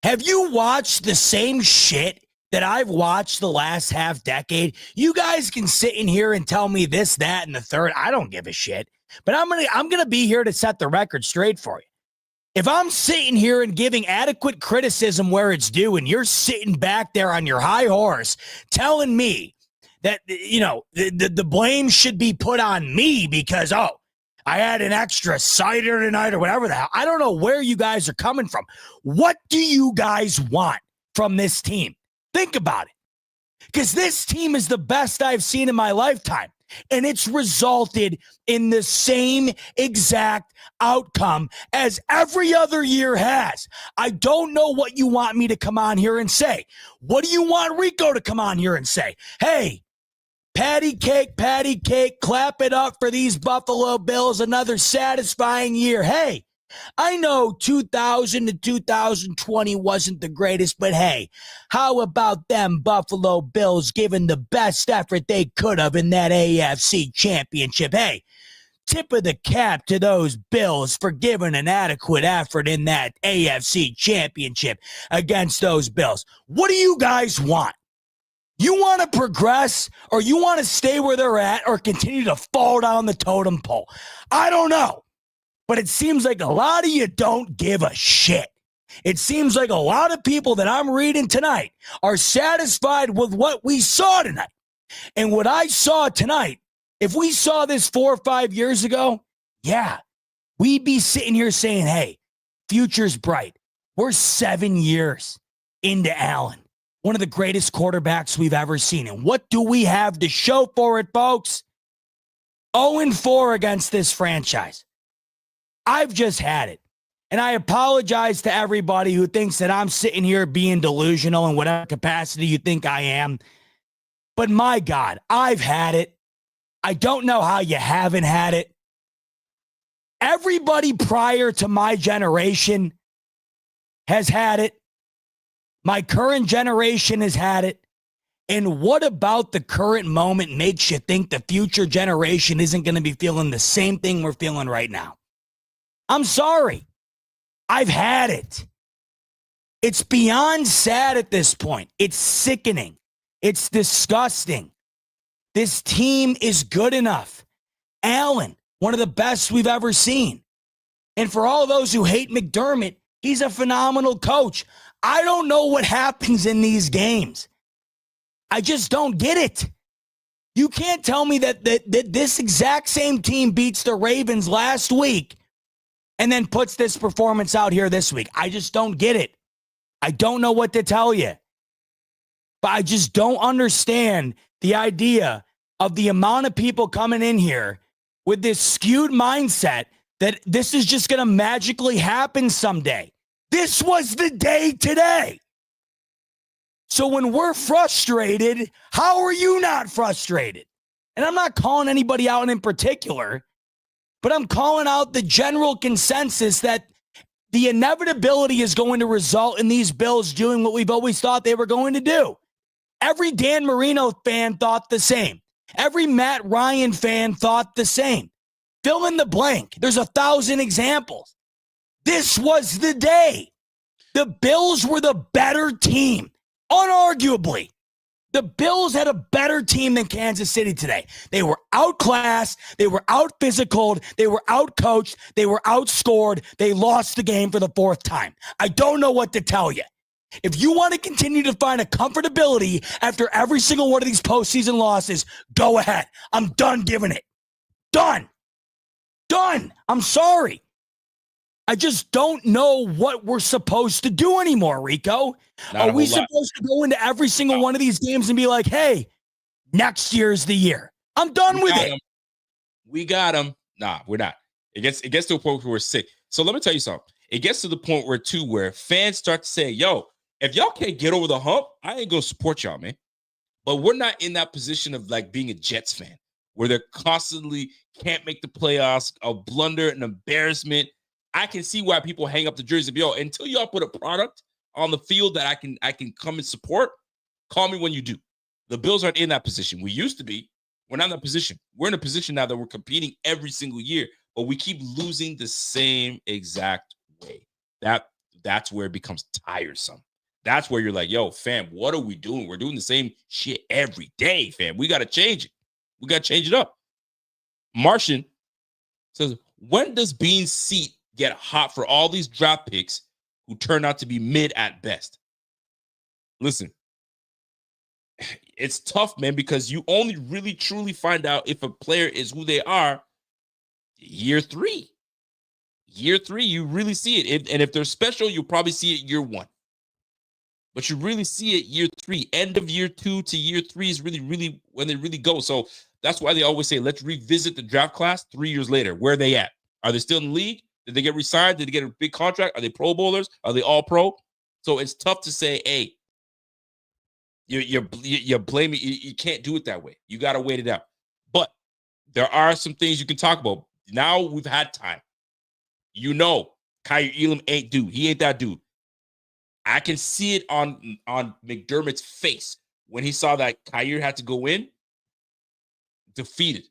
B: Have you watched the same shit that I've watched the last half decade? You guys can sit in here and tell me this, that, and the third. I don't give a shit. But I'm gonna be here to set the record straight for you. If I'm sitting here and giving adequate criticism where it's due, and you're sitting back there on your high horse telling me that, the blame should be put on me because, I had an extra cider tonight or whatever the hell. I don't know where you guys are coming from. What do you guys want from this team? Think about it. Because this team is the best I've seen in my lifetime. And it's resulted in the same exact outcome as every other year has. I don't know what you want me to come on here and say. What do you want Rico to come on here and say? Hey, patty cake, clap it up for these Buffalo Bills. Another satisfying year. Hey, I know 2000 to 2020 wasn't the greatest, but hey, how about them Buffalo Bills giving the best effort they could have in that AFC championship? Hey, tip of the cap to those Bills for giving an adequate effort in that AFC championship against those Bills. What do you guys want? You want to progress, or you want to stay where they're at, or continue to fall down the totem pole? I don't know. But it seems like a lot of you don't give a shit. It seems like a lot of people that I'm reading tonight are satisfied with what we saw tonight. And what I saw tonight, if we saw this 4 or 5 years ago, yeah, we'd be sitting here saying, hey, future's bright. We're 7 years into Allen, one of the greatest quarterbacks we've ever seen. And what do we have to show for it, folks? 0-4 against this franchise. I've just had it. And I apologize to everybody who thinks that I'm sitting here being delusional in whatever capacity you think I am. But my God, I've had it. I don't know how you haven't had it. Everybody prior to my generation has had it. My current generation has had it. And what about the current moment makes you think the future generation isn't going to be feeling the same thing we're feeling right now? I'm sorry. I've had it. It's beyond sad at this point. It's sickening. It's disgusting. This team is good enough. Allen, one of the best we've ever seen. And for all those who hate McDermott, he's a phenomenal coach. I don't know what happens in these games. I just don't get it. You can't tell me that this exact same team beats the Ravens last week and then puts this performance out here this week. I just don't get it. I don't know what to tell you. But I just don't understand the idea of the amount of people coming in here with this skewed mindset that this is just going to magically happen someday. This was the day today. So when we're frustrated, how are you not frustrated? And I'm not calling anybody out in particular, but I'm calling out the general consensus that the inevitability is going to result in these Bills doing what we've always thought they were going to do. Every Dan Marino fan thought the same. Every Matt Ryan fan thought the same. Fill in the blank. There's 1,000 examples. This was the day. The Bills were the better team. Unarguably. The Bills had a better team than Kansas City today. They were outclassed. They were out-physicaled. They were out-coached. They were outscored. They lost the game for the 4th time. I don't know what to tell you. If you want to continue to find a comfortability after every single one of these postseason losses, go ahead. I'm done giving it. Done. I'm sorry. I just don't know what we're supposed to do anymore, Rico. Are we supposed to go into every single one of these games and be like, hey, next year's the year? I'm done with it.
A: We got them. Nah, we're not. It gets to a point where we're sick. So let me tell you something. It gets to the point where fans start to say, yo, if y'all can't get over the hump, I ain't gonna support y'all, man. But we're not in that position of like being a Jets fan where they're constantly can't make the playoffs, a blunder, an embarrassment. I can see why people hang up the jersey. Yo, until y'all put a product on the field that I can come and support, call me when you do. The Bills aren't in that position. We used to be. We're not in that position. We're in a position now that we're competing every single year, but we keep losing the same exact way. that's where it becomes tiresome. That's where you're like, yo, fam, what are we doing? We're doing the same shit every day, fam. We got to change it. We got to change it up. Martian says, when does Bean's seat get hot for all these draft picks who turn out to be mid at best? Listen, it's tough, man, because you only really truly find out if a player is who they are year 3. Year 3, you really see it. And if they're special, you'll probably see it year 1. But you really see it year 3. End of year 2 to year 3 is really when they really go. So that's why they always say, let's revisit the draft class 3 years later. Where are they at? Are they still in the league? Did they get re-signed? Did they get a big contract? Are they Pro Bowlers? Are they all pro? So it's tough to say, hey, you're blaming. You can't do it that way. You got to wait it out. But there are some things you can talk about. Now we've had time. You know, Kyer Elam ain't dude. He ain't that dude. I can see it on McDermott's face when he saw that Kyer had to go in, defeated.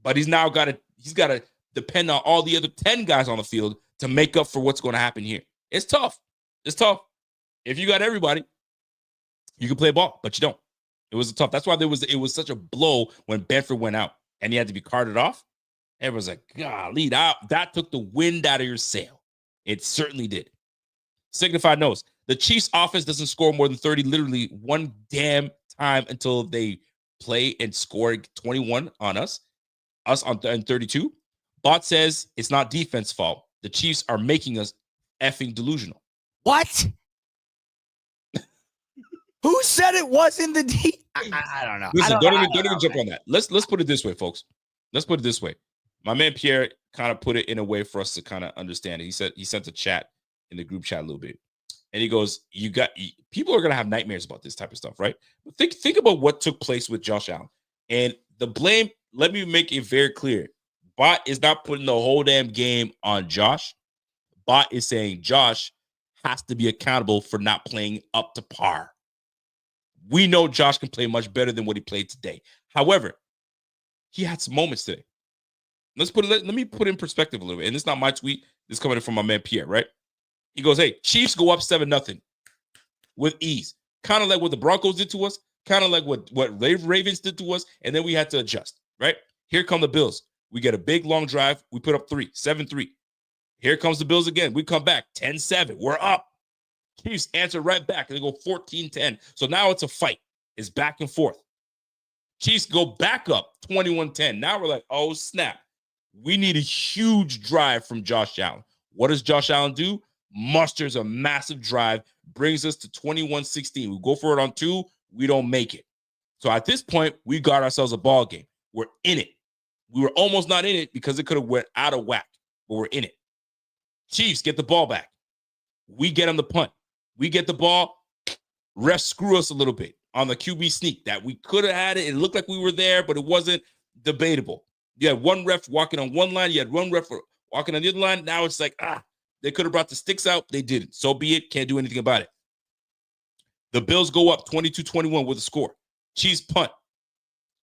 A: But he's got to depend on all the other 10 guys on the field to make up for what's going to happen here. It's tough. It's tough. If you got everybody, you can play ball, but you don't. It was tough. That's why it was such a blow when Benford went out and he had to be carted off. Everyone's like, golly, that took the wind out of your sail. It certainly did. Signified knows the Chiefs' offense doesn't score more than 30 literally one damn time until they play and score 21 on us on 32. Bot says it's not defense fault. The Chiefs are making us effing delusional.
B: What? Who said it wasn't the D? I don't know.
A: Listen, don't even jump on that. Let's put it this way, folks. Let's put it this way. My man Pierre kind of put it in a way for us to kind of understand it. He sent a chat in the group chat a little bit, and he goes, people are gonna have nightmares about this type of stuff, right? But think about what took place with Josh Allen and the blame. Let me make it very clear. Bot is not putting the whole damn game on Josh. Bot is saying Josh has to be accountable for not playing up to par. We know Josh can play much better than what he played today. However, he had some moments today. Let me put it in perspective a little bit. And it's not my tweet. This is coming from my man Pierre, right? He goes, hey, Chiefs go up 7-0 with ease. Kind of like what the Broncos did to us. Kind of like what Ravens did to us. And then we had to adjust, right? Here come the Bills. We get a big, long drive. We put up 7-3. Here comes the Bills again. We come back 10-7. We're up. Chiefs answer right back. And they go 14-10. So now it's a fight. It's back and forth. Chiefs go back up 21-10. Now we're like, oh, snap. We need a huge drive from Josh Allen. What does Josh Allen do? Musters a massive drive, brings us to 21-16. We go for it on 2. We don't make it. So at this point, we got ourselves a ball game. We're in it. We were almost not in it because it could have went out of whack, but we're in it. Chiefs get the ball back. We get them the punt. We get the ball. Refs screw us a little bit on the QB sneak that we could have had it. It looked like we were there, but it wasn't debatable. You had one ref walking on one line. You had one ref walking on the other line. Now it's like, they could have brought the sticks out. They didn't. So be it. Can't do anything about it. The Bills go up 22-21 with a score. Chiefs punt.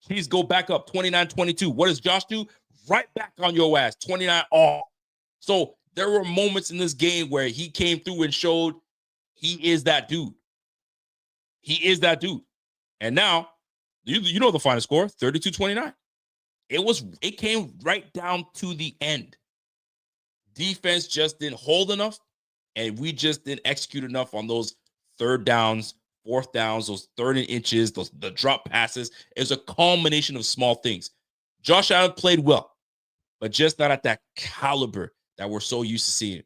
A: Chiefs go back up 29-22. What does Josh do? Right back on your ass, 29 all. So there were moments in this game where he came through and showed he is that dude. He is that dude. And now, you know the final score, 32-29. It came right down to the end. Defense just didn't hold enough, and we just didn't execute enough on those third downs, fourth downs, those 3rd and inches, the drop passes. It was a culmination of small things. Josh Allen played well, but just not at that caliber that we're so used to seeing.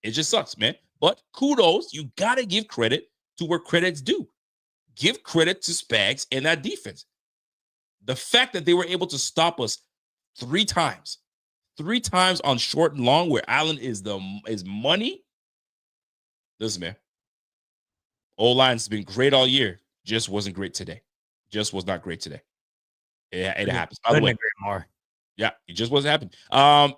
A: It just sucks, man. But kudos, you got to give credit to where credit's due. Give credit to Spags and that defense. The fact that they were able to stop us 3 times on short and long where Allen is money. Listen, man. O-line's been great all year. Just wasn't great today. Just was not great today. It happens. By the way,
B: more.
A: Yeah, it just wasn't happening.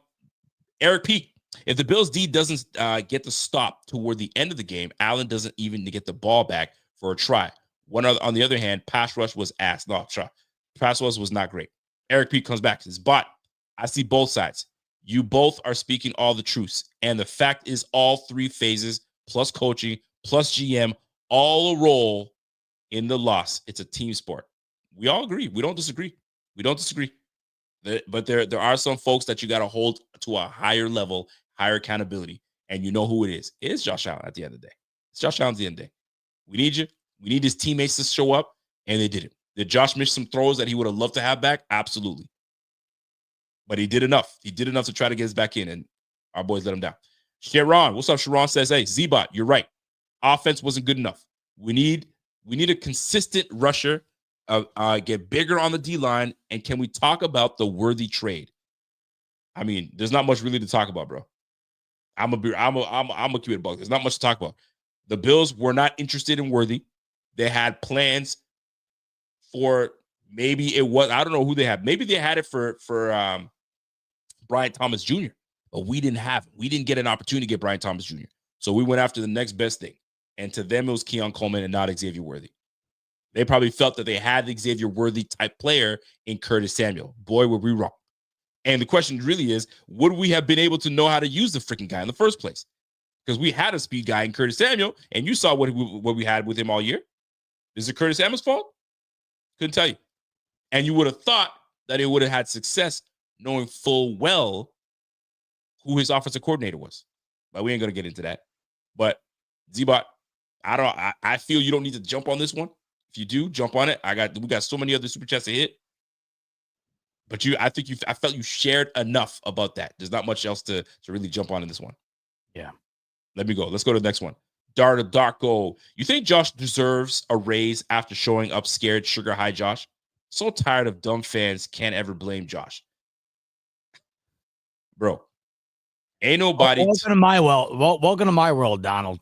A: Eric P. If the Bills D doesn't get the stop toward the end of the game, Allen doesn't even get the ball back for a try. On the other hand, pass rush was ass. No, try. Pass rush was not great. Eric P comes back. Says, "Bot, I see both sides. You both are speaking all the truths. And the fact is, all three phases, plus coaching, plus GM, all a role in the loss. It's a team sport. We all agree. We don't disagree. But there are some folks that you got to hold to a higher level, higher accountability. And you know who it is. It is Josh Allen at the end of the day. It's Josh Allen at the end of the day. We need you. We need his teammates to show up, and they didn't. Did Josh miss some throws that he would have loved to have back? Absolutely. But he did enough. He did enough to try to get us back in, and our boys let him down. Sharon, what's up? Sharon says, hey, Z-Bot, you're right. Offense wasn't good enough. We need a consistent rusher, get bigger on the D-line, and can we talk about the Worthy trade? I mean, there's not much really to talk about, bro. I'm a keep it a buck. There's not much to talk about. The Bills were not interested in Worthy. They had plans for maybe it was, I don't know who they had. Maybe they had it for Brian Thomas Jr., but we didn't have it. We didn't get an opportunity to get Brian Thomas Jr. So we went after the next best thing. And to them, it was Keon Coleman and not Xavier Worthy. They probably felt that they had the Xavier Worthy type player in Curtis Samuel. Boy, were we wrong. And the question really is, would we have been able to know how to use the freaking guy in the first place? Because we had a speed guy in Curtis Samuel, and you saw what we had with him all year. Is it Curtis Samuel's fault? Couldn't tell you. And you would have thought that it would have had success knowing full well who his offensive coordinator was. But we ain't going to get into that. But Z-Bot, I feel you don't need to jump on this one. If you do, jump on it. We got so many other super chats to hit. But I felt you shared enough about that. There's not much else to really jump on in this one.
B: Yeah.
A: Let me go. Let's go to the next one. Darko. You think Josh deserves a raise after showing up scared? Sugar high, Josh. So tired of dumb fans. Can't ever blame Josh. Bro. Ain't nobody.
B: Welcome to my world. Welcome to my world, Donald.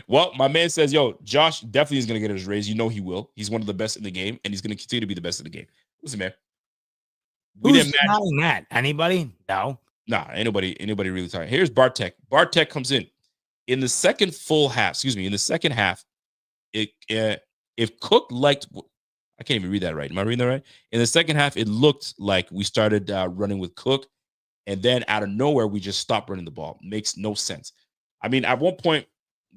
A: Well, my man says, yo, Josh definitely is going to get his raise. You know he will. He's one of the best in the game, and he's going to continue to be the best in the game. Listen, man.
B: Who's denying that? Anybody? No.
A: Nah, anybody really tired. Here's Bartek. Bartek comes in the second half. In the second half, if Cook liked, I can't even read that right. Am I reading that right? In the second half, it looked like we started running with Cook, and then out of nowhere, we just stopped running the ball. Makes no sense. I mean, at one point,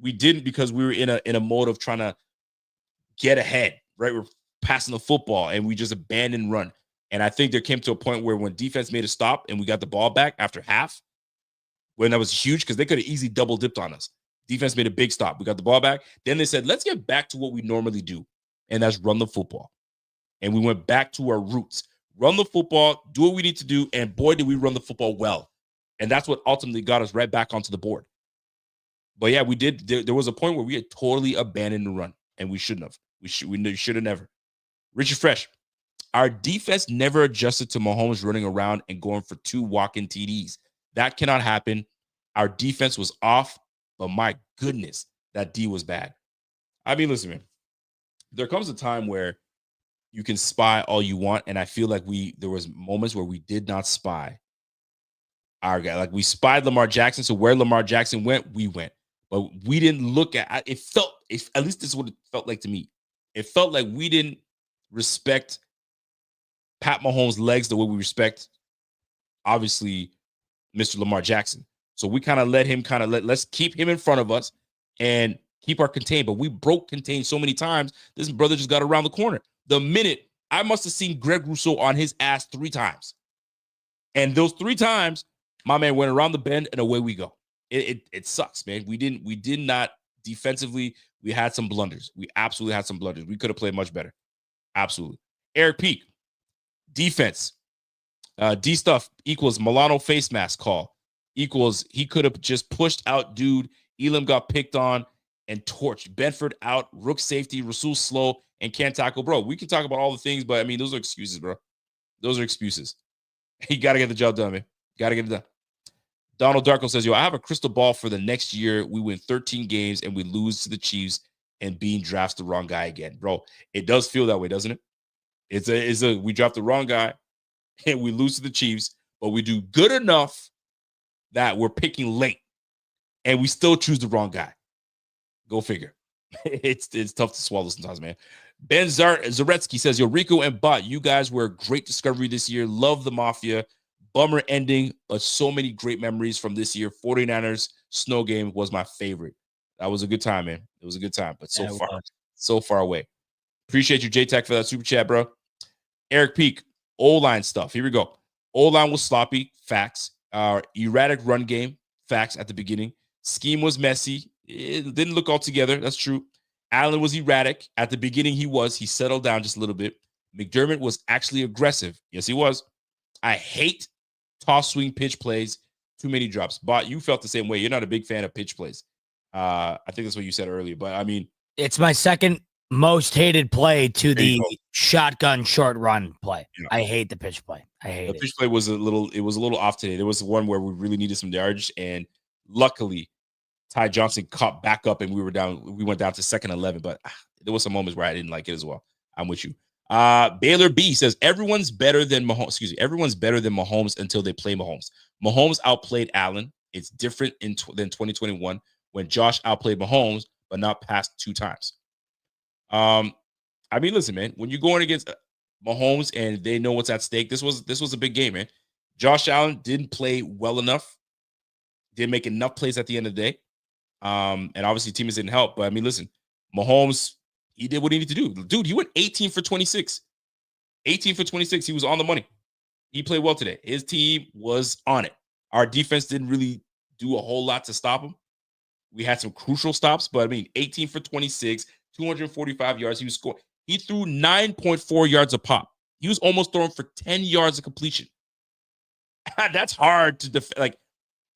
A: we didn't because we were in a mode of trying to get ahead, right? We're passing the football, and we just abandoned run. And I think there came to a point where when defense made a stop and we got the ball back after half, when that was huge because they could have easily double dipped on us. Defense made a big stop. We got the ball back. Then they said, let's get back to what we normally do, and that's run the football. And we went back to our roots. Run the football, do what we need to do, and boy, did we run the football well. And that's what ultimately got us right back onto the board. But yeah, we did. There was a point where we had totally abandoned the run, and we shouldn't have. We should have never. Richard Fresh. Our defense never adjusted to Mahomes running around and going for 2 walk-in TDs. That cannot happen. Our defense was off, but my goodness, that D was bad. I mean, listen, man. There comes a time where you can spy all you want, and I feel like there was moments where we did not spy our guy. Like we spied Lamar Jackson, so where Lamar Jackson went, we went. But we didn't look at it. At least this is what it felt like to me. It felt like we didn't respect Pat Mahomes' legs the way we respect, obviously, Mr. Lamar Jackson. So we kind of let him let's keep him in front of us and keep our contain. But we broke contain so many times, this brother just got around the corner. The minute, I must have seen Greg Rousseau on his ass 3 times. And those 3 times, my man went around the bend and away we go. It sucks, man. We did not defensively. We had some blunders. We absolutely had some blunders. We could have played much better. Absolutely. Eric Peak. Defense. D stuff equals Milano face mask call. Equals he could have just pushed out dude. Elam got picked on and torched. Benford out. Rook safety. Rasul slow and can't tackle. Bro, we can talk about all the things, but I mean, those are excuses, bro. Those are excuses. You got to get the job done, man. Got to get it done. Donald Darko says, yo, I have a crystal ball for the next year. We win 13 games and we lose to the Chiefs and Bean drafts the wrong guy again. Bro, it does feel that way, doesn't it? We draft the wrong guy and we lose to the Chiefs, but we do good enough that we're picking late and we still choose the wrong guy. Go figure. It's tough to swallow sometimes, man. Ben Zaretsky says, yo, Rico and Bot, you guys were a great discovery this year. Love the Mafia. Bummer ending, but so many great memories from this year. 49ers snow game was my favorite. That was a good time, man. It was a good time, but so far away. Appreciate you, J-Tech, for that super chat, bro. Eric Peak, O-line stuff. Here we go. O-line was sloppy. Facts. Erratic run game. Facts at the beginning. Scheme was messy. It didn't look all together. That's true. Allen was erratic. At the beginning, he settled down just a little bit. McDermott was actually aggressive. Yes, he was. I hate toss swing pitch plays. Too many drops. But you felt the same way. You're not a big fan of pitch plays. I think that's what you said earlier. But I mean,
B: it's my second most hated play to the shotgun short run play. Yeah. I hate the pitch play. I hate it.
A: The pitch play was a little off today. There was one where we really needed some yards, and luckily Ty Johnson caught back up, and we went down to second 11. But there was some moments where I didn't like it as well. I'm with you. Baylor B says everyone's better than Mahomes. Everyone's better than Mahomes until they play Mahomes. Mahomes outplayed Allen. It's different than 2021 when Josh outplayed Mahomes, but not past 2 times. I mean, listen, man, when you're going against Mahomes and they know what's at stake, this was a big game, man. Josh Allen didn't play well enough, didn't make enough plays at the end of the day. And obviously teammates didn't help. But I mean, listen, Mahomes, he did what he needed to do. Dude, he went 18 for 26. 18 for 26. He was on the money. He played well today. His team was on it. Our defense didn't really do a whole lot to stop him. We had some crucial stops, but I mean, 18 for 26, 245 yards. He was scoring. He threw 9.4 yards a pop. He was almost throwing for 10 yards of completion. That's hard to defend. Like,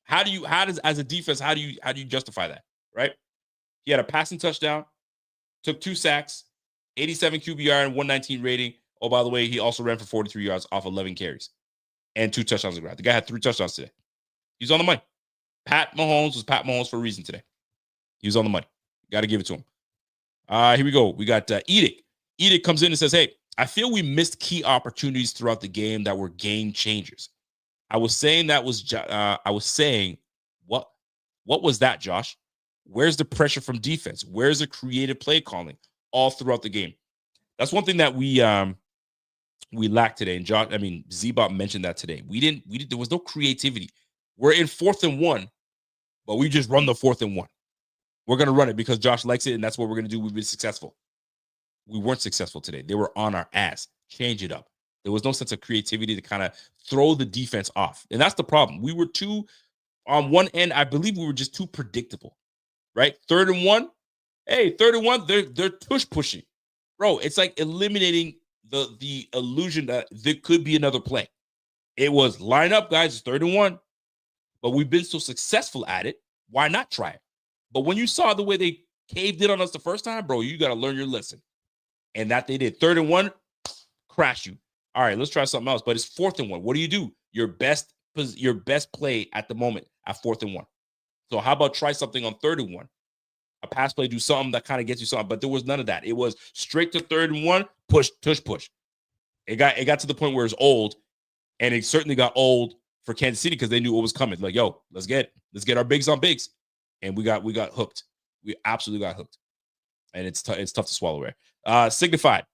A: as a defense, how do you justify that, right? He had a passing touchdown, took 2 sacks, 87 QBR and 119 rating. Oh, by the way, he also ran for 43 yards off 11 carries and 2 touchdowns on the ground. The guy had 3 touchdowns today. He's on the money. Pat Mahomes was Pat Mahomes for a reason today. He was on the money. Got to give it to him. Here we go. We got Edict. Edict comes in and says, hey, I feel we missed key opportunities throughout the game that were game changers. I was saying what was that, Josh? Where's the pressure from defense? Where's the creative play calling all throughout the game? That's one thing that we lacked today. And Josh, I mean, Z-Bot mentioned that today. There was no creativity. We're in 4th and 1, but we just run the 4th and 1. We're going to run it because Josh likes it, and that's what we're going to do. We've been successful. We weren't successful today. They were on our ass. Change it up. There was no sense of creativity to kind of throw the defense off. And that's the problem. We were on one end, I believe we were just too predictable, right? 3rd and 1. Hey, 3rd and 1, they're pushing. Bro, it's like eliminating the illusion that there could be another play. It was line up, guys. It's 3rd and 1. But we've been so successful at it. Why not try it? But when you saw the way they caved in on us the first time, bro, you got to learn your lesson. And that they did. 3rd and 1, crash you. All right, let's try something else. But it's 4th and 1. What do? Your best play at the moment at 4th and 1. So how about try something on 3rd and 1? A pass play, do something that kind of gets you something. But there was none of that. It was straight to 3rd and 1, push. It got to the point where it's old, and it certainly got old for Kansas City because they knew what was coming. Like, yo, let's get our bigs on bigs. And we got hooked. We absolutely got hooked. And it's tough to swallow, right? Signified.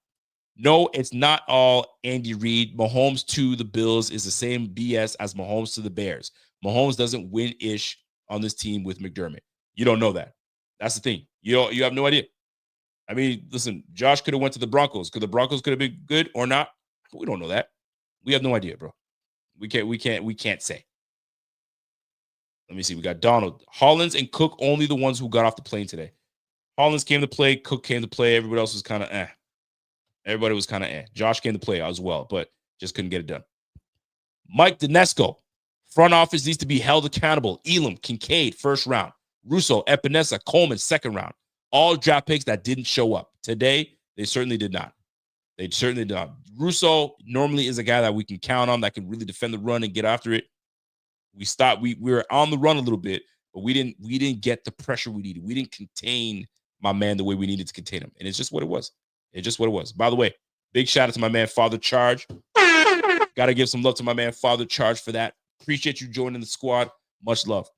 A: No, it's not all Andy Reid. Mahomes to the Bills is the same BS as Mahomes to the Bears. Mahomes doesn't win-ish on this team with McDermott. You don't know that. That's the thing. You have no idea. I mean, listen, Josh could have went to the Broncos. Could the Broncos could have been good or not? We don't know that. We have no idea, bro. We can't say. Let me see. We got Donald. Hollins and Cook only the ones who got off the plane today. Hollins came to play. Cook came to play. Everybody else was kind of eh. Everybody was kind of eh. Josh came to play as well, but just couldn't get it done. Mike Dinesco. Front office needs to be held accountable. Elam, Kincaid, 1st round. Russo, Epinesa, Coleman, 2nd round. All draft picks that didn't show up. Today, they certainly did not. Russo normally is a guy that we can count on that can really defend the run and get after it. We were on the run a little bit, but we didn't get the pressure we needed. We didn't contain my man the way we needed to contain him. And it's just what it was. By the way, big shout out to my man, Father Charge. Got to give some love to my man, Father Charge, for that. Appreciate you joining the squad. Much love.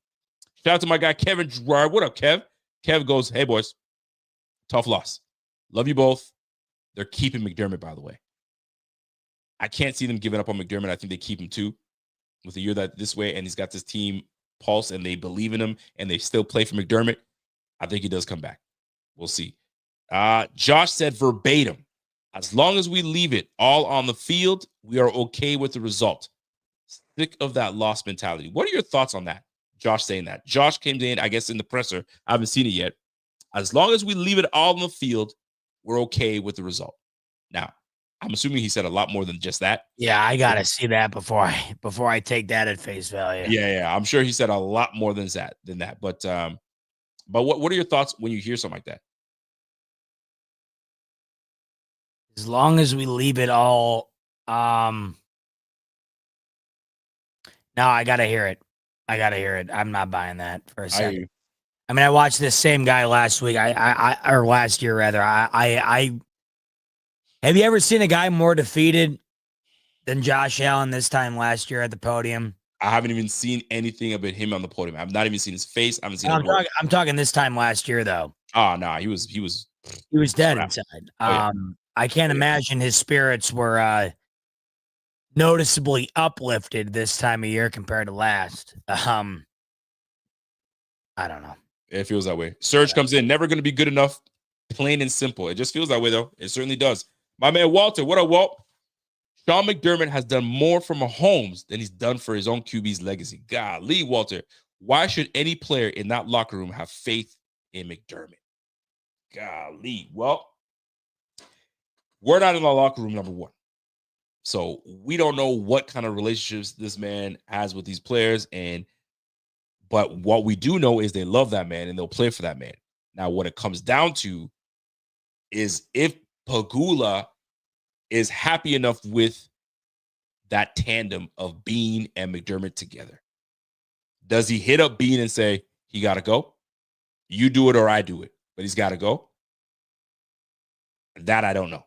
A: Shout out to my guy, Kevin Gerard. What up, Kev? Kev goes, hey, boys. Tough loss. Love you both. They're keeping McDermott, by the way. I can't see them giving up on McDermott. I think they keep him too with a year that this way, and he's got this team pulse, and they believe in him, and they still play for McDermott. I think he does come back. We'll see. Josh said verbatim, as long as we leave it all on the field, we are okay with the result. Sick of that loss mentality. What are your thoughts on that? Josh saying that. Josh came in, I guess, in the presser. I haven't seen it yet. As long as we leave it all on the field, we're okay with the result. Now, I'm assuming he said a lot more than just that.
B: Yeah, I gotta see that before I take that at face value.
A: Yeah. I'm sure he said a lot more than that. But what are your thoughts when you hear something like that?
B: As long as we leave it all, no, I gotta hear it. I'm not buying that for a second. I mean, I watched this same guy last week. Or last year rather. I have you ever seen a guy more defeated than Josh Allen this time last year at the podium?
A: I haven't even seen anything about him on the podium. I've not even seen his face. I haven't seen.
B: I'm talking this time last year though.
A: Oh no, he was
B: dead inside. I can't imagine his spirits were noticeably uplifted this time of year compared to last. I don't know.
A: It feels that way. Surge comes in, never going to be good enough, plain and simple. It just feels that way, though. It certainly does. My man Walter, what up, Walt? Sean McDermott has done more for Mahomes than he's done for his own QB's legacy. Golly, Walter, why should any player in that locker room have faith in McDermott? Golly. Well, we're not in the locker room, number one. So we don't know what kind of relationships this man has with these players, but what we do know is they love that man and they'll play for that man. Now, what it comes down to is if Pagula is happy enough with that tandem of Bean and McDermott together. Does he hit up Bean and say, he got to go? You do it or I do it, but he's got to go? That I don't know.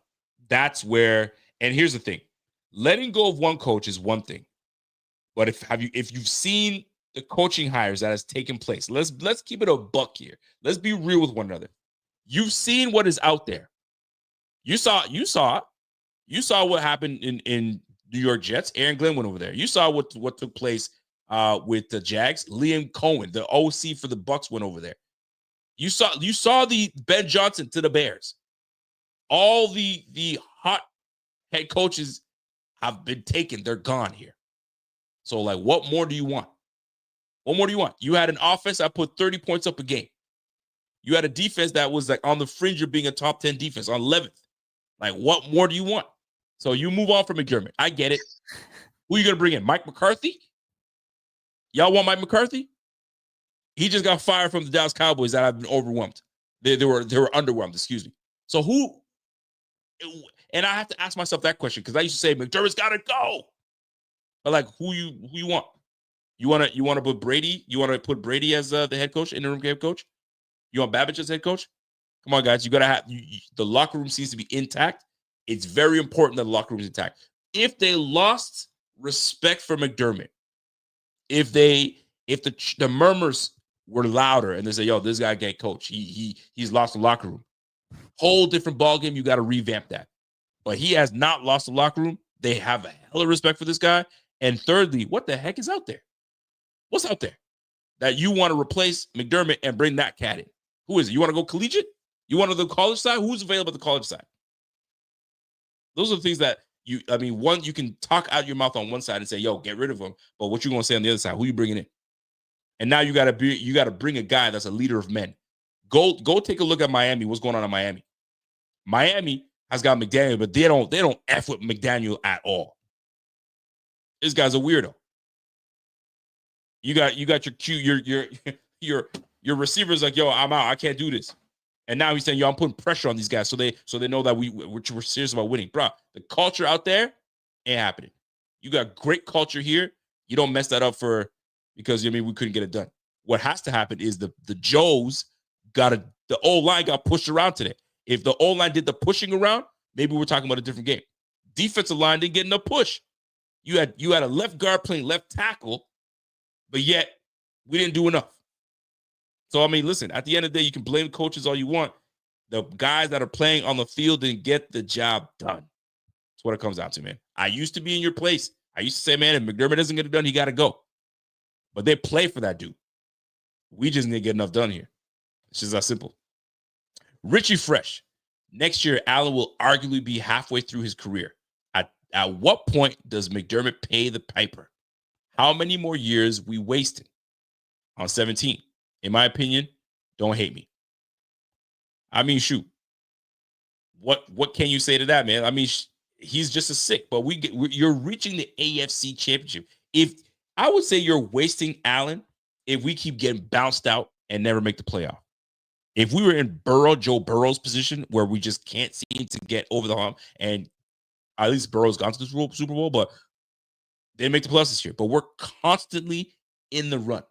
A: That's where, and here's the thing. Letting go of one coach is one thing. But if you've seen the coaching hires that has taken place, let's keep it a buck here. Let's be real with one another. You've seen what is out there. You saw what happened in New York Jets. Aaron Glenn went over there. You saw what took place with the Jags. Liam Cohen, the OC for the Bucks, went over there. You saw the Ben Johnson to the Bears. All the hot head coaches have been taken. They're gone here. So, like, what more do you want? What more do you want? You had an offense that put 30 points up a game. You had a defense that was like on the fringe of being a top 10 defense, on 11th. Like, what more do you want? So you move on from McDermott. I get it. Who are you going to bring in? Mike McCarthy? Y'all want Mike McCarthy? He just got fired from the Dallas Cowboys that have been overwhelmed. They were underwhelmed, excuse me. So who? And I have to ask myself that question because I used to say McDermott's got to go. But like, who you want? You want to put Brady? You want to put Brady as the head coach, interim head coach? You want Babbage as head coach? Come on, guys. You got to have the locker room seems to be intact. It's very important that the locker room is intact. If they lost respect for McDermott, if the murmurs were louder and they say, "Yo, this guy can't coach. He's lost the locker room." Whole different ballgame. You got to revamp that. But he has not lost the locker room. They have a hell of respect for this guy. And thirdly, what the heck is out there? What's out there that you want to replace McDermott and bring that cat in? Who is it? You want to go collegiate? You want to go college side? Who's available at the college side? Those are the things that you can talk out your mouth on one side and say, yo, get rid of him. But what you going to say on the other side? Who you bringing in? And now you got to bring a guy that's a leader of men. Go take a look at Miami. What's going on in Miami? Miami has got McDaniel, but they don't F with McDaniel at all. This guy's a weirdo. You got your receivers like, yo, I'm out. I can't do this. And now he's saying, yo, I'm putting pressure on these guys so they know that we're serious about winning. Bro, the culture out there ain't happening. You got great culture here. You don't mess that up because we couldn't get it done. What has to happen is the Joes the O-line got pushed around today. If the O-line did the pushing around, maybe we're talking about a different game. Defensive line didn't get enough push. You had a left guard playing left tackle, but yet we didn't do enough. So, listen, at the end of the day, you can blame coaches all you want, The guys that are playing on the field didn't get the job done. That's what it comes down to, man. I used to be in your place. I used to say, man, if McDermott doesn't get it done, he got to go. But they play for that dude. We just need to get enough done here. It's just that simple. Richie Fresh. Next year, Allen will arguably be halfway through his career. At what point does McDermott pay the piper? How many more years we wasted on 17? In my opinion, don't hate me. I mean, shoot. What can you say to that, man? I mean, he's just a sick, but you're reaching the AFC championship. If I would say you're wasting Allen if we keep getting bounced out and never make the playoff. If we were in Joe Burrow's position where we just can't seem to get over the hump, and at least Burrow's gone to the Super Bowl, but they didn't make the playoffs this year. But we're constantly in the run.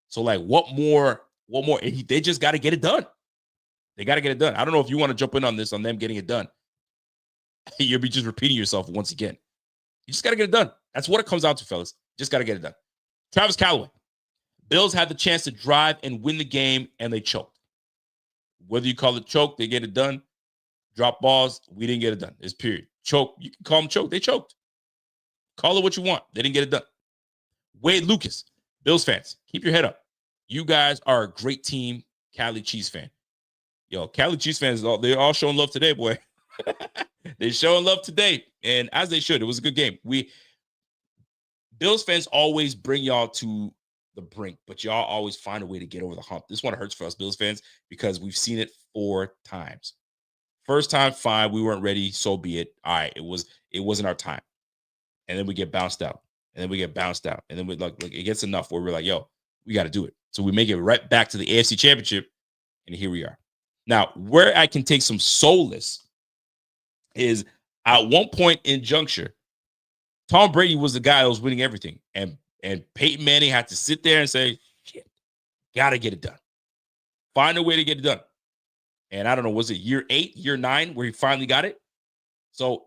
A: So, like, what more? They just got to get it done. They got to get it done. I don't know if you want to jump in on this, on them getting it done. You'll be just repeating yourself once again. You just got to get it done. That's what it comes down to, fellas. Just got to get it done. Travis Callaway. Bills had the chance to drive and win the game, and they choked. Whether you call it choke, they get it done. Drop balls, we didn't get it done. It's period. Choke, you can call them choke. They choked. Call it what you want. They didn't get it done. Wade Lucas, Bills fans, keep your head up. You guys are a great team, Cali Chiefs fan. Yo, Cali Chiefs fans, they're all showing love today, boy. They're showing love today, and as they should. It was a good game. Bills fans always bring y'all to the brink, but y'all always find a way to get over the hump. This one hurts for us Bills fans because we've seen it 4 times. First time, fine, we weren't ready, so be it. All right, it wasn't our time. And then we get bounced out. And then we get bounced out. And then we like it gets enough where we're like, yo, we got to do it. So we make it right back to the AFC Championship, and here we are. Now, where I can take some solace is at one point in juncture, Tom Brady was the guy that was winning everything. And Peyton Manning had to sit there and say, shit, got to get it done. Find a way to get it done. And I don't know, was it year 8, year 9 where he finally got it? So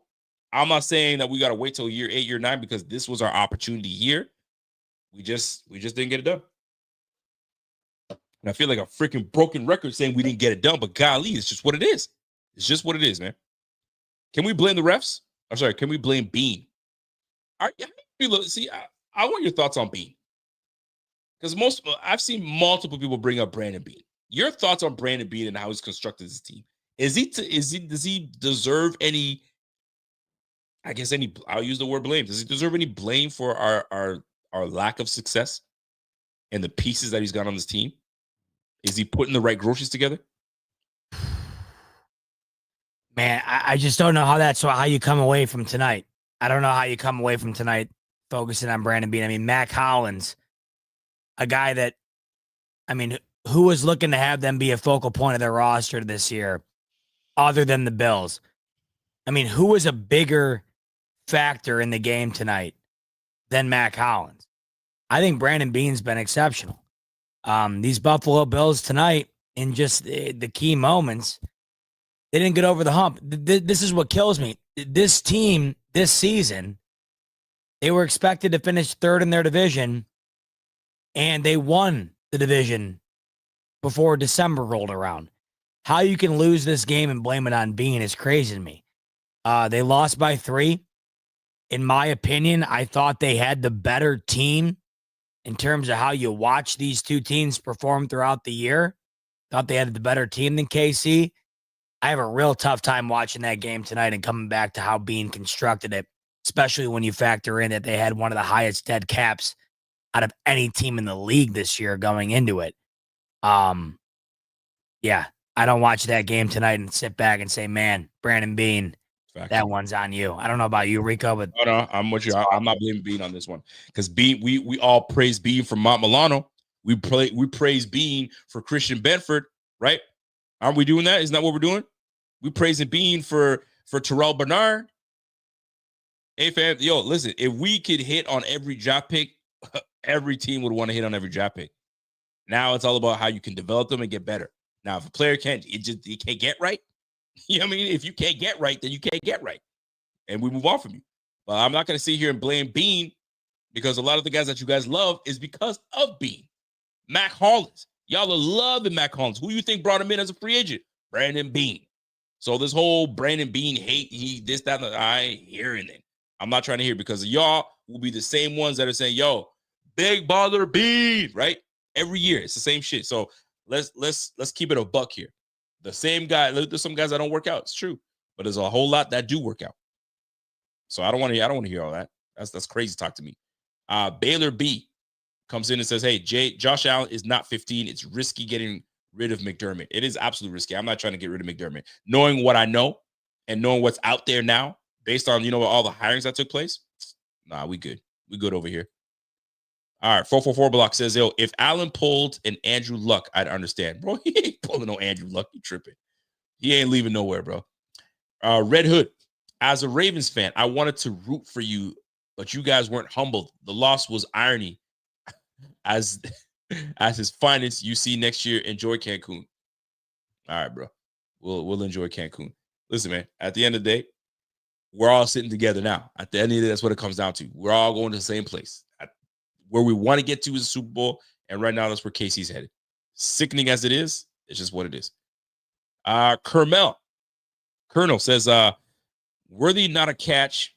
A: I'm not saying that we got to wait till year 8, year 9 because this was our opportunity here. We just didn't get it done. And I feel like a freaking broken record saying we didn't get it done, but golly, it's just what it is. It's just what it is, man. Can we blame the refs? I'm sorry, can we blame Bean? See, I want your thoughts on Bean. Because I've seen multiple people bring up Brandon Bean. Your thoughts on Brandon Bean and how he's constructed his team. Does he deserve any, I'll use the word blame. Does he deserve any blame for our lack of success and the pieces that he's got on this team? Is he putting the right groceries together?
B: Man, I just don't know how you come away from tonight. I don't know how you come away from tonight focusing on Brandon Bean. I mean, Mac Hollins, a guy that, who was looking to have them be a focal point of their roster this year other than the Bills? I mean, who was a bigger factor in the game tonight than Mac Hollins? I think Brandon Bean's been exceptional. These Buffalo Bills tonight, in just the key moments, they didn't get over the hump. This is what kills me. This team, this season, they were expected to finish 3rd in their division, and they won the division before December rolled around. How you can lose this game and blame it on Bean is crazy to me. They lost by 3. In my opinion, I thought they had the better team in terms of how you watch these two teams perform throughout the year. Thought they had the better team than KC. I have a real tough time watching that game tonight and coming back to how Bean constructed it, especially when you factor in that they had one of the highest dead caps out of any team in the league this year going into it. Yeah, I don't watch that game tonight and sit back and say, man, Brandon Bean, that one's on you. I don't know about you, Rico, but
A: no, I'm with you. I'm not blaming Bean on this one because Bean, we all praise Bean for Mont Milano. We praise Bean for Christian Benford, right? Aren't we doing that? Isn't that what we're doing? We praising Bean for Terrell Bernard. Hey, fam, yo, listen, if we could hit on every draft pick, every team would want to hit on every draft pick. Now it's all about how you can develop them and get better. Now, if a player can't get right, you know what I mean? If you can't get right, then you can't get right. And we move on from you. But I'm not going to sit here and blame Bean because a lot of the guys that you guys love is because of Bean. Mac Hollins. Y'all are loving Mac Hollins. Who you think brought him in as a free agent? Brandon Bean. So this whole Brandon Bean hate, this, that, and I ain't hearing it. I'm not trying to hear, because y'all will be the same ones that are saying, yo, big baller Bean, right? Every year. It's the same shit. So let's keep it a buck here. The same guy, there's some guys that don't work out. It's true. But there's a whole lot that do work out. So I don't want to hear all that. That's crazy talk to me. Baylor B comes in and says, hey, Josh Allen is not 15. It's risky getting rid of McDermott. It is absolutely risky. I'm not trying to get rid of McDermott. Knowing what I know and knowing what's out there now, based on, all the hirings that took place, nah, we good. We good over here. All right, 444 Block says, yo, if Allen pulled an Andrew Luck, I'd understand. Bro, he ain't pulling no Andrew Luck. You tripping. He ain't leaving nowhere, bro. Red Hood, as a Ravens fan, I wanted to root for you, but you guys weren't humbled. The loss was irony. As his finest, you see next year. Enjoy Cancun. All right, bro. We'll enjoy Cancun. Listen, man, at the end of the day, we're all sitting together now. At the end of the day, that's what it comes down to. We're all going to the same place. Where we want to get to is the Super Bowl, and right now that's where KC's headed. Sickening as it is, it's just what it is. Colonel says, worthy not a catch.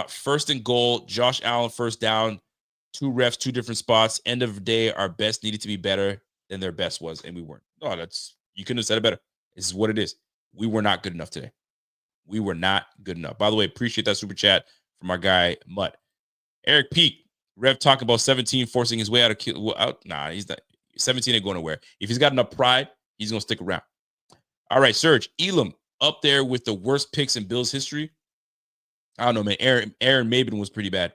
A: First and goal, Josh Allen first down, 2 refs, 2 different spots. End of the day, our best needed to be better than their best was, and we weren't. Oh, you couldn't have said it better. This is what it is. We were not good enough today. We were not good enough. By the way, appreciate that super chat from our guy Mutt. Eric Peak, Rev talking about 17 forcing his way out of Nah, he's not. 17 ain't going nowhere. If he's got enough pride, he's gonna stick around. All right, Serge Elam up there with the worst picks in Bills history. I don't know, man. Aaron Maben was pretty bad,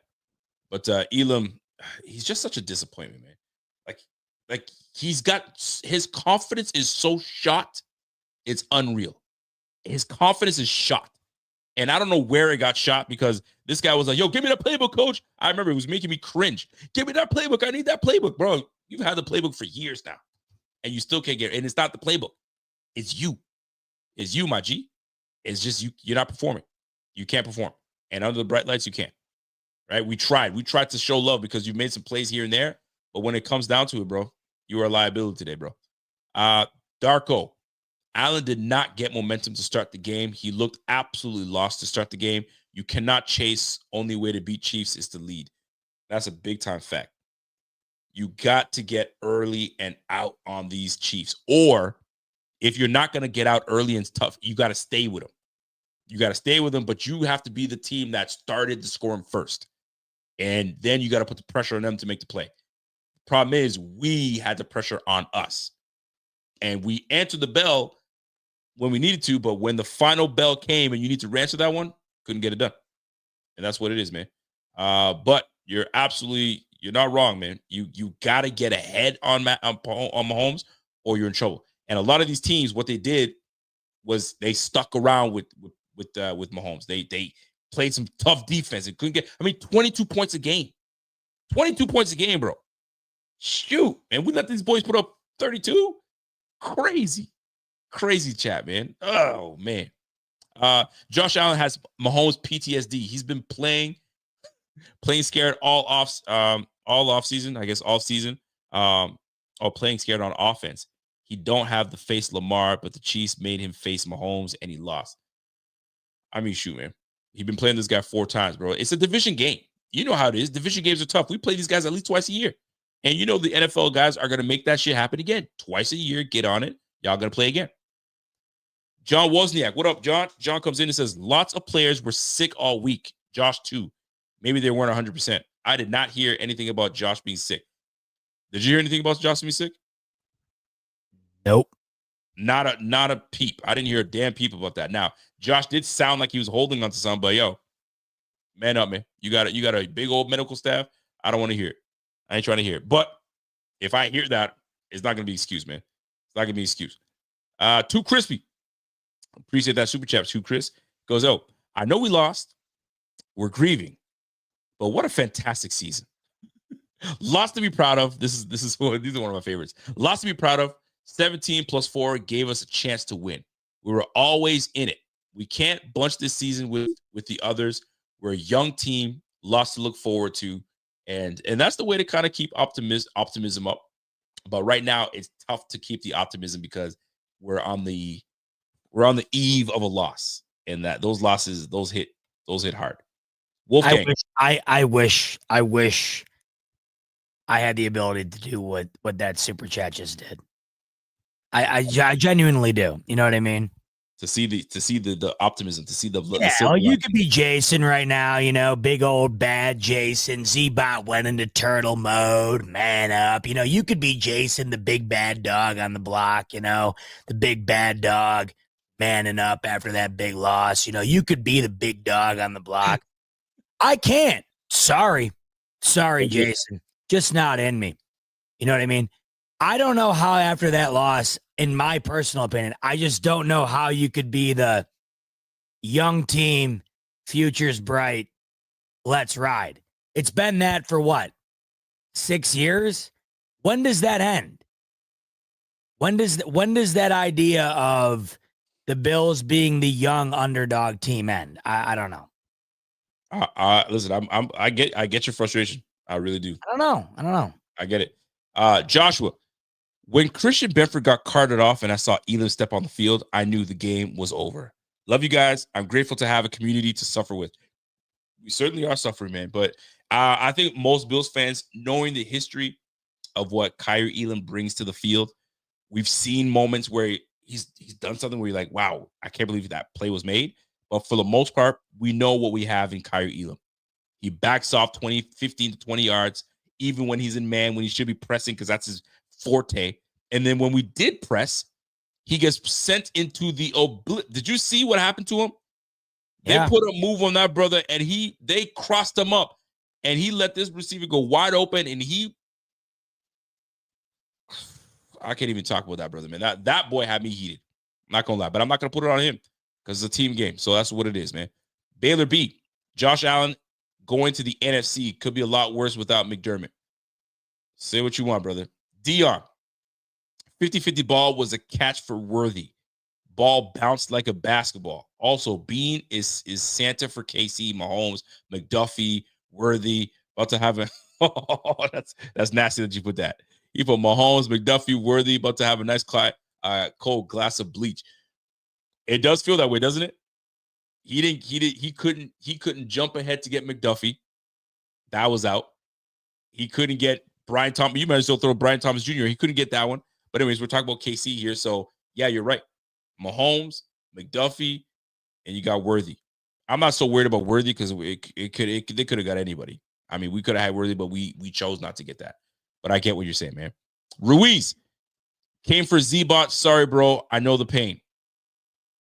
A: but Elam, he's just such a disappointment, man. Like he's got, his confidence is so shot, it's unreal. His confidence is shot. And I don't know where it got shot, because this guy was like, yo, give me that playbook, coach. I remember it was making me cringe. Give me that playbook. I need that playbook. Bro, you've had the playbook for years now, and you still can't get it. And it's not the playbook. It's you. It's you, my G. It's just you. You're not performing. You can't perform. And under the bright lights, you can't. Right? We tried. We tried to show love because you made some plays here and there. But when it comes down to it, bro, you are a liability today, bro. Darko. Allen did not get momentum to start the game. He looked absolutely lost to start the game. You cannot chase. Only way to beat Chiefs is to lead. That's a big time fact. You got to get early and out on these Chiefs. Or if you're not going to get out early and tough, you got to stay with them. You got to stay with them, but you have to be the team that started to score them first. And then you got to put the pressure on them to make the play. Problem is, we had the pressure on us. And we answered the bell when we needed to, but when the final bell came and you need to answer that one, couldn't get it done. And that's what it is, man. But you're not wrong, man. You got to get ahead on Mahomes, or you're in trouble. And a lot of these teams, what they did was they stuck around with Mahomes. They played some tough defense and couldn't get. 22 points a game. 22 points a game, bro. Shoot, man. We let these boys put up 32. Crazy chat, man. Oh, man. Josh Allen has Mahomes PTSD. He's been playing scared all off season, I guess, all season. Or playing scared on offense. He don't have the face Lamar, but the Chiefs made him face Mahomes, and he lost. Shoot, man. He's been playing this guy 4 times, bro. It's a division game. You know how it is. Division games are tough. We play these guys at least twice a year. And you know the NFL guys are going to make that shit happen again. Twice a year. Get on it. Y'all going to play again. John Wozniak. What up, John? John comes in and says, lots of players were sick all week. Josh, too. Maybe they weren't 100%. I did not hear anything about Josh being sick. Did you hear anything about Josh being sick?
B: Nope.
A: Not a peep. I didn't hear a damn peep about that. Now, Josh did sound like he was holding on to something, but yo, man up, man. You got a big old medical staff. I don't want to hear it. I ain't trying to hear it. But if I hear that, it's not gonna be excuse, man. It's not gonna be excuse. Too crispy. Appreciate that super chat. Too Chris goes, oh, I know we lost. We're grieving, but what a fantastic season. Lots to be proud of. These are one of my favorites. Lots to be proud of. 17 plus 4 gave us a chance to win. We were always in it. We can't bunch this season with the others. We're a young team, lots to look forward to. And that's the way to kind of keep optimism up. But right now, it's tough to keep the optimism because we're on the eve of a loss, and that those losses, those hit hard. Wolfgang.
B: I wish I had the ability to do what that super chat just did. I genuinely do. You know what I mean?
A: To see the optimism, to see the
B: Yeah, you could be Jason right now, you know, big old bad Jason. Z-Bot went into turtle mode, man up. You know, you could be Jason, the big bad dog on the block, you know, the big bad dog manning up after that big loss. You know, you could be the big dog on the block. I can't. Sorry, Jason. Just not in me. You know what I mean? I don't know how after that loss, in my personal opinion, I just don't know how you could be the young team, future's bright, let's ride. It's been that for what? 6 years? When does that end? When does that idea of the Bills being the young underdog team end? I don't know.
A: Listen, I get your frustration. I really do.
B: I don't know.
A: I get it. Joshua, when Christian Benford got carted off and I saw Elam step on the field, I knew the game was over. Love you guys. I'm grateful to have a community to suffer with. We certainly are suffering, man. But I think most Bills fans, knowing the history of what Kaiir Elam brings to the field, we've seen moments where he's done something where you're like, wow, I can't believe that play was made. But for the most part, we know what we have in Kaiir Elam. He backs off 15 to 20 yards, even when he's in man, when he should be pressing, because that's his forte. And then when we did press, he gets sent into the Did you see what happened to him?
B: Yeah.
A: They put a move on that brother, and they crossed him up, and he let this receiver go wide open, and I can't even talk about that brother, man. That boy had me heated. I'm not gonna lie, but I'm not gonna put it on him because it's a team game. So that's what it is, man. Baylor B, Josh Allen going to the NFC could be a lot worse without McDermott. Say what you want, brother. Dion, 50-50 ball was a catch for Worthy. Ball bounced like a basketball. Also, Bean is Santa for KC, Mahomes, McDuffie, Worthy. About to have a that's nasty that you put that. You put Mahomes, McDuffie, Worthy, about to have a nice cold glass of bleach. It does feel that way, doesn't it? He couldn't jump ahead to get McDuffie. That was out. He couldn't get Brian Thomas. You might as well throw Brian Thomas Jr. He couldn't get that one. But anyways, we're talking about KC here. So yeah, you're right. Mahomes, McDuffie, and you got Worthy. I'm not so worried about Worthy because they could have got anybody. I mean, we could have had Worthy, but we chose not to get that. But I get what you're saying, man. Ruiz came for Z-Bot. Sorry, bro. I know the pain.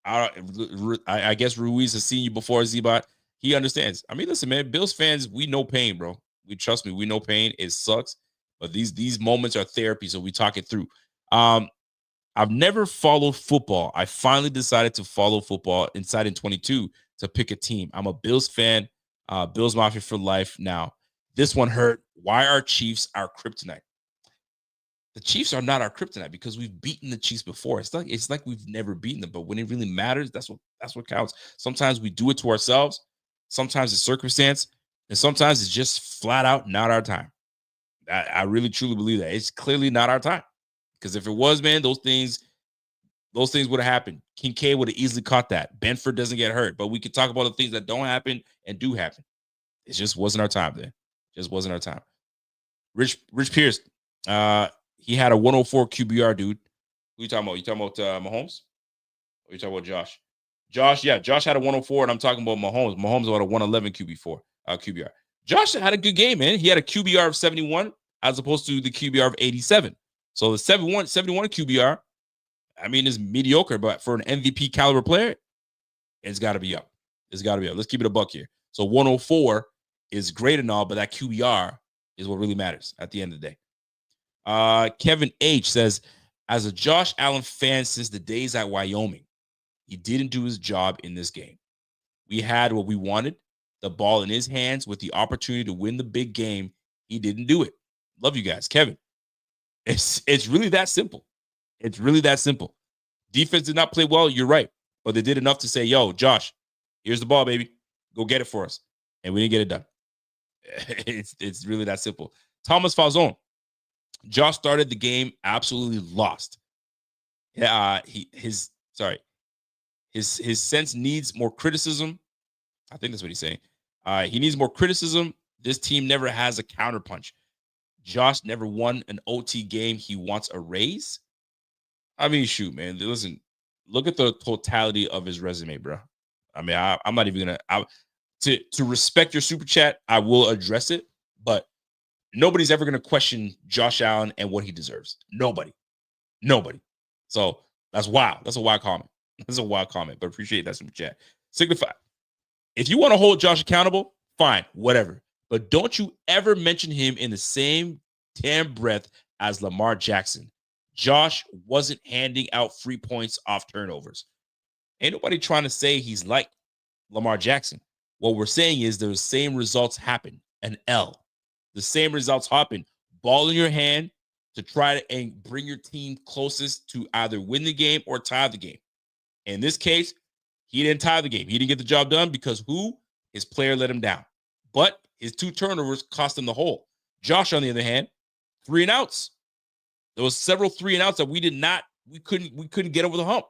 A: I guess Ruiz has seen you before, Z-Bot. He understands. I mean, listen, man. Bills fans, we know pain, bro. Trust me, we know pain. It sucks. But these moments are therapy, so we talk it through. I've never followed football. I finally decided to follow football inside in 22 to pick a team. I'm a Bills fan, Bills Mafia for life now. This one hurt. Why are Chiefs our kryptonite? The Chiefs are not our kryptonite because we've beaten the Chiefs before. It's like we've never beaten them, but when it really matters, that's what counts. Sometimes we do it to ourselves. Sometimes it's circumstance, and sometimes it's just flat out not our time. I really truly believe that it's clearly not our time. Because if it was, man, those things would have happened. Kincaid would have easily caught that. Benford doesn't get hurt, but we could talk about the things that don't happen and do happen. It just wasn't our time then. Just wasn't our time. Rich Pierce, he had a 104 QBR, dude. Who you talking about? You talking about Mahomes? Or you talking about Josh? Josh had a 104, and I'm talking about Mahomes. Mahomes had a 111 QBR. Josh had a good game, man. He had a QBR of 71 as opposed to the QBR of 87. So the 71 QBR, I mean, is mediocre, but for an MVP caliber player, it's got to be up. It's got to be up. Let's keep it a buck here. So 104 is great and all, but that QBR is what really matters at the end of the day. Kevin H says, as a Josh Allen fan since the days at Wyoming, he didn't do his job in this game. We had what we wanted, the ball in his hands with the opportunity to win the big game. He didn't do it. Love you guys. Kevin. It's really that simple. It's really that simple. Defense did not play well. You're right. But they did enough to say, yo, Josh, here's the ball, baby. Go get it for us. And we didn't get it done. It's really that simple. Thomas Falzone. Josh started the game absolutely lost. his sense needs more criticism. I think that's what he's saying. He needs more criticism. This team never has a counterpunch. Josh never won an OT game. He wants a raise. I mean, shoot, man. Listen, look at the totality of his resume, bro. I mean, I'm not even gonna to respect your super chat. I will address it, but nobody's ever gonna question Josh Allen and what he deserves. Nobody. So that's wild. That's a wild comment. That's a wild comment, but appreciate that super chat. Signify. If you want to hold Josh accountable, fine, whatever. But don't you ever mention him in the same damn breath as Lamar Jackson. Josh wasn't handing out free points off turnovers. Ain't nobody trying to say he's like Lamar Jackson. What we're saying is the same results happen, an L. The same results happen. Ball in your hand to try to and bring your team closest to either win the game or tie the game. In this case, he didn't tie the game. He didn't get the job done because who? His player let him down. But his 2 turnovers cost him the hole. Josh, on the other hand, 3 and outs. There was several 3 and outs that we couldn't get over the hump.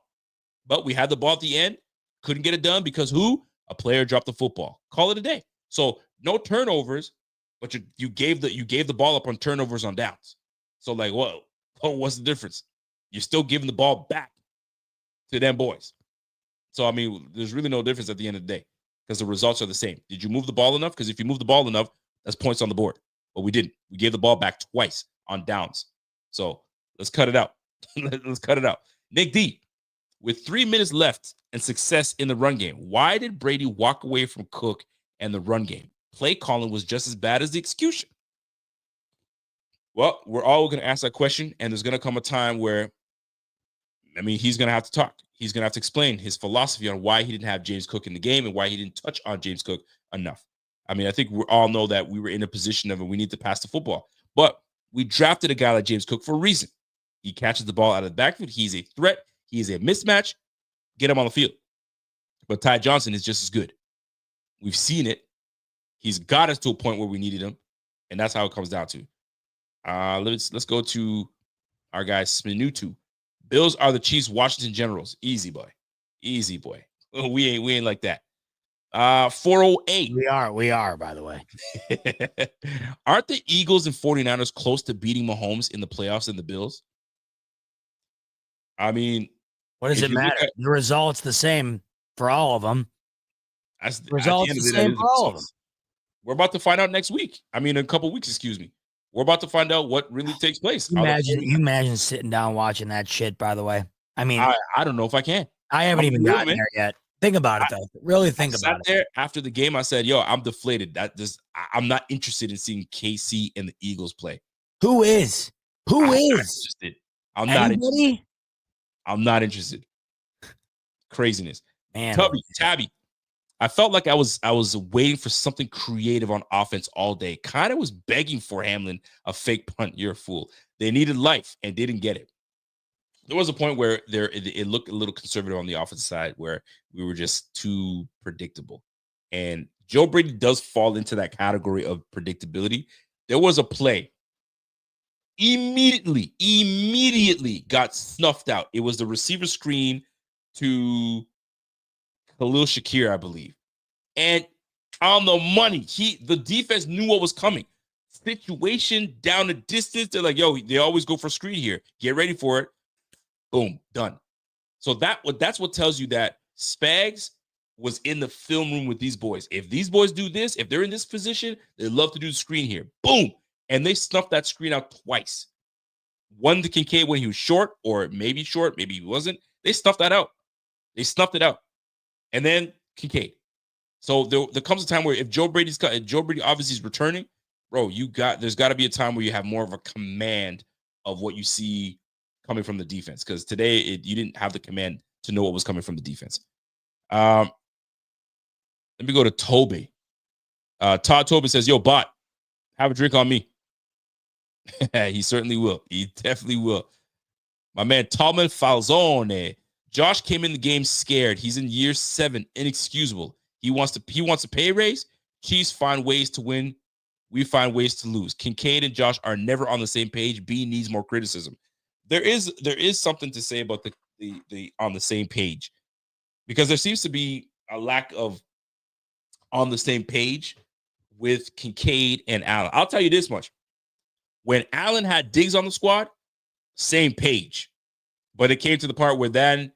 A: But we had the ball at the end, couldn't get it done because who? A player dropped the football. Call it a day. So no turnovers, but you gave the ball up on turnovers on downs. So like, what's the difference? You're still giving the ball back to them boys. So I mean, there's really no difference at the end of the day because the results are the same. Did you move the ball enough? Because if you move the ball enough, that's points on the board. But we didn't. We gave the ball back twice on downs. So let's cut it out. Let's cut it out. Nick D, with 3 minutes left and success in the run game, why did Brady walk away from Cook and the run game? Play calling was just as bad as the execution. Well, we're all going to ask that question, and there's going to come a time where, I mean, he's going to have to talk. He's going to have to explain his philosophy on why he didn't have James Cook in the game and why he didn't touch on James Cook enough. I mean, I think we all know that we were in a position of we need to pass the football. But we drafted a guy like James Cook for a reason. He catches the ball out of the backfield. He's a threat. He is a mismatch. Get him on the field. But Ty Johnson is just as good. We've seen it. He's got us to a point where we needed him, and that's how it comes down to. Let's go to our guy Spagnuolo. Bills are the Chiefs' Washington Generals. Easy boy. We ain't like that. 408.
B: We are, by the way.
A: Aren't the Eagles and 49ers close to beating Mahomes in the playoffs and the Bills? I mean,
B: what does it matter? The result's the same for all of them.
A: The results the same for all of them. We're about to find out next week. I mean, in a couple weeks, excuse me. We're about to find out what really takes place.
B: You imagine sitting down watching that shit, by the way. I mean,
A: I don't know if I can.
B: I haven't even gotten there yet. Think about it, though. Really think about it.
A: There after the game, I said, yo, I'm deflated. I'm not interested in seeing KC and the Eagles play.
B: Who is?
A: I'm not interested. I'm not interested. Craziness.
B: Man.
A: Tabby. I felt like I was waiting for something creative on offense all day. Kind of was begging for Hamlin a fake punt. You're a fool. They needed life and didn't get it. There was a point where it looked a little conservative on the offensive side where we were just too predictable. And Joe Brady does fall into that category of predictability. There was a play immediately got snuffed out. It was the receiver screen to Khalil Shakir, I believe. And on the money, the defense knew what was coming. Situation down the distance. They're like, yo, they always go for screen here. Get ready for it. Boom, done. So that's what tells you that Spags was in the film room with these boys. If these boys do this, if they're in this position, they love to do the screen here. Boom. And they snuffed that screen out twice. One to Kincaid when he was short, or maybe he wasn't. They snuffed that out. They snuffed it out. And then Kincaid. So there comes a time where if Joe Brady obviously is returning, bro, there's got to be a time where you have more of a command of what you see coming from the defense. Because today you didn't have the command to know what was coming from the defense. Let me go to Toby. Todd Toby says, yo, bot, have a drink on me. He certainly will. He definitely will. My man, Talman Falzone. Josh came in the game scared. He's in year 7, inexcusable. He wants a pay raise. Chiefs find ways to win. We find ways to lose. Kincaid and Josh are never on the same page. B needs more criticism. there is something to say about the on the same page, because there seems to be a lack of on the same page with Kincaid and Allen. I'll tell you this much: when Allen had Diggs on the squad, same page, but it came to the part where then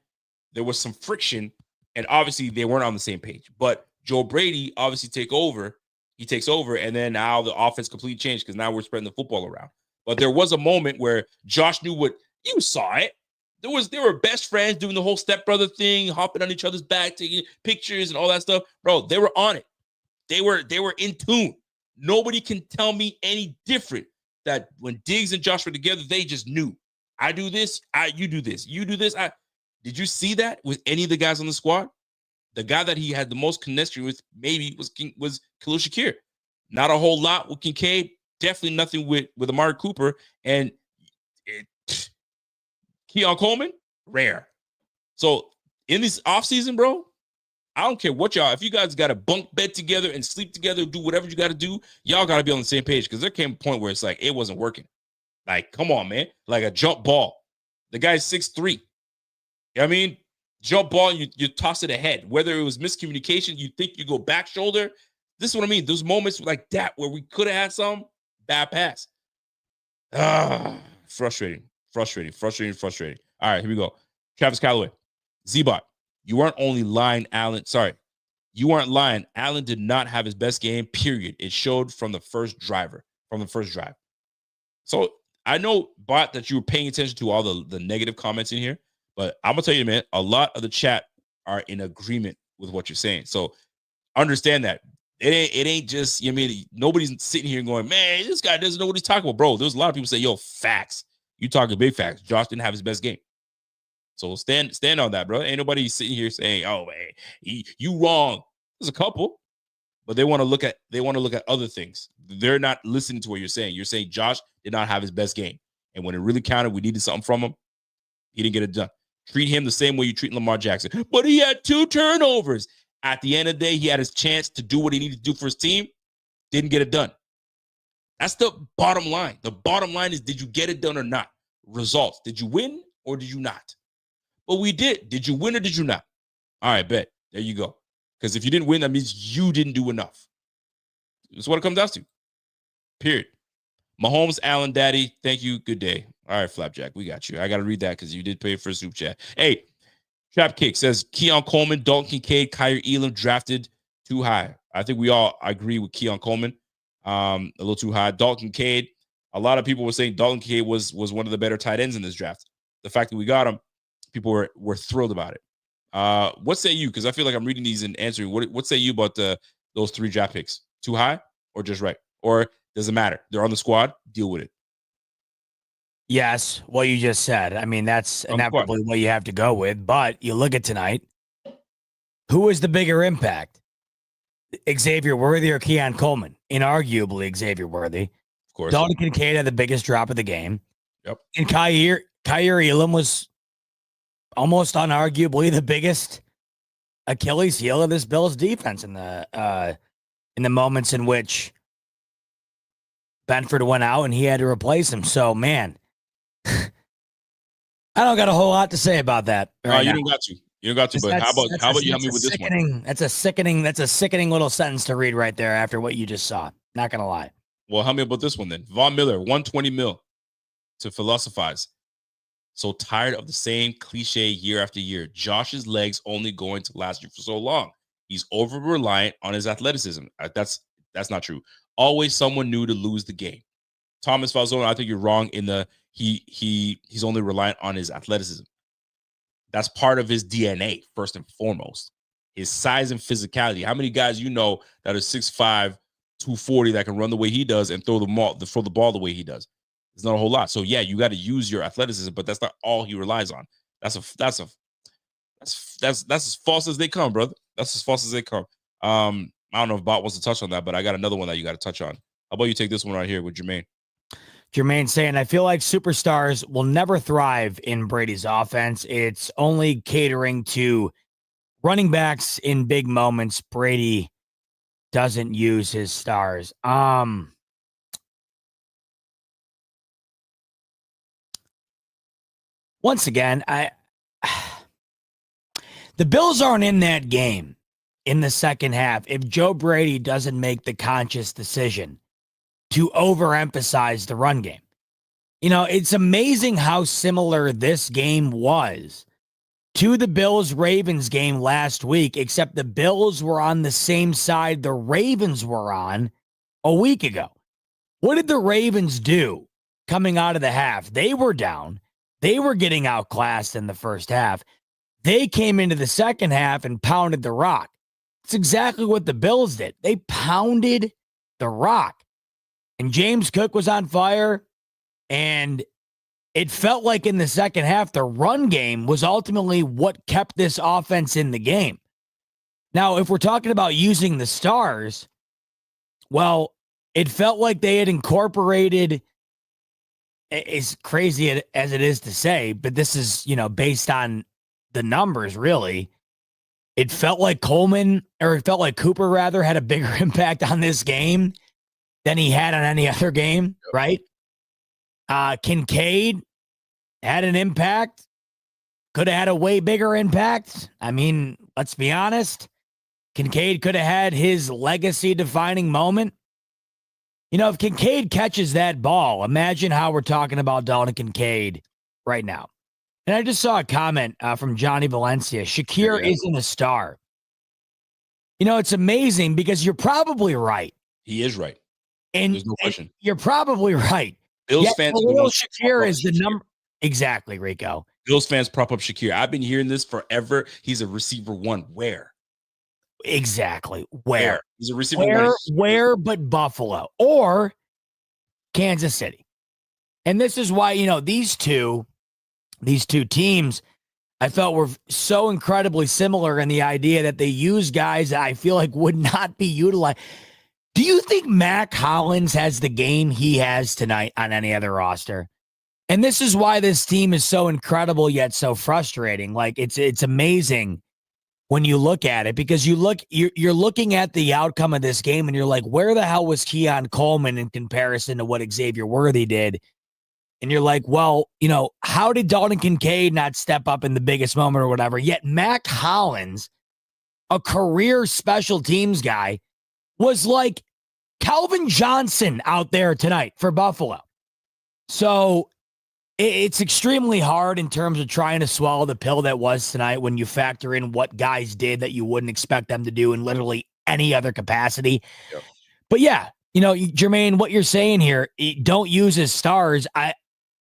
A: there was some friction, and obviously they weren't on the same page. But Joe Brady obviously takes over, and then now the offense completely changed because now we're spreading the football around. But there was a moment where Josh knew what you saw it. They were best friends doing the whole stepbrother thing, hopping on each other's back, taking pictures and all that stuff. Bro, they were on it. They were in tune. Nobody can tell me any different. That when Diggs and Josh were together, they just knew. I do this, you do this. You do this. Did you see that with any of the guys on the squad? The guy that he had the most connection with maybe was Khalil Shakir. Not a whole lot with Kincaid. Definitely nothing with Amari Cooper. And Keon Coleman, rare. So in this offseason, bro, I don't care what y'all, if you guys got to bunk bed together and sleep together, do whatever you got to do, y'all got to be on the same page, because there came a point where it's like, it wasn't working. Like, come on, man. Like a jump ball. The guy's 6'3". You know what I mean? Jump ball, you toss it ahead. Whether it was miscommunication, you think you go back shoulder. This is what I mean. Those moments like that where we could have had some bad pass. Frustrating. All right, here we go. Travis Calloway. Z-Bot. You weren't only lying, Allen. Sorry. You weren't lying. Allen did not have his best game, period. It showed from the first drive. So I know, Bot, that you were paying attention to all the negative comments in here, but I'm going to tell you, man, a lot of the chat are in agreement with what you're saying. So understand that. It ain't just, you know what I mean, nobody's sitting here going, man, this guy doesn't know what he's talking about. Bro, there's a lot of people say, yo, facts. You talking big facts. Josh didn't have his best game. So stand on that, bro. Ain't nobody sitting here saying, "Oh, man, you wrong." There's a couple, but they want to look at other things. They're not listening to what you're saying. You're saying Josh did not have his best game, and when it really counted, we needed something from him. He didn't get it done. Treat him the same way you treat Lamar Jackson. But he had 2 turnovers. At the end of the day, he had his chance to do what he needed to do for his team. Didn't get it done. That's the bottom line. The bottom line is, did you get it done or not? Results. Did you win or did you not? But we did. Did you win or did you not? All right, bet. There you go. Because if you didn't win, that means you didn't do enough. That's what it comes down to. Period. Mahomes, Allen, Daddy, thank you. Good day. All right, Flapjack, we got you. I got to read that because you did pay for a soup chat. Hey, Trap Kick says Keon Coleman, Dalton Kincaid, Kyrie Elam drafted too high. I think we all agree with Keon Coleman. A little too high. Dalton Kincaid, a lot of people were saying Dalton Kincaid was one of the better tight ends in this draft. The fact that we got him, people were thrilled about it. What say you? Because I feel like I'm reading these and answering. What say you about those 3 draft picks? Too high or just right? Or does it matter? They're on the squad. Deal with it.
B: Yes, what you just said. I mean, that's inevitably what you have to go with. But you look at tonight, who is the bigger impact? Xavier Worthy or Keon Coleman? Inarguably Xavier Worthy.
A: Of course.
B: Dalton Kincaid had the biggest drop of the game.
A: Yep.
B: And Kyrie Elam was almost unarguably the biggest Achilles heel of this Bills defense in the moments in which Benford went out and he had to replace him. So, man, I don't got a whole lot to say about that.
A: You don't got to. You don't got to. But how about you help me with this one?
B: That's a sickening little sentence to read right there after what you just saw. Not gonna lie.
A: Well, help me about this one then. Von Miller, 120 mil to philosophize. So tired of the same cliche year after year. Josh's legs only going to last you for so long. He's over reliant on his athleticism. That's not true. Always someone new to lose the game. Thomas Falzone, I think you're wrong in the he's only reliant on his athleticism. That's part of his DNA, first and foremost. His size and physicality. How many guys you know that are 6'5", 240 that can run the way he does and throw the ball the way he does? There's not a whole lot. So yeah, you got to use your athleticism, but that's not all he relies on. That's as false as they come, brother. That's as false as they come. I don't know if Bot wants to touch on that, but I got another one that you got to touch on. How about you take this one right here with Jermaine?
B: Jermaine saying, I feel like superstars will never thrive in Brady's offense. It's only catering to running backs in big moments. Brady doesn't use his stars. once again, the Bills aren't in that game in the second half if Joe Brady doesn't make the conscious decision to overemphasize the run game. You know, it's amazing how similar this game was to the Bills-Ravens game last week, except the Bills were on the same side the Ravens were on a week ago. What did the Ravens do coming out of the half? They were down. They were getting outclassed in the first half. They came into the second half and pounded the rock. It's exactly what the Bills did. They pounded the rock. And James Cook was on fire. And it felt like in the second half, the run game was ultimately what kept this offense in the game. Now, if we're talking about using the stars, well, it felt like they had incorporated, as crazy as it is to say, but this is, based on the numbers, really. It felt like Cooper rather had a bigger impact on this game than he had on any other game, right? Kincaid had an impact, could have had a way bigger impact. I mean, let's be honest. Kincaid could have had his legacy-defining moment. If Kincaid catches that ball, imagine how we're talking about Dalton Kincaid right now. And I just saw a comment from Johnny Valencia. Shakir isn't a star. It's amazing because you're probably right.
A: He is right.
B: And
A: there's no question.
B: You're probably right.
A: Bills fans.
B: Shakir is the number. Exactly, Rico.
A: Bills fans prop up Shakir. I've been hearing this forever. He's a receiver one. Where?
B: Exactly. Where?
A: He's a receiver one.
B: Where but Buffalo or Kansas City. And this is why, these two teams I felt were so incredibly similar in the idea that they use guys that I feel like would not be utilized. Do you think Mac Hollins has the game he has tonight on any other roster? And this is why this team is so incredible yet so frustrating. Like it's amazing when you look at it, because you're looking at the outcome of this game and you're like, where the hell was Keon Coleman in comparison to what Xavier Worthy did? And you're like, well, how did Dalton Kincaid not step up in the biggest moment or whatever? Yet Mac Hollins, a career special teams guy, was like Calvin Johnson out there tonight for Buffalo. So it's extremely hard in terms of trying to swallow the pill that was tonight when you factor in what guys did that you wouldn't expect them to do in literally any other capacity. Yep. But yeah, Jermaine, what you're saying here, don't use his stars.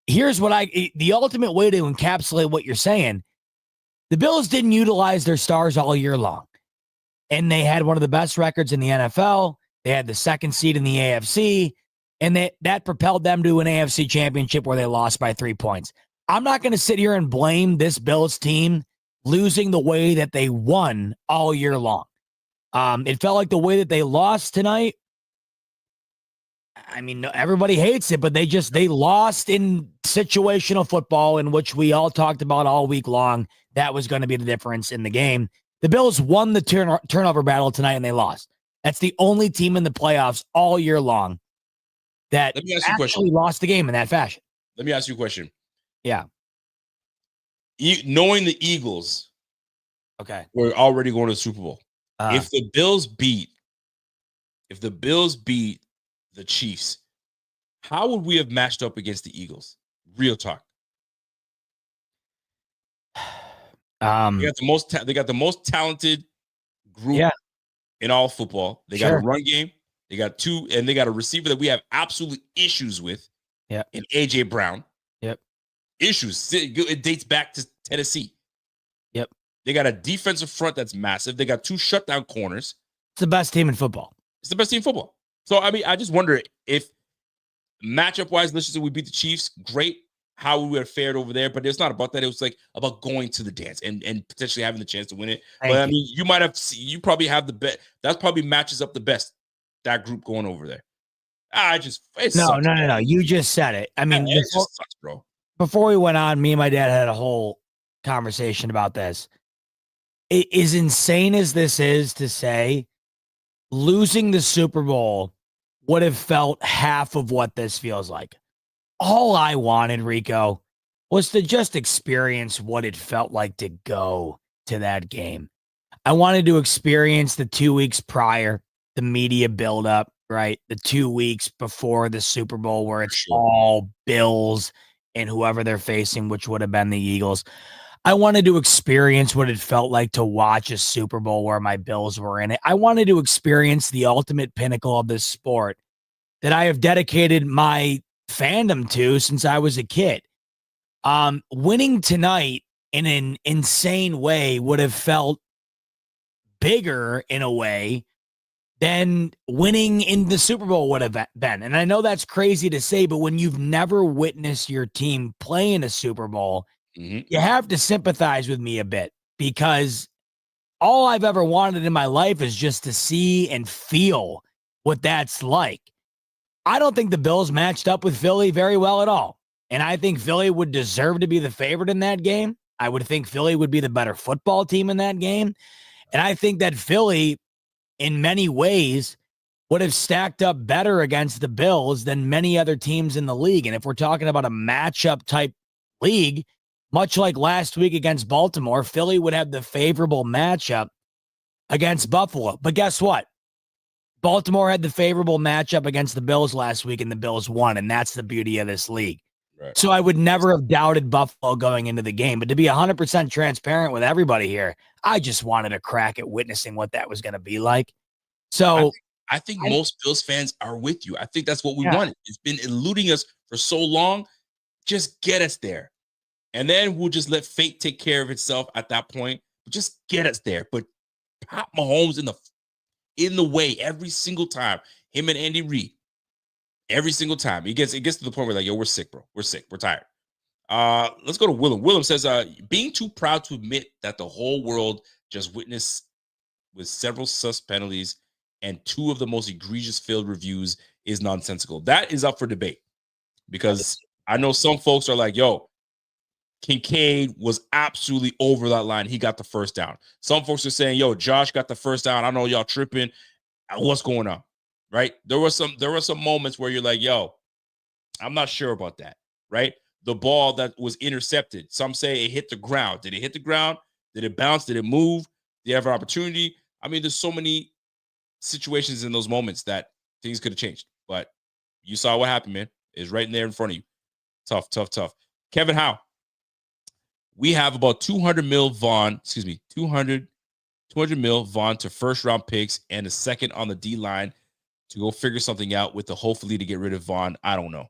B: The ultimate way to encapsulate what you're saying. The Bills didn't utilize their stars all year long. And they had one of the best records in the NFL. They had the second seed in the AFC. And that propelled them to an AFC championship where they lost by 3 points. I'm not going to sit here and blame this Bills team losing the way that they won all year long. It felt like the way that they lost tonight. I mean, everybody hates it, but they lost in situational football, in which we all talked about all week long. That was going to be the difference in the game. The Bills won the turnover battle tonight, and they lost. That's the only team in the playoffs all year long that actually lost the game in that fashion.
A: Let me ask you a question.
B: Yeah.
A: Knowing the Eagles,
B: okay,
A: we're already going to the Super Bowl. If the Bills beat the Chiefs, how would we have matched up against the Eagles? Real talk. They got the most talented group in all football. They got a run game. They got they got a receiver that we have absolute issues with.
B: Yeah.
A: And AJ Brown.
B: Yep.
A: Issues. It dates back to Tennessee.
B: Yep.
A: They got a defensive front that's massive. They got 2 shutdown corners.
B: It's the best team in football.
A: It's the best team in football. So, I mean, I just wonder if matchup-wise, let's just say we beat the Chiefs, great, how we would have fared over there. But it's not about that. It was like about going to the dance and potentially having the chance to win it. I mean, you probably have the bet. That probably matches up the best, that group going over there.
B: No. You just said it. I mean,
A: it just sucks, bro.
B: Before we went on, me and my dad had a whole conversation about this. As insane as this is to say, losing the Super Bowl would have felt half of what this feels like. All I wanted, Rico, was to just experience what it felt like to go to that game. I wanted to experience the 2 weeks prior, the media buildup, right? The 2 weeks before the Super Bowl where it's
A: Sure.
B: all Bills and whoever they're facing, which would have been the Eagles. I wanted to experience what it felt like to watch a Super Bowl where my Bills were in it. I wanted to experience the ultimate pinnacle of this sport that I have dedicated my fandom to since I was a kid. Winning tonight in an insane way would have felt bigger in a way than winning in the Super Bowl would have been. And I know that's crazy to say, but when you've never witnessed your team play in a Super Bowl, you have to sympathize with me a bit because all I've ever wanted in my life is just to see and feel what that's like. I don't think the Bills matched up with Philly very well at all. And I think Philly would deserve to be the favorite in that game. I would think Philly would be the better football team in that game. And I think that Philly, in many ways, would have stacked up better against the Bills than many other teams in the league. And if we're talking about a matchup type league, much like last week against Baltimore, Philly would have the favorable matchup against Buffalo. But guess what? Baltimore had the favorable matchup against the Bills last week, and the Bills won, and that's the beauty of this league.
A: Right.
B: So I would never have doubted Buffalo going into the game. But to be 100% transparent with everybody here, I just wanted a crack at witnessing what that was going to be like. So
A: I think most Bills fans are with you. I think that's what we
B: Yeah.
A: wanted. It's been eluding us for so long. Just get us there. And then we'll just let fate take care of itself at that point. Just get us there. But pop Mahomes in the way every single time. Him and Andy Reid. Every single time. It gets to the point where like, yo, we're sick, bro. We're sick. We're tired. Let's go to Willem. Willem says, being too proud to admit that the whole world just witnessed with several sus penalties and two of the most egregious failed reviews is nonsensical. That is up for debate because I know some folks are like, yo, Kincaid was absolutely over that line. He got the first down. Some folks are saying, yo, Josh got the first down. I know y'all tripping. What's going on? Right? There were some moments where you're like, yo, I'm not sure about that. Right? The ball that was intercepted. Some say it hit the ground. Did it hit the ground? Did it bounce? Did it move? Did you have an opportunity? I mean, there's so many situations in those moments that things could have changed. But you saw what happened, man. It's right in there in front of you. Tough. Kevin Howe. We have about 200 mil Vaughn, 200 mil Vaughn to first round picks and a second on the D line to go figure something out with the hopefully to get rid of Vaughn. I don't know.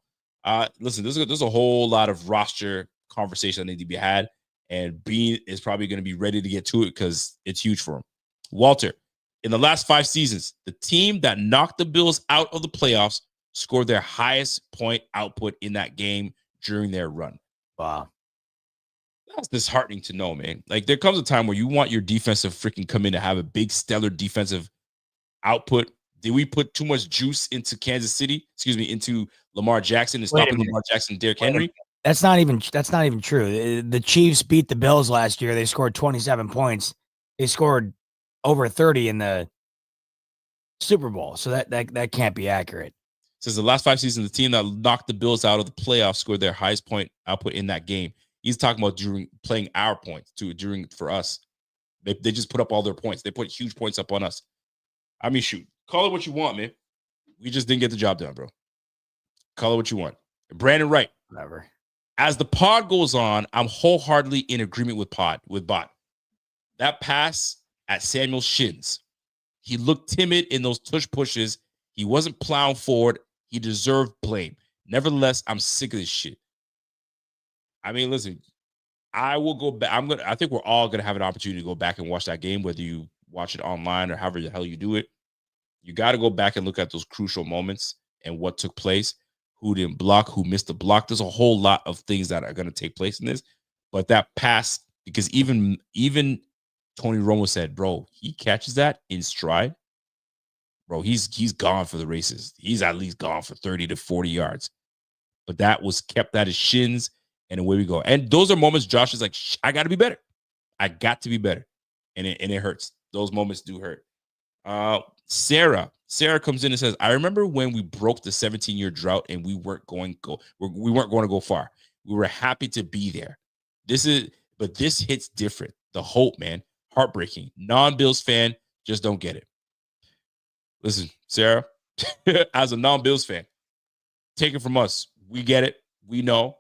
A: Listen, there's a whole lot of roster conversation that need to be had, and Bean is probably going to be ready to get to it because it's huge for him. Walter, in the last 5 seasons, the team that knocked the Bills out of the playoffs scored their highest point output in that game during their run.
B: Wow.
A: That's disheartening to know, man. Like there comes a time where you want your defense to freaking come in to have a big stellar defensive output. Did we put too much juice into Kansas City? Into Lamar Jackson and stopping Lamar Jackson, Derrick Henry?
B: That's not even true. The Chiefs beat the Bills last year. They scored 27 points. They scored over 30 in the Super Bowl. So that can't be accurate.
A: Says the last 5 seasons, the team that knocked the Bills out of the playoffs scored their highest point output in that game. He's talking about during playing our points for us. They just put up all their points. They put huge points up on us. I mean, shoot, call it what you want, man. We just didn't get the job done, bro. Call it what you want. Brandon Wright.
B: Whatever.
A: As the pod goes on, I'm wholeheartedly in agreement with Bot. That pass at Samuel's shins. He looked timid in those tush pushes. He wasn't plowing forward. He deserved blame. Nevertheless, I'm sick of this shit. I mean, listen, I will go back. I think we're all gonna have an opportunity to go back and watch that game, whether you watch it online or however the hell you do it. You got to go back and look at those crucial moments and what took place, who didn't block, who missed the block. There's a whole lot of things that are going to take place in this. But that pass, because even Tony Romo said, bro, he catches that in stride. Bro, he's gone for the races. He's at least gone for 30 to 40 yards. But that was kept at his shins, and away we go. And those are moments Josh is like, I got to be better. I got to be better. And it hurts. Those moments do hurt. Sarah comes in and says, I remember when we broke the 17-year drought and we weren't going to go far. We were happy to be there. But this hits different. The hope, man, heartbreaking. Non-Bills fan, just don't get it. Listen, Sarah, as a non-Bills fan, take it from us. We get it. We know.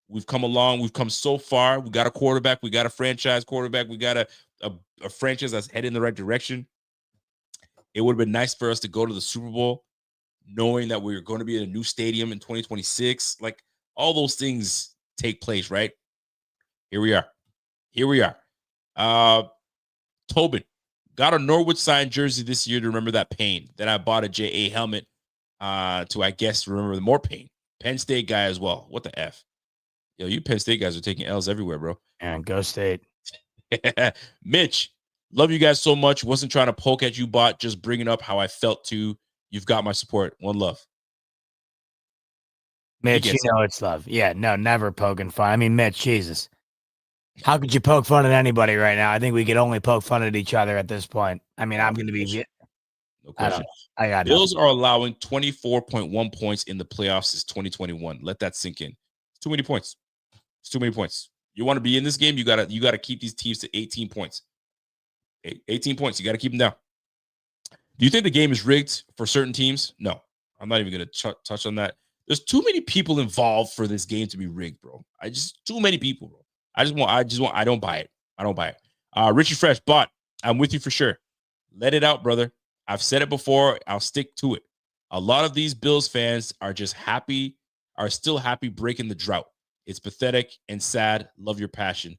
A: We've come along. We've come so far. We got a quarterback. We got a franchise quarterback. We got a franchise that's heading in the right direction. It would have been nice for us to go to the Super Bowl, knowing that we were going to be in a new stadium in 2026. Like, all those things take place, right? Here we are. Tobin got a Norwood signed jersey this year to remember that pain. Then I bought a JA helmet to, I guess, remember the more pain. Penn State guy as well. What the F? Yo, you Penn State guys are taking L's everywhere, bro.
B: And go State.
A: Mitch, love you guys so much. Wasn't trying to poke at you, bot. Just bringing up how I felt too. You've got my support. One love.
B: Mitch, you know it's love. Yeah, no, never poking fun. I mean, Mitch, Jesus. How could you poke fun at anybody right now? I think we could only poke fun at each other at this point. I mean, I'm going to be...
A: No question.
B: I got
A: Bills are allowing 24.1 points in the playoffs since 2021. Let that sink in. It's too many points. It's too many points. You want to be in this game, you gotta keep these teams to 18 points. 18 points. You got to keep them down. Do you think the game is rigged for certain teams? No. I'm not even going to touch on that. There's too many people involved for this game to be rigged, bro. Too many people, bro. I don't buy it. I don't buy it. Richie Fresh, bot. I'm with you for sure. Let it out, brother. I've said it before. I'll stick to it. A lot of these Bills fans are still happy breaking the drought. It's pathetic and sad. Love your passion.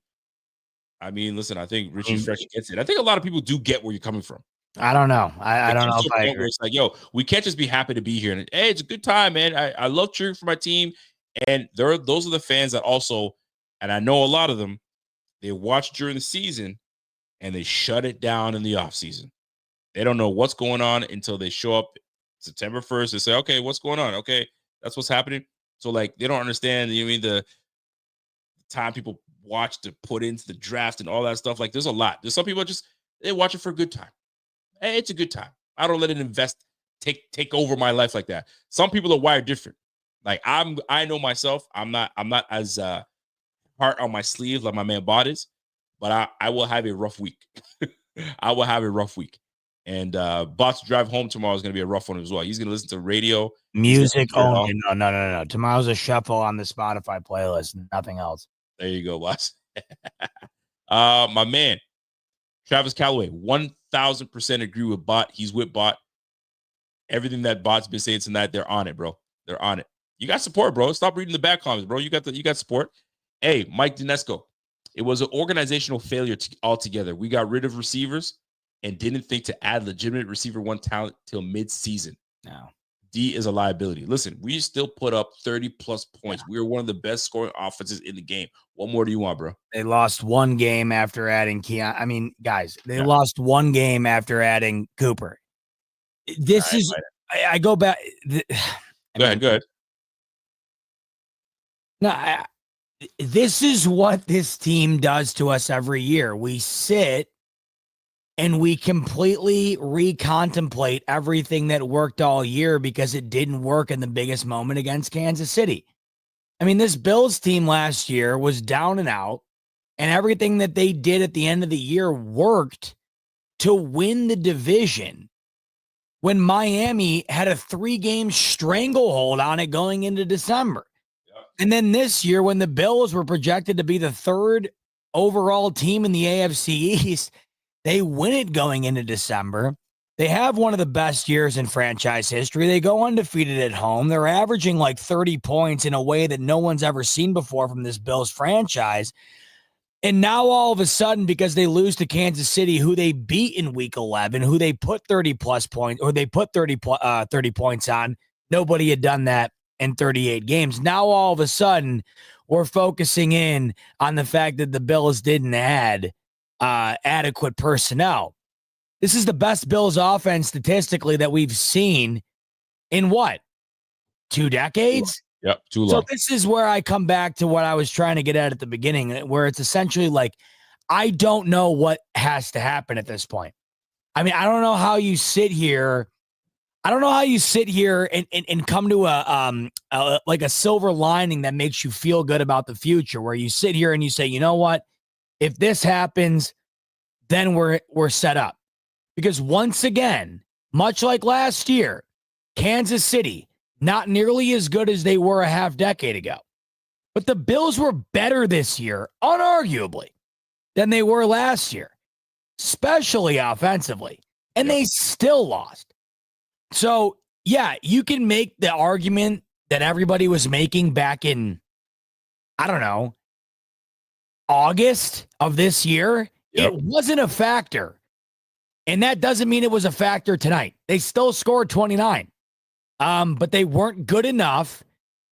A: I mean, listen, I think Richie Fresh gets it. I think a lot of people do get where you're comment from.
B: I don't know. I don't know if I agree.
A: It's like, yo, we can't just be happy to be here. And hey, it's a good time, man. I love cheering for my team. And those are the fans that also, and I know a lot of them, they watch during the season and they shut it down in the offseason. They don't know what's going on until they show up September 1st and say, okay, what's going on? Okay, that's what's happening. So, like, they don't understand, you know, the time people watch to put into the draft and all that stuff. Like, there's a lot. There's some people they watch it for a good time. Hey, it's a good time. I don't let it take over my life like that. Some people are wired different. Like, I know myself. I'm not as heart on my sleeve like my man Bot is, but I will have a rough week. I will have a rough week. And Bot's drive home tomorrow is going to be a rough one as well. He's going to listen to radio.
B: Music only. No. Tomorrow's a shuffle on the Spotify playlist. Nothing else.
A: There you go, boss. My man, Travis Calloway, 1,000% agree with Bot. He's with Bot. Everything that Bot's been saying tonight, they're on it, bro. They're on it. You got support, bro. Stop reading the bad comments, bro. You got support. Hey, Mike Dinesco, it was an organizational failure altogether. We got rid of receivers and didn't think to add legitimate receiver one talent till mid-season.
B: No.
A: D is a liability. Listen, we still put up 30-plus points. We are one of the best scoring offenses in the game. What more do you want, bro?
B: They lost one game after adding Keon. I mean, guys, they lost one game after adding Cooper. This is – I go back –
A: Go ahead.
B: No, this is what this team does to us every year. We sit and we completely recontemplate everything that worked all year because it didn't work in the biggest moment against Kansas City. I mean, this Bills team last year was down and out, and everything that they did at the end of the year worked to win the division when Miami had a 3-game stranglehold on it going into December. Yep. And then this year, when the Bills were projected to be the 3rd overall team in the AFC East, they win it going into December. They have one of the best years in franchise history. They go undefeated at home. They're averaging like 30 points in a way that no one's ever seen before from this Bills franchise. And now all of a sudden, because they lose to Kansas City, who they beat in week 11, who they put 30-plus points, or they put 30 points on, nobody had done that in 38 games. Now all of a sudden, we're focusing in on the fact that the Bills didn't add adequate personnel. This is the best Bills offense statistically that we've seen in what? 2 decades?
A: Yep, too long.
B: So this is where I come back to what I was trying to get at the beginning, where it's essentially like, I don't know what has to happen at this point. I mean, I don't know how you sit here I don't know how you sit here and come to like a silver lining that makes you feel good about the future, where you sit here and you say, you know what, if this happens, then we're set up. Because once again, much like last year, Kansas City, not nearly as good as they were a half decade ago. But the Bills were better this year, unarguably, than they were last year, especially offensively. And they still lost. So, yeah, you can make the argument that everybody was making back in, I don't know, August of this year. It wasn't a factor. And that doesn't mean it was a factor tonight. They still scored 29. But they weren't good enough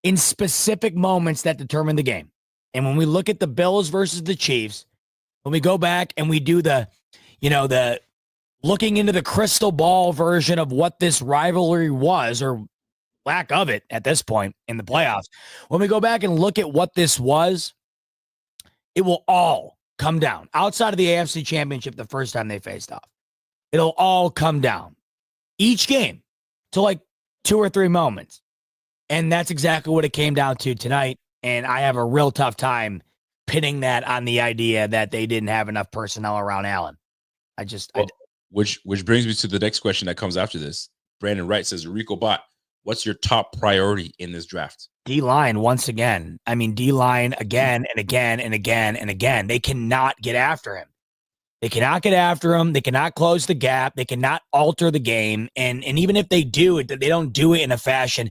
B: in specific moments that determined the game. And when we look at the Bills versus the Chiefs, when we go back and we do the looking into the crystal ball version of what this rivalry was, or lack of it at this point in the playoffs, when we go back and look at what this was, it will all come down. Outside of the AFC Championship, the first time they faced off, it'll all come down. Each game to like 2 or 3 moments. And that's exactly what it came down to tonight. And I have a real tough time pinning that on the idea that they didn't have enough personnel around Allen.
A: Which brings me to the next question that comes after this. Brandon Wright says, Rico Bot, what's your top priority in this draft?
B: D-line once again. I mean, D-line again and again and again and again. They cannot get after him. They cannot get after him. They cannot close the gap. They cannot alter the game. And even if they do it, they don't do it in a fashion.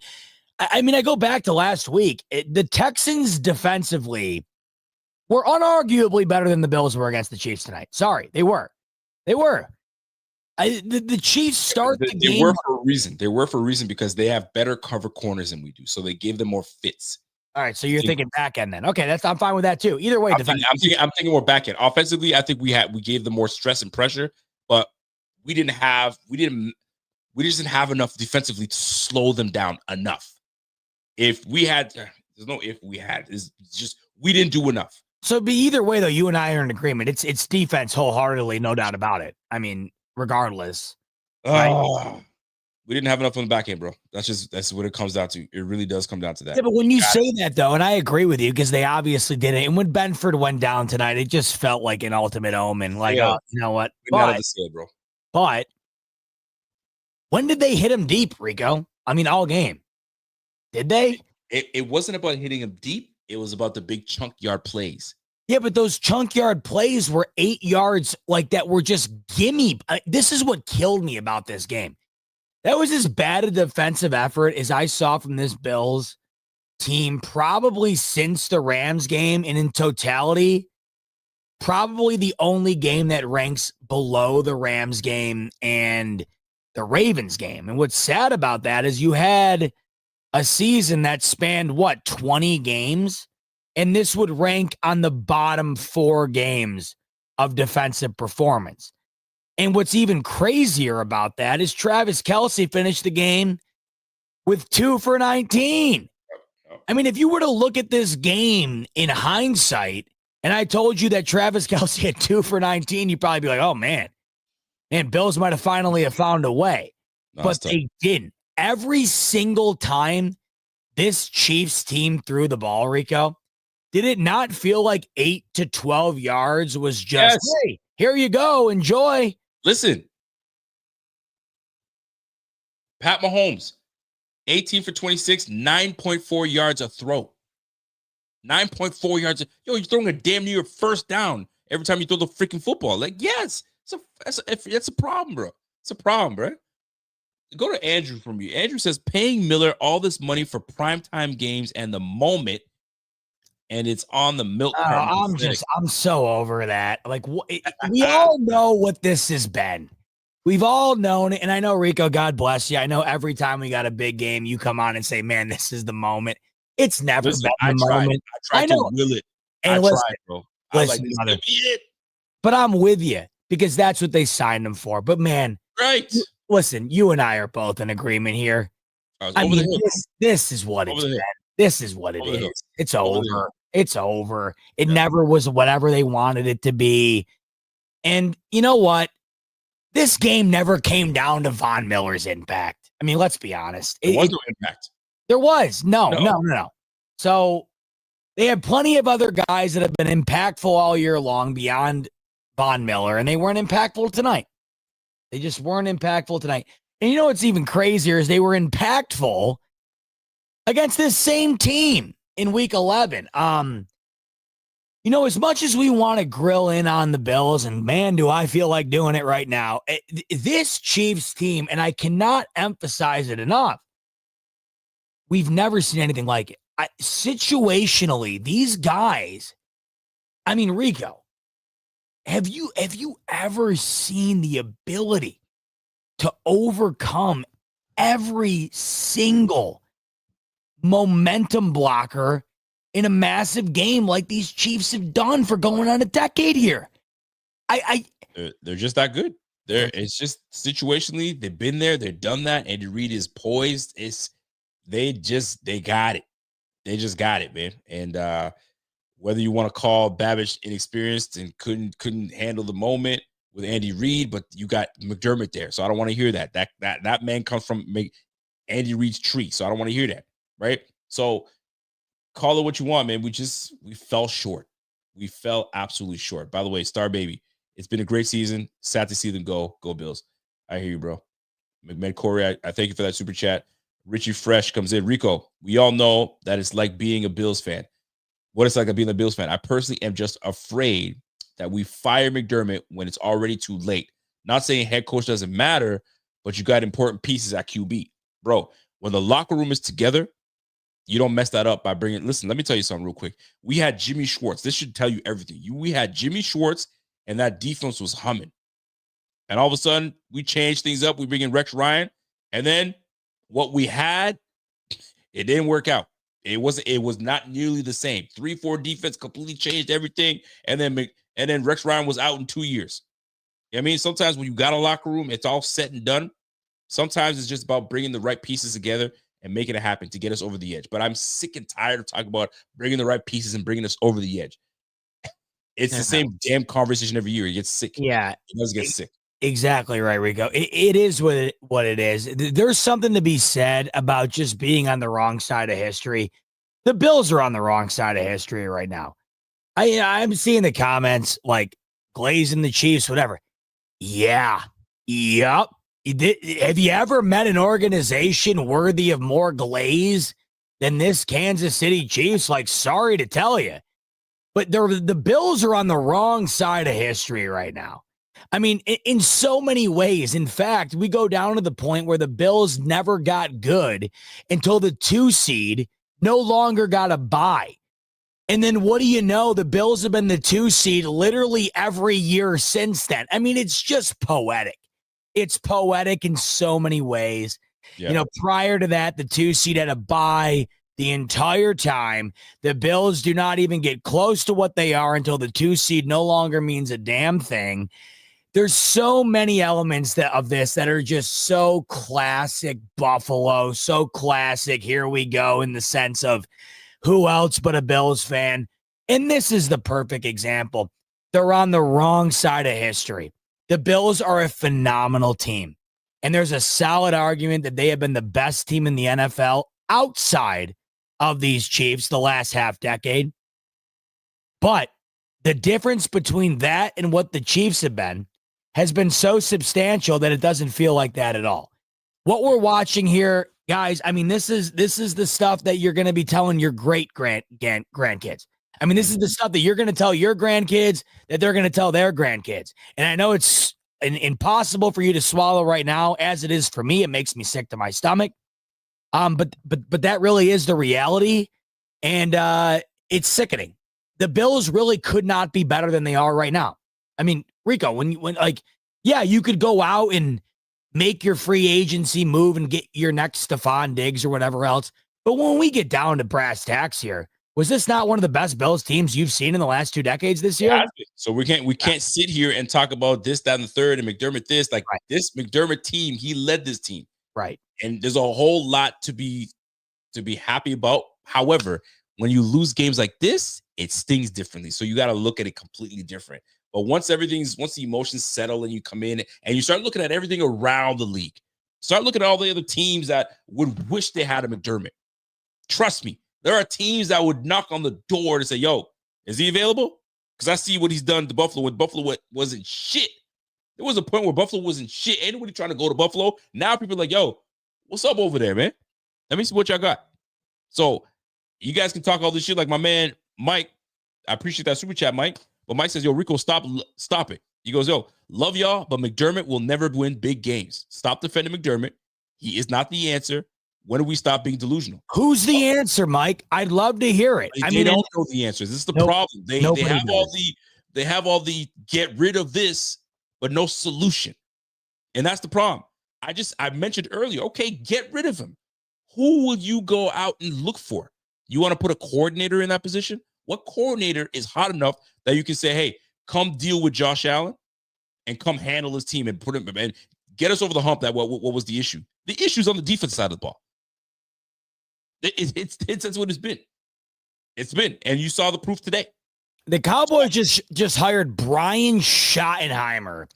B: I mean, I go back to last week. The Texans defensively were unarguably better than the Bills were against the Chiefs tonight. Sorry, they were. They were. The Chiefs start the game.
A: They were for a reason. They were for a reason because they have better cover corners than we do. So they gave them more fits.
B: All right, so you're thinking back end then. Okay, I'm fine with that too. Either way,
A: I'm thinking more back end. Offensively, I think we gave them more stress and pressure, but we just didn't have enough defensively to slow them down enough. If we had, there's no if we had. It's just we didn't do enough.
B: So, be either way though, you and I are in agreement. It's defense wholeheartedly, no doubt about it. I mean, regardless.
A: Right? We didn't have enough on the back end, bro. That's what it comes down to. It really does come down to that.
B: Yeah, but when you say that though, and I agree with you because they obviously did it. And when Benford went down tonight, it just felt like an ultimate omen. Like, you know what?
A: Bro.
B: But when did they hit him deep, Rico? I mean, all game. Did they?
A: It wasn't about hitting him deep. It was about the big chunk yard plays.
B: Yeah, but those chunk yard plays were 8 yards like that were just gimme. This is what killed me about this game. That was as bad a defensive effort as I saw from this Bills team probably since the Rams game. And in totality, probably the only game that ranks below the Rams game and the Ravens game. And what's sad about that is you had a season that spanned 20 games, and this would rank on the bottom 4 games of defensive performance. And what's even crazier about that is Travis Kelce finished the game with 2 for 19. I mean, if you were to look at this game in hindsight, and I told you that Travis Kelce had 2 for 19, you'd probably be like, oh man, Bills might have finally found a way. No, but they didn't. Every single time this Chiefs team threw the ball, Rico, did it not feel like 8 to 12 yards was just, hey, here you go, enjoy?
A: Listen, Pat Mahomes, 18 for 26, 9.4 yards a throw. 9.4 yards. You're throwing a damn near first down every time you throw the freaking football. Like, yes, it's a problem, bro. It's a problem, bro. Go to Andrew from you. Andrew says paying Miller all this money for primetime games and the moment, and it's on the milk.
B: I'm so over that. Like, we all know what this has been. We've all known it. And I know, Rico, God bless you. I know every time we got a big game, you come on and say, man, this is the moment. It's never been the moment.
A: I tried to will it.
B: And
A: I tried, bro.
B: Listen, but I'm with you because that's what they signed him for. But man,
A: right.
B: Listen, you and I are both in agreement here. I mean, this is what it's been. This is what it is. It's over. It's over. It never was whatever they wanted it to be. And you know what? This game never came down to Von Miller's impact. I mean, let's be honest.
A: There was no impact.
B: There was. No. So they have plenty of other guys that have been impactful all year long beyond Von Miller, and they weren't impactful tonight. They just weren't impactful tonight. And you know what's even crazier is they were impactful against this same team in week 11. You know, as much as we want to grill in on the Bills, and man, do I feel like doing it right now, this Chiefs team, and I cannot emphasize it enough, we've never seen anything like it. Situationally, these guys, I mean, Rico, have you ever seen the ability to overcome every single momentum blocker in a massive game like these Chiefs have done for going on a decade here?
A: They're just that good. It's just situationally, they've been there, they've done that. Andy Reid is poised. They got it. They just got it, man. And whether you want to call Babbage inexperienced and couldn't handle the moment with Andy Reid, but you got McDermott there, so I don't want to hear that. That man comes from Andy Reid's tree, so I don't want to hear that, right? So call it what you want, man. We fell short. We fell absolutely short. By the way, Star Baby, it's been a great season. Sad to see them go. Go Bills. I hear you, bro. McMahon Corey, I thank you for that super chat. Richie Fresh comes in. Rico, we all know that it's like being a Bills fan. What it's like being a Bills fan. I personally am just afraid that we fire McDermott when it's already too late. Not saying head coach doesn't matter, but you got important pieces at QB. Bro, when the locker room is together, you don't mess that up by bringing. Listen, let me tell you something real quick. We had Jimmy Schwartz. This should tell you everything. We had Jimmy Schwartz, and that defense was humming. And all of a sudden, we changed things up. We bring in Rex Ryan, and then what we had, it didn't work out. It was not nearly the same. 3-4 defense completely changed everything, and then Rex Ryan was out in 2 years. I mean, sometimes when you got a locker room, it's all set and done. Sometimes it's just about bringing the right pieces together and making it happen to get us over the edge. But I'm sick and tired of talking about bringing the right pieces and bringing us over the edge. It's the same damn conversation every year. It gets sick.
B: Yeah.
A: It does get sick.
B: Exactly right, Rico. It is what it is. There's something to be said about just being on the wrong side of history. The Bills are on the wrong side of history right now. I'm seeing the comments like glazing the Chiefs, whatever. Yeah. Yep. Have you ever met an organization worthy of more glaze than this Kansas City Chiefs? Like, sorry to tell you, but the Bills are on the wrong side of history right now. I mean, in so many ways. In fact, we go down to the point where the Bills never got good until the 2 seed no longer got a bye. And then what do you know? The Bills have been the 2 seed literally every year since then. I mean, it's just poetic. It's poetic in so many ways. Yeah. You know, prior to that, the 2 seed had a bye the entire time. The Bills do not even get close to what they are until the 2 seed no longer means a damn thing. There's so many elements of this that are just so classic Buffalo, so classic. Here we go in the sense of who else but a Bills fan. And this is the perfect example. They're on the wrong side of history. The Bills are a phenomenal team. And there's a solid argument that they have been the best team in the NFL outside of these Chiefs the last half decade. But the difference between that and what the Chiefs have been has been so substantial that it doesn't feel like that at all. What we're watching here, guys, I mean, this is the stuff that you're going to be telling your great grandkids. I mean, this is the stuff that you're going to tell your grandkids that they're going to tell their grandkids. And I know it's impossible for you to swallow right now, as it is for me. It makes me sick to my stomach. But that really is the reality, and it's sickening. The Bills really could not be better than they are right now. I mean, Rico, when you could go out and make your free agency move and get your next Stephon Diggs or whatever else. But when we get down to brass tacks here, was this not one of the best Bills teams you've seen in the last 2 decades this year?
A: So we can't sit here and talk about this, that, and the third, and McDermott this. Like this McDermott team, he led this team.
B: Right.
A: And there's a whole lot to be happy about. However, when you lose games like this, it stings differently. So you got to look at it completely different. But once the emotions settle and you come in and you start looking at everything around the league, Start looking at all the other teams that would wish they had a McDermott. Trust me, there are teams that would knock on the door to say, yo, is he available? Because I see what he's done to Buffalo when Buffalo wasn't shit. There was a point where Buffalo wasn't shit. Anybody trying to go to Buffalo, now people are like, yo, what's up over there, man? Let me see what y'all got. So you guys can talk all this shit like my man, Mike. I appreciate that super chat, Mike. But Mike says, yo, Rico, stop it. He goes, yo, love y'all, but McDermott will never win big games. Stop defending McDermott. He is not the answer. When do we stop being delusional?
B: Who's the answer, Mike? I'd love to hear it.
A: They don't know the answers. This is the problem. They have all the get rid of this, but no solution. And that's the problem. I mentioned earlier, okay, get rid of him. Who will you go out and look for? You want to put a coordinator in that position? What coordinator is hot enough that you can say, hey, come deal with Josh Allen and come handle his team and put him and get us over the hump? That what was the issue? The issue's on the defense side of the ball. That's what it's been. It's been, and you saw the proof today.
B: The Cowboys just hired Brian Schottenheimer.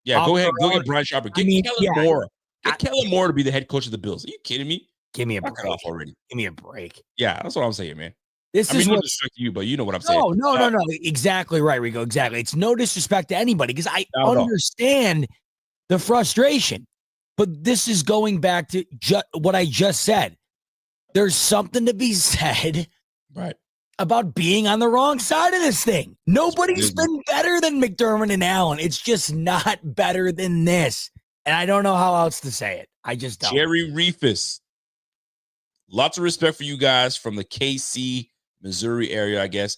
A: Yeah, go ahead, get Brian Schottenheimer. Get Kellen Moore. Get Kellen Moore to be the head coach of the Bills. Are you kidding me?
B: Give me a break
A: already.
B: Give me a break.
A: Yeah, that's what I'm saying, man.
B: No
A: disrespect to you, but you know what I'm saying.
B: No. Exactly right, Rico. Exactly. It's no disrespect to anybody because I understand the frustration. But this is going back to what I just said. There's something to be said about being on the wrong side of this thing. Nobody's been better than McDermott and Allen. It's just not better than this. And I don't know how else to say it. I just don't.
A: Jerry Reefus. Lots of respect for you guys from the KC, Missouri area, I guess.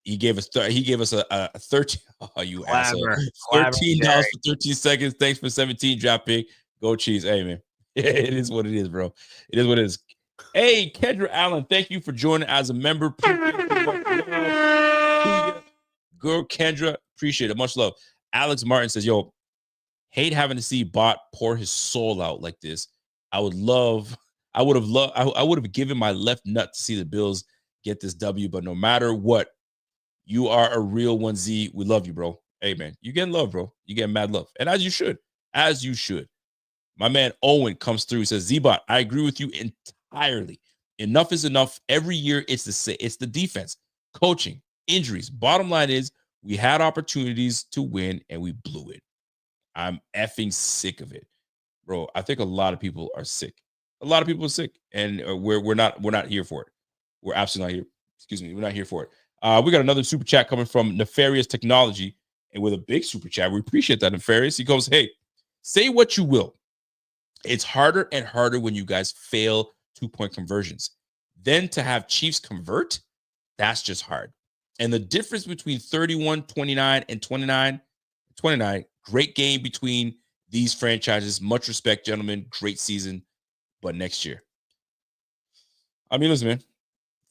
A: He gave us a 13. Oh, you asshole. $13 for 13 seconds. Thanks for 17 drop pick. Go Chiefs. Hey, man. It is what it is, bro. It is what it is. Hey, Kendra Allen, thank you for joining as a member. Girl, Kendra, appreciate it. Much love. Alex Martin says, yo, hate having to see Bot pour his soul out like this. I would have given my left nut to see the Bills get this W, but no matter what, you are a real one, Z. We love you, bro. Hey, man, you getting love, bro. You getting mad love. And as you should. My man Owen comes through, says, Z-Bot, I agree with you entirely. Enough is enough. Every year, it's the defense, coaching, injuries. Bottom line is, we had opportunities to win, and we blew it. I'm effing sick of it, bro. I think a lot of people are sick. A lot of people are sick, and we're not here for it. We're absolutely not here. Excuse me, we're not here for it. We got another super chat coming from Nefarious Technology, and with a big super chat, we appreciate that, Nefarious. He goes, hey, say what you will. It's harder and harder when you guys fail 2-point conversions. Then to have Chiefs convert, that's just hard. And the difference between 31-29 and 29, great game between these franchises. Much respect, gentlemen. Great season. But next year. I mean, listen, man.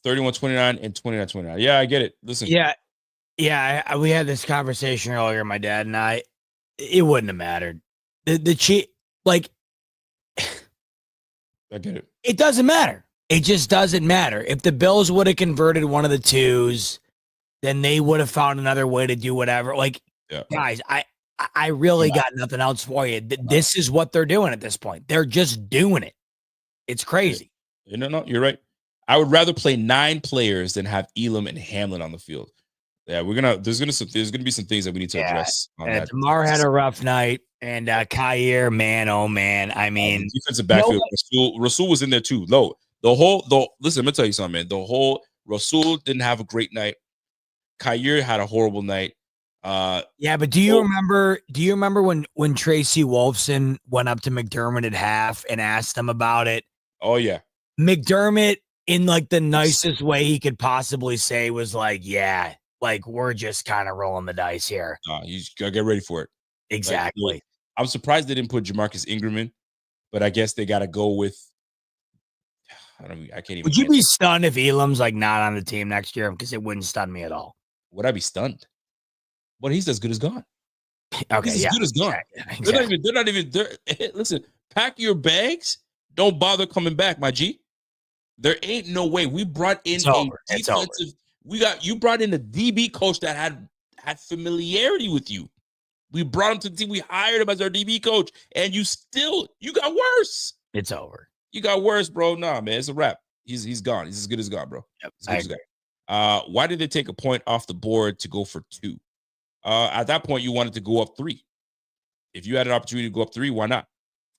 A: 31-29 and 29-29. Yeah, I get it. Listen.
B: Yeah. We had this conversation earlier, my dad and I. It wouldn't have mattered. The Chiefs, like,
A: I get it.
B: It doesn't matter. It just doesn't matter. If the Bills would have converted one of the twos, then they would have found another way to do whatever. Like, guys, I really got nothing else for you. This is what they're doing at this point. They're just doing it. It's crazy.
A: No, you're right. I would rather play 9 players than have Elam and Hamlin on the field. Yeah, there's gonna be some things that we need to address. On that.
B: Damar had a rough night, and Kyer, man, oh man. I mean,
A: defensive backfield. Rasul was in there too. No, listen, let me tell you something, man. The whole Rasul didn't have a great night. Kyer had a horrible night.
B: Yeah, but do you remember when Tracy Wolfson went up to McDermott at half and asked him about it?
A: Oh yeah.
B: McDermott, in like the nicest way he could possibly say, was like, yeah, like we're just kind of rolling the dice here.
A: You just gotta get ready for it.
B: Exactly.
A: Like, I'm surprised they didn't put Jamarcus Ingram in, but I guess they gotta go with I can't even.
B: Would you be stunned if Elam's like not on the team next year? Because it wouldn't stun me at all.
A: Would I be stunned? But he's as good as gone.
B: Okay,
A: he's as good as gone. Yeah, exactly. They're not even. Listen, pack your bags. Don't bother coming back, my G. There ain't no way. We brought in defensive. You brought in a DB coach that had familiarity with you. We brought him to the team. We hired him as our DB coach, and you got worse.
B: It's over.
A: You got worse, bro. Nah, man, it's a wrap. He's gone. He's as good as gone, bro.
B: Yep,
A: As good as gone. Why did they take a point off the board to go for 2? At that point, you wanted to go up 3. If you had an opportunity to go up 3, why not?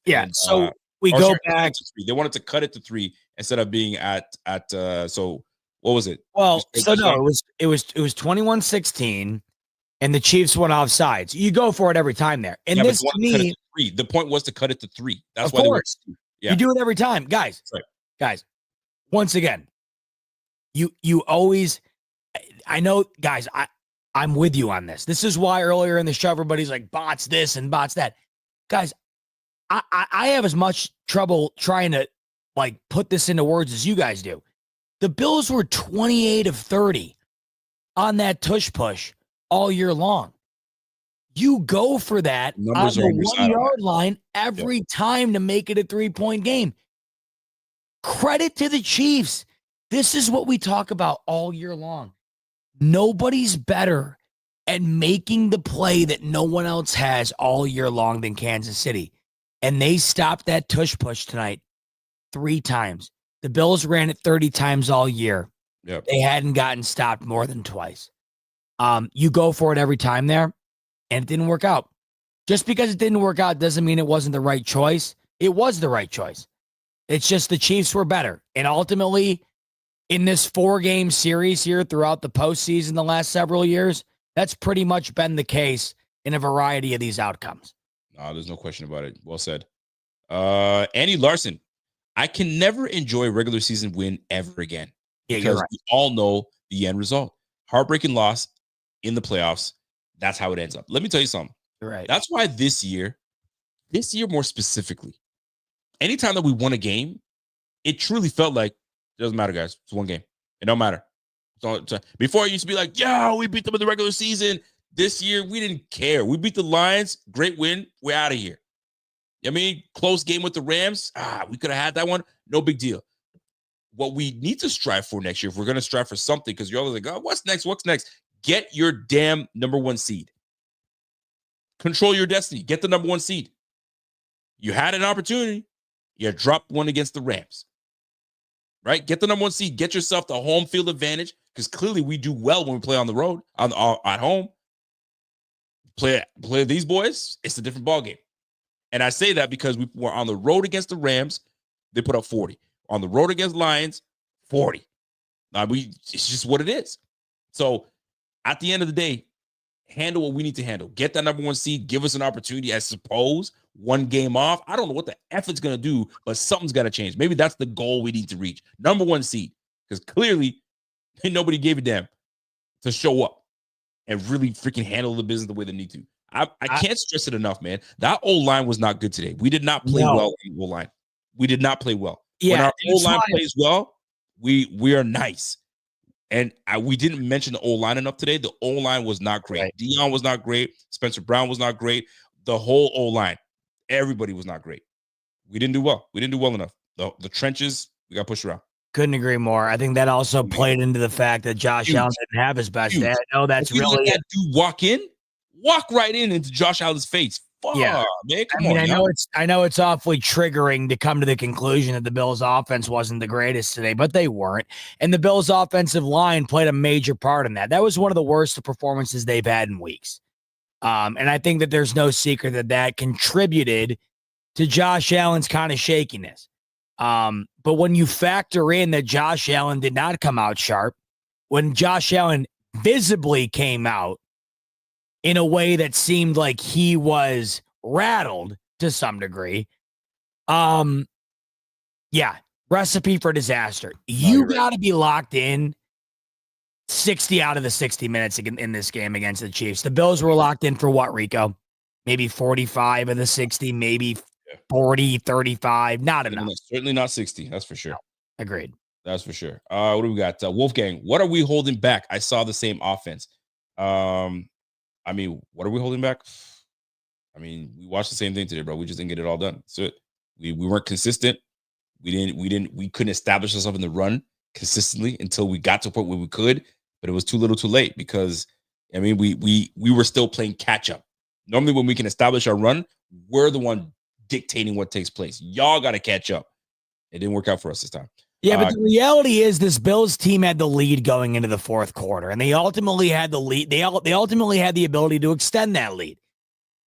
B: Yeah.
A: And,
B: so we go back
A: to 3. They wanted to cut it to 3 instead of being at so what was it?
B: Well, so no, it was 21-16, and the Chiefs went off sides. You go for it every time there. And this to me,
A: 3. The point was to cut it to 3. That's
B: of
A: why
B: course.
A: Yeah.
B: You do it every time, guys.
A: Right.
B: Guys, once again, you always. I know, guys. I'm with you on this. This is why earlier in the show, everybody's like bots this and bots that. Guys, I have as much trouble trying to like put this into words as you guys do. The Bills were 28 of 30 on that tush push all year long. You go for that
A: Numbers
B: on
A: are
B: the 1 yard line every time to make it a 3-point game. Credit to the Chiefs. This is what we talk about all year long. Nobody's better at making the play that no one else has all year long than Kansas City. And they stopped that tush push tonight 3 times. The Bills ran it 30 times all year.
A: Yep.
B: They hadn't gotten stopped more than twice. You go for it every time there, and it didn't work out. Just because it didn't work out doesn't mean it wasn't the right choice. It was the right choice. It's just the Chiefs were better. And ultimately, in this 4-game series here throughout the postseason the last several years, that's pretty much been the case in a variety of these outcomes.
A: No, there's no question about it. Well said. Andy Larson, I can never enjoy a regular season win ever again.
B: Yeah,
A: because
B: you're right.
A: we all know the end result. Heartbreaking loss in the playoffs. That's how it ends up. Let me tell you something.
B: You're right.
A: That's why this year more specifically, anytime that we won a game, it truly felt like it doesn't matter, guys. It's one game. It don't matter. Before it used to be like, yeah, we beat them in the regular season. This year, we didn't care. We beat the Lions. Great win. We're out of here. I mean, close game with the Rams. We could have had that one. No big deal. What we need to strive for next year, if we're going to strive for something, because you're always like, oh, what's next? What's next? Get your damn number 1 seed. Control your destiny. Get the number 1 seed. You had an opportunity. You dropped one against the Rams. Right? Get the number 1 seed. Get yourself the home field advantage, because clearly we do well when we play on the road, at home. Play these boys, it's a different ballgame. And I say that because we were on the road against the Rams. They put up 40. On the road against Lions, 40. It's just what it is. So at the end of the day, handle what we need to handle. Get that number 1 seed. Give us an opportunity, I suppose. 1 game off. I don't know what the F it's going to do, but something's got to change. Maybe that's the goal we need to reach. Number 1 seed. Because clearly, nobody gave a damn to show up and really freaking handle the business the way they need to. I can't stress it enough, man. That O-line was not good today. We did not play well in the O-line. We did not play well.
B: Yeah,
A: when our O-line plays well, we are nice. And we didn't mention the O-line enough today. The O-line was not great. Right. Dion was not great. Spencer Brown was not great. The whole O-line, everybody was not great. We didn't do well. We didn't do well enough. The trenches, we got pushed around.
B: Couldn't agree more. I think that also played into the fact that Josh Allen didn't have his best day. I know that's really
A: let that dude walk right into Josh Allen's face. Fuck,
B: yeah,
A: man, come on.
B: I know it's awfully triggering to come to the conclusion that the Bills' offense wasn't the greatest today, but they weren't. And the Bills' offensive line played a major part in that. That was one of the worst performances they've had in weeks. And I think that there's no secret that contributed to Josh Allen's kind of shakiness. But when you factor in that Josh Allen did not come out sharp, when Josh Allen visibly came out in a way that seemed like he was rattled to some degree, recipe for disaster. You got to be locked in 60 out of the 60 minutes in this game against the Chiefs. The Bills were locked in for what, Rico? Maybe 45 of the 60, maybe 40, 35, not enough.
A: Certainly not 60, that's for sure.
B: No, agreed.
A: That's for sure. What do we got? Wolfgang, what are we holding back? I saw the same offense. What are we holding back? We watched the same thing today, bro. We just didn't get it all done. So we weren't consistent. We couldn't establish ourselves in the run consistently until we got to a point where we could, but it was too little too late because we were still playing catch up. Normally, when we can establish our run, we're the one dictating what takes place. Y'all got to catch up. It didn't work out for us this time.
B: Yeah, but the reality is this Bills team had the lead going into the fourth quarter, and they ultimately had the lead. They ultimately had the ability to extend that lead.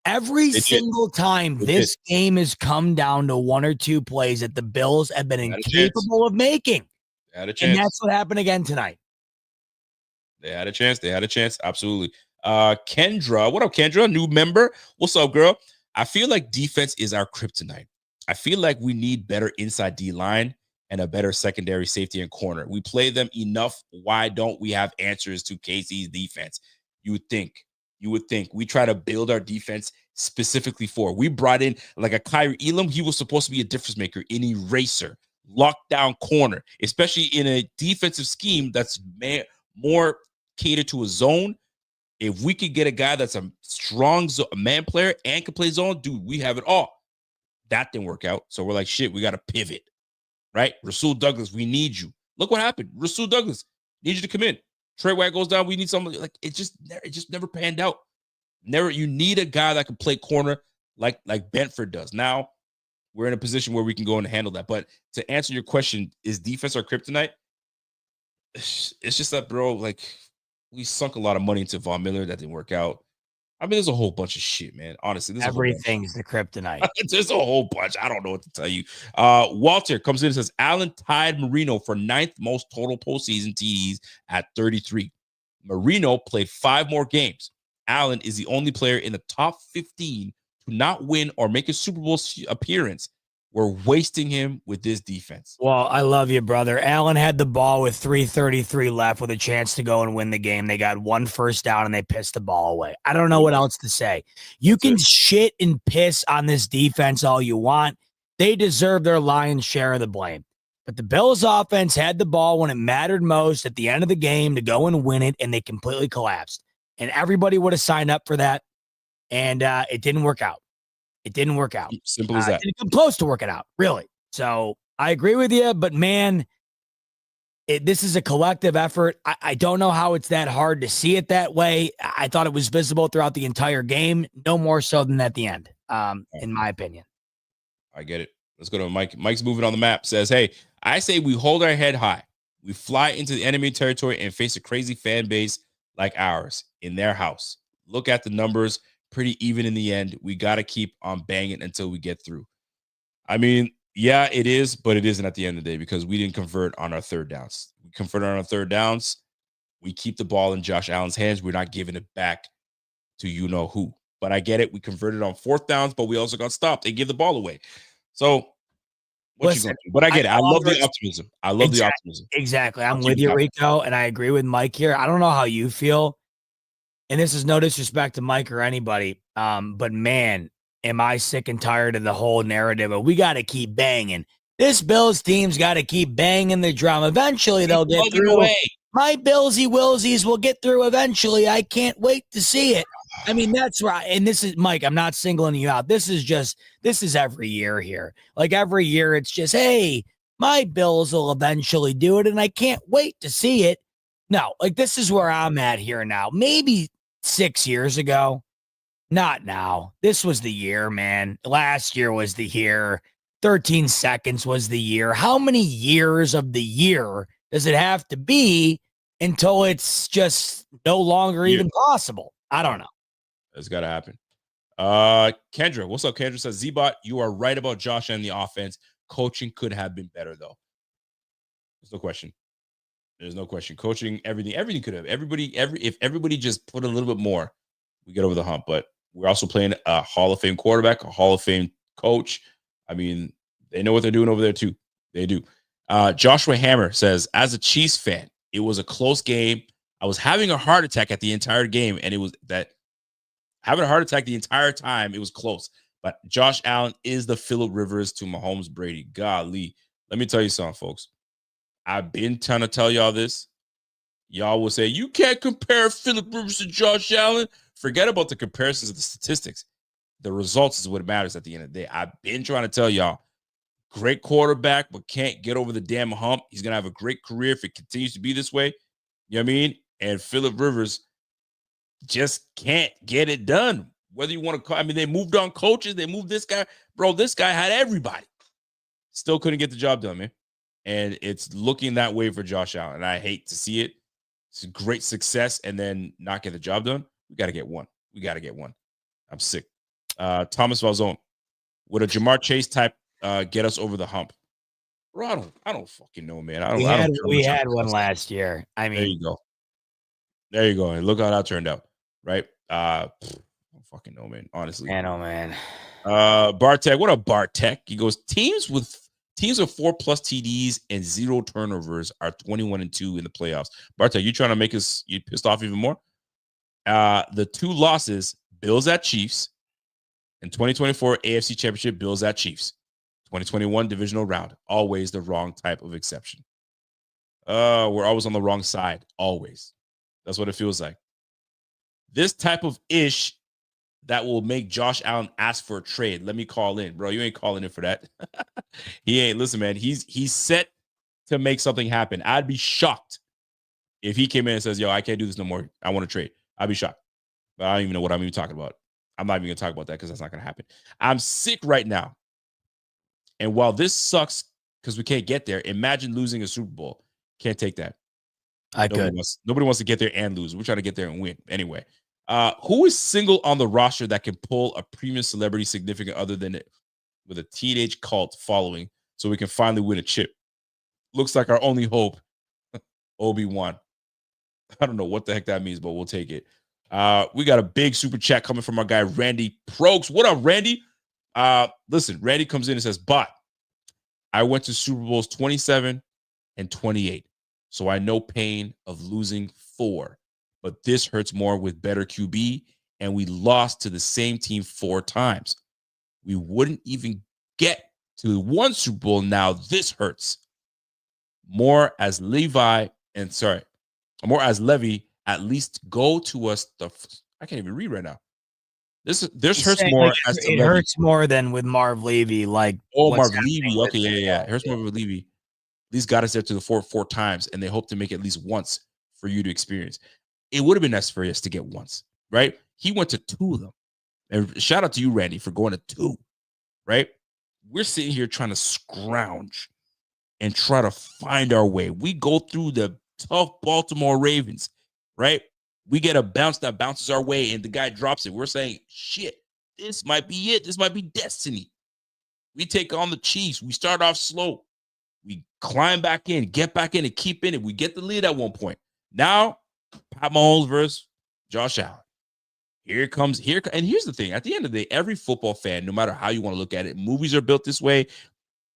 B: Every single time this game has come down to one or two plays that the Bills have been incapable of making.
A: They had a chance.
B: And that's what happened again tonight.
A: They had a chance. They had a chance. Absolutely. Kendra, what up, Kendra? New member. What's up, girl? I feel like defense is our kryptonite. I feel like we need better inside D line and a better secondary safety and corner. We play them enough. Why don't we have answers to KC's defense? You would think. We try to build our defense specifically for. We brought in like a Kyrie Elam. He was supposed to be a difference maker, an eraser, lockdown corner, especially in a defensive scheme that's more catered to a zone. If we could get a guy that's a strong man player and can play zone, dude, we have it all. That didn't work out. So we're like, shit, we got to pivot, right? Rasul Douglas, we need you. Look what happened. Rasul Douglas, need you to come in. Trey White goes down. We need somebody like it just never panned out. You need a guy that can play corner like Benford does. Now we're in a position where we can go and handle that. But to answer your question, is defense our kryptonite? It's just that, bro, like we sunk a lot of money into Von Miller. That didn't work out. I mean, there's a whole bunch of shit, man. Honestly,
B: everything's the kryptonite.
A: There's a whole bunch. I don't know what to tell you. Walter comes in and says, Allen tied Marino for 9th most total postseason TDs at 33. Marino played 5 more games. Allen is the only player in the top 15 to not win or make a Super Bowl appearance. We're wasting him with this defense.
B: Well, I love you, brother. Allen had the ball with 3:33 left with a chance to go and win the game. They got 1 first down and they pissed the ball away. I don't know what else to say. You can shit and piss on this defense all you want. They deserve their lion's share of the blame. But the Bills offense had the ball when it mattered most at the end of the game to go and win it, and they completely collapsed. And everybody would have signed up for that, and it didn't work out. It didn't work out.
A: Simple as that.
B: It didn't come close to working out, really. So I agree with you, but man, this is a collective effort. I don't know how it's that hard to see it that way. I thought it was visible throughout the entire game, no more so than at the end, in my opinion.
A: I get it. Let's go to Mike. Mike's moving on the map. Says, hey, I say we hold our head high. We fly into the enemy territory and face a crazy fan base like ours in their house. Look at the numbers. Pretty even in the end. We got to keep on banging until we get through. I mean, yeah, it is, but it isn't at the end of the day because we didn't convert on our third downs. We converted on our third downs. We keep the ball in Josh Allen's hands. We're not giving it back to you know who. But I get it. We converted on 4th downs, but we also got stopped. They give the ball away. So what you going to do? But I get it. I love the optimism. I love the optimism.
B: Exactly. I'm with you, Rico, and I agree with Mike here. I don't know how you feel. And this is no disrespect to Mike or anybody, but man, am I sick and tired of the whole narrative of we got to keep banging. This Bills team's got to keep banging the drum. Eventually, they'll get through. Away. My Billsy Wilsies will get through eventually. I can't wait to see it. I mean, that's right. And this is, Mike, I'm not singling you out. This is every year here. Like every year, it's just, hey, my Bills will eventually do it, and I can't wait to see it. No, like this is where I'm at here now. Maybe 6 years ago. Not now. This was the year, man. Last year was the year. 13 seconds was the year. How many years of the year does it have to be until it's just no longer even possible? I don't know.
A: It's got to happen. Kendra, what's up? Kendra says, Z-Bot, you are right about Josh and the offense. Coaching could have been better, though. There's no question. There's no question. Coaching, everything could have. If everybody just put a little bit more, we get over the hump. But we're also playing a Hall of Fame quarterback, a Hall of Fame coach. I mean, they know what they're doing over there too. They do. Joshua Hammer says, as a Chiefs fan, it was a close game. I was having a heart attack at the entire game, and it was that having a heart attack the entire time. It was close. But Josh Allen is the Phillip Rivers to Mahomes Brady. Golly, let me tell you something, folks. I've been trying to tell y'all this. Y'all will say, you can't compare Phillip Rivers to Josh Allen. Forget about the comparisons of the statistics. The results is what matters at the end of the day. I've been trying to tell y'all, great quarterback, but can't get over the damn hump. He's going to have a great career if it continues to be this way. You know what I mean? And Phillip Rivers just can't get it done. whether you want to call, I mean, they moved on coaches, they moved this guy. Bro, this guy had everybody. Still couldn't get the job done, man. And it's looking that way for Josh Allen. And I hate to see it. It's a great success and then not get the job done. We got to get one. I'm sick. Thomas Valzone. Would a Jamar Chase type get us over the hump? Bro, I don't fucking know, man.
B: We had one last year. I mean,
A: there you go. And look how that turned out, right? I don't fucking know, man. Honestly,
B: man, oh man.
A: Bartek, what up, Bartek? He goes, teams with 4+ TDs and 0 turnovers are 21-2 in the playoffs. Bartek, you trying to make us you pissed off even more? The 2 losses, Bills at Chiefs, in 2024 AFC Championship, Bills at Chiefs. 2021 divisional round, always the wrong type of exception. We're always on the wrong side, always. That's what it feels like. This type of ish that will make Josh Allen ask for a trade. Let me call in, bro. You ain't calling in for that. He ain't. Listen, man. He's set to make something happen. I'd be shocked if he came in and says, "Yo, I can't do this no more. I want to trade." I'd be shocked. But I don't even know what I'm even talking about. I'm not even gonna talk about that because that's not gonna happen. I'm sick right now. And while this sucks because we can't get there, imagine losing a Super Bowl. Can't take that. Nobody wants to get there and lose. We're trying to get there and win. Anyway, who is single on the roster that can pull a premium celebrity significant other than it with a teenage cult following so we can finally win a chip? Looks like our only hope, Obi-Wan. I don't know what the heck that means, but we'll take it. We got a big super chat coming from our guy, Randy Prokes. What up, Randy? Listen, Randy comes in and says, but I went to Super Bowls 27 and 28. So I know pain of losing 4, but this hurts more with better QB, and we lost to the same team 4 times. We wouldn't even get to 1 Super Bowl now. This hurts. More as Levy, at least go to us. I can't even read right now. This hurts more.
B: Like it hurts more than with Marv Levy. Like,
A: Marv Levy. Okay, yeah. It hurts more with Levy. These got us there to the 4 times, and they hope to make at least once for you to experience. It would have been nice for us to get once, right? He went to 2 of them. And shout out to you, Randy, for going to 2, right? We're sitting here trying to scrounge and try to find our way. We go through the tough Baltimore Ravens, right? We get a bounce that bounces our way, and the guy drops it. We're saying, shit, this might be it. This might be destiny. We take on the Chiefs. We start off slow. We climb back in, get back in, and keep in it. We get the lead at one point. Now, Pat Mahomes versus Josh Allen. And here's the thing. At the end of the day, every football fan, no matter how you want to look at it, movies are built this way.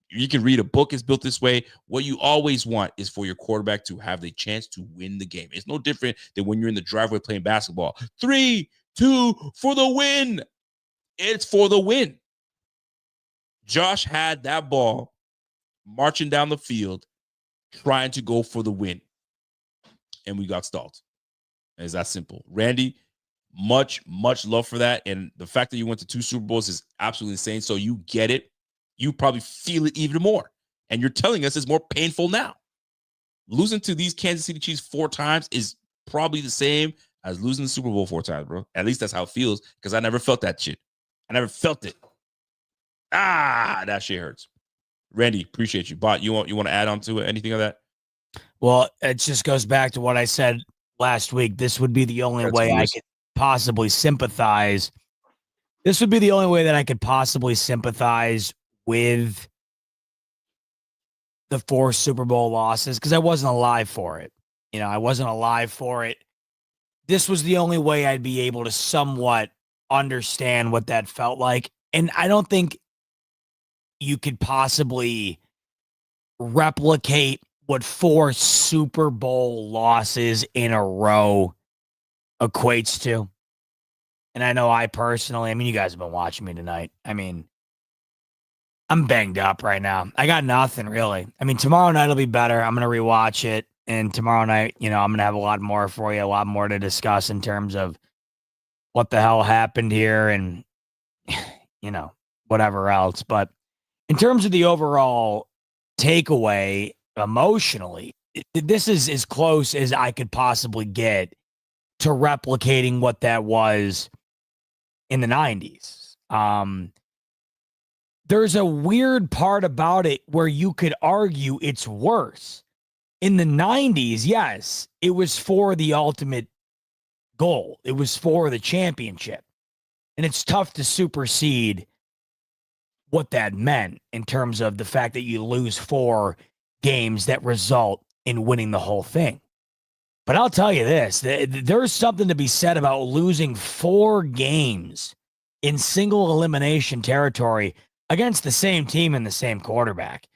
A: You can read a book, it's built this way. What you always want is for your quarterback to have the chance to win the game. It's no different than when you're in the driveway playing basketball. 3, 2, for the win. It's for the win. Josh had that ball marching down the field, trying to go for the win. And we got stalled. It's that simple. Randy, much love for that. And the fact that you went to 2 Super Bowls is absolutely insane. So you get it. You probably feel it even more. And you're telling us it's more painful now. Losing to these Kansas City Chiefs 4 times is probably the same as losing the Super Bowl 4 times, bro. At least that's how it feels, because I never felt that shit. I never felt it. That shit hurts. Randy, appreciate you. Bot, you want to add on to it? Anything of that?
B: Well, it just goes back to what I said last week. This would be the only way I could possibly sympathize. This would be the only way that I could possibly sympathize with the 4 Super Bowl losses, because I wasn't alive for it. I wasn't alive for it. This was the only way I'd be able to somewhat understand what that felt like. And I don't think you could possibly replicate what 4 Super Bowl losses in a row equates to. And I know you guys have been watching me tonight. I'm banged up right now. I got nothing really. Tomorrow night will be better. I'm going to rewatch it. And tomorrow night, I'm going to have a lot more for you, a lot more to discuss in terms of what the hell happened here and, whatever else. But in terms of the overall takeaway emotionally, this is as close as I could possibly get to replicating what that was in the 90s. There's a weird part about it where you could argue it's worse. In the 90s, yes, it was for the ultimate goal. It was for the championship. And it's tough to supersede what that meant in terms of the fact that you lose 4 games that result in winning the whole thing. But I'll tell you this, there's something to be said about losing 4 games in single elimination territory against the same team and the same quarterback.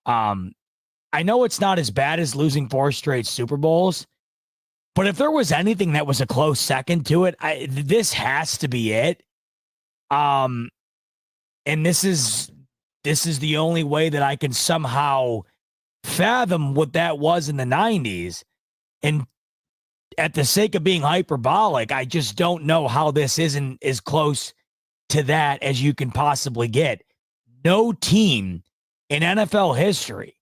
B: I know it's not as bad as losing 4 straight Super Bowls, but if there was anything that was a close second to it, this has to be it. And this is the only way that I can somehow fathom what that was in the 90s. And at the sake of being hyperbolic, I just don't know how this isn't as close to that as you can possibly get. No team in NFL history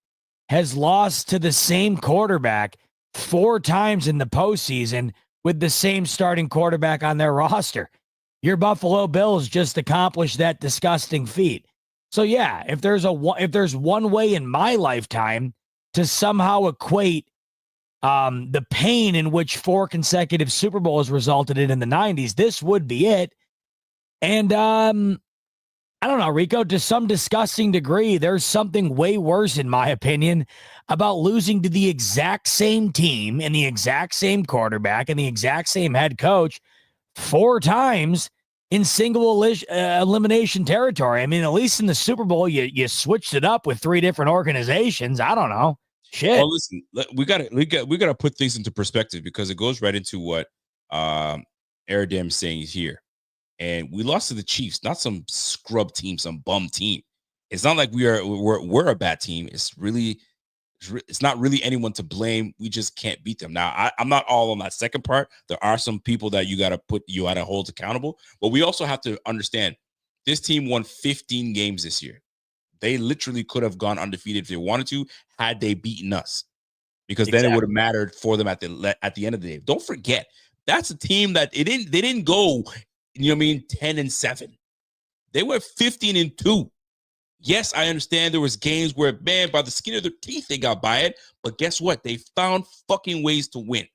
B: has lost to the same quarterback 4 times in the postseason with the same starting quarterback on their roster. Your Buffalo Bills just accomplished that disgusting feat. So yeah, if there's one way in my lifetime to somehow equate the pain in which 4 consecutive Super Bowls resulted in the 90s, this would be it. And I don't know, Rico, to some disgusting degree, there's something way worse, in my opinion, about losing to the exact same team and the exact same quarterback and the exact same head coach 4 times in single elimination territory. I mean, at least in the Super Bowl, you switched it up with 3 different organizations. I don't know. Shit.
A: Well, listen, we gotta put things into perspective because it goes right into what Aradam's saying here. And we lost to the Chiefs, not some scrub team, some bum team. It's not like we're a bad team. It's not really anyone to blame. We just can't beat them. Now, I'm not all on that second part. There are some people that you gotta hold accountable, but we also have to understand this team won 15 games this year. They literally could have gone undefeated if they wanted to, had they beaten us, because then it would have mattered for them at the end of the day. Don't forget, that's a team that they didn't go, 10-7. They were 15-2. Yes, I understand there was games where, man, by the skin of their teeth, they got by it. But guess what? They found fucking ways to win.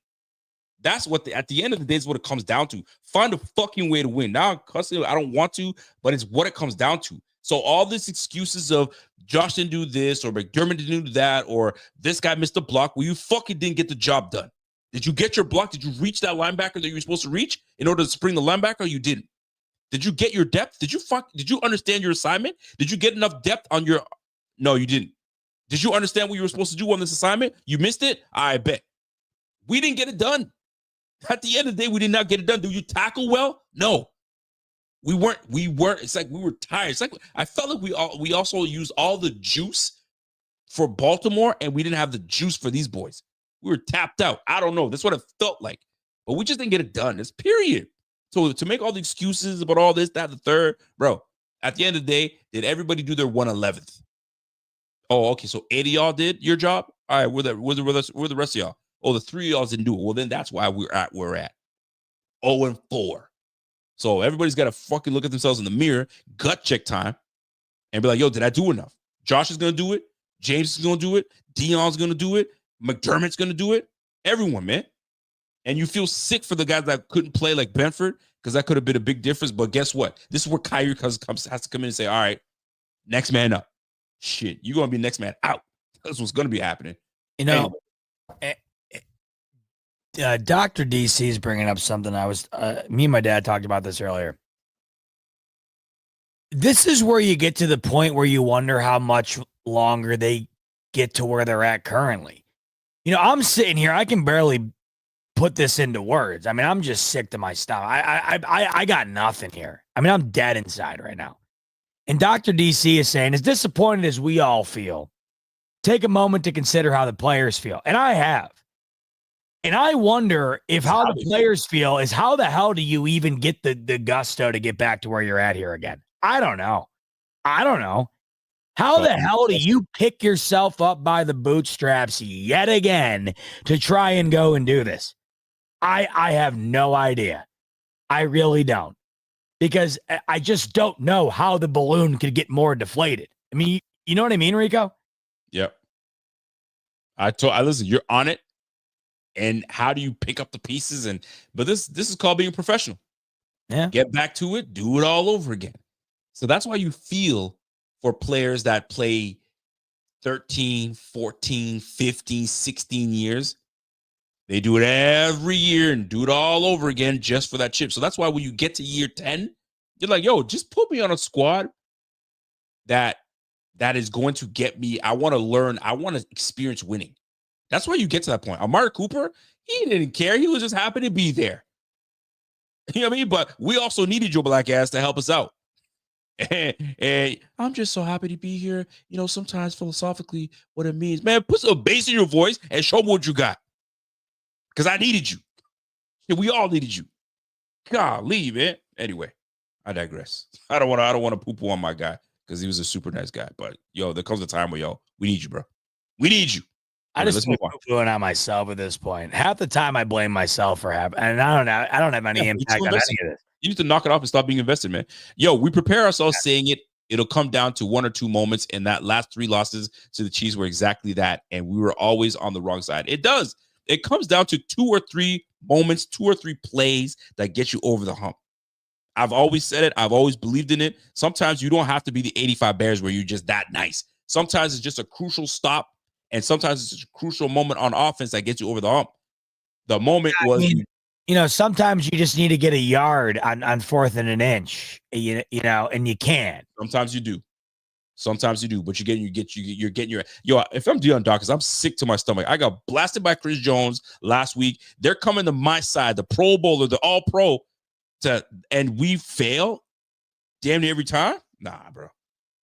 A: That's what at the end of the day is what it comes down to. Find a fucking way to win. Now, cussing, I don't want to, but it's what it comes down to. So all these excuses of Josh didn't do this or McDermott didn't do that or this guy missed a block, well, you fucking didn't get the job done. Did you get your block? Did you reach that linebacker that you were supposed to reach in order to spring the linebacker? Or you didn't. Did you get your depth? Did you understand your assignment? Did you get enough depth on your? No, you didn't. Did you understand what you were supposed to do on this assignment? You missed it? I bet. We didn't get it done. At the end of the day, we did not get it done. Do you tackle well? No. We weren't. It's like we were tired. It's like I felt like we also used all the juice for Baltimore, and we didn't have the juice for these boys. We were tapped out. I don't know. That's what it felt like. But we just didn't get it done. It's period. So to make all the excuses about all this, that, the third, bro, at the end of the day, did everybody do their 1/11th? Oh, okay. So 8 of y'all did your job? All right, where the rest of y'all? Oh, the 3 of y'all didn't do it. Well, then that's why we're at where we're at. 0-4. So everybody's got to fucking look at themselves in the mirror, gut check time, and be like, yo, did I do enough? Josh is going to do it. James is going to do it. Dion's going to do it. McDermott's going to do it. Everyone, man. And you feel sick for the guys that couldn't play like Benford because that could have been a big difference. But guess what? This is where Kyrie has to come in and say, all right, next man up. Shit, you're going to be next man out. That's what's going to be happening.
B: Dr. DC is bringing up something me and my dad talked about this earlier. This is where you get to the point where you wonder how much longer they get to where they're at currently. I'm sitting here, I can barely put this into words. I mean, I'm just sick to my stomach. I got nothing here. I mean, I'm dead inside right now. And Dr. DC is saying, as disappointed as we all feel, take a moment to consider how the players feel. And I have. And I wonder if how the players feel is how the hell do you even get the gusto to get back to where you're at here again? I don't know. How the hell do you pick yourself up by the bootstraps yet again to try and go and do this? I have no idea. I really don't. because I just don't know how the balloon could get more deflated. I mean, you know what I mean, Rico?
A: Yep. I listen, you're on it. And how do you pick up the pieces? But this is called being a professional.
B: Yeah.
A: Get back to it, do it all over again. So that's why you feel for players that play 13, 14, 15, 16 years. They do it every year and do it all over again just for that chip. So that's why when you get to year 10, you're like, yo, just put me on a squad that is going to get me. I want to learn. I want to experience winning. That's why you get to that point. Amari Cooper, he didn't care. He was just happy to be there. You know what I mean? But we also needed your black ass to help us out. And I'm just so happy to be here. You know, sometimes philosophically, what it means, man, put some bass in your voice and show me what you got. Because I needed you. And we all needed you. Golly, man. Anyway, I digress. I don't want to poo-poo on my guy because he was a super nice guy. But yo, there comes a time where we need you, bro. We need you.
B: I just been poo-pooing on myself at this point. Half the time I blame myself for having, and I don't have any impact on any of this.
A: You need to knock it off and stop being invested, man. Yo, we prepare ourselves saying it. It'll come down to one or two moments, and that last 3 losses to the Chiefs were exactly that. And we were always on the wrong side. It does. It comes down to 2 or 3 moments, 2 or 3 plays that get you over the hump. I've always said it. I've always believed in it. Sometimes you don't have to be the 85 Bears where you're just that nice. Sometimes it's just a crucial stop, and sometimes it's just a crucial moment on offense that gets you over the hump. The moment was,
B: sometimes you just need to get a yard on 4th and an inch, you know, and you can't.
A: Sometimes you do. But you're getting your if I'm Deion Dawkins, I'm sick to my stomach. I got blasted by Chris Jones last week. They're coming to my side, the Pro Bowler, the All Pro, and we fail damn near every time. Nah, bro.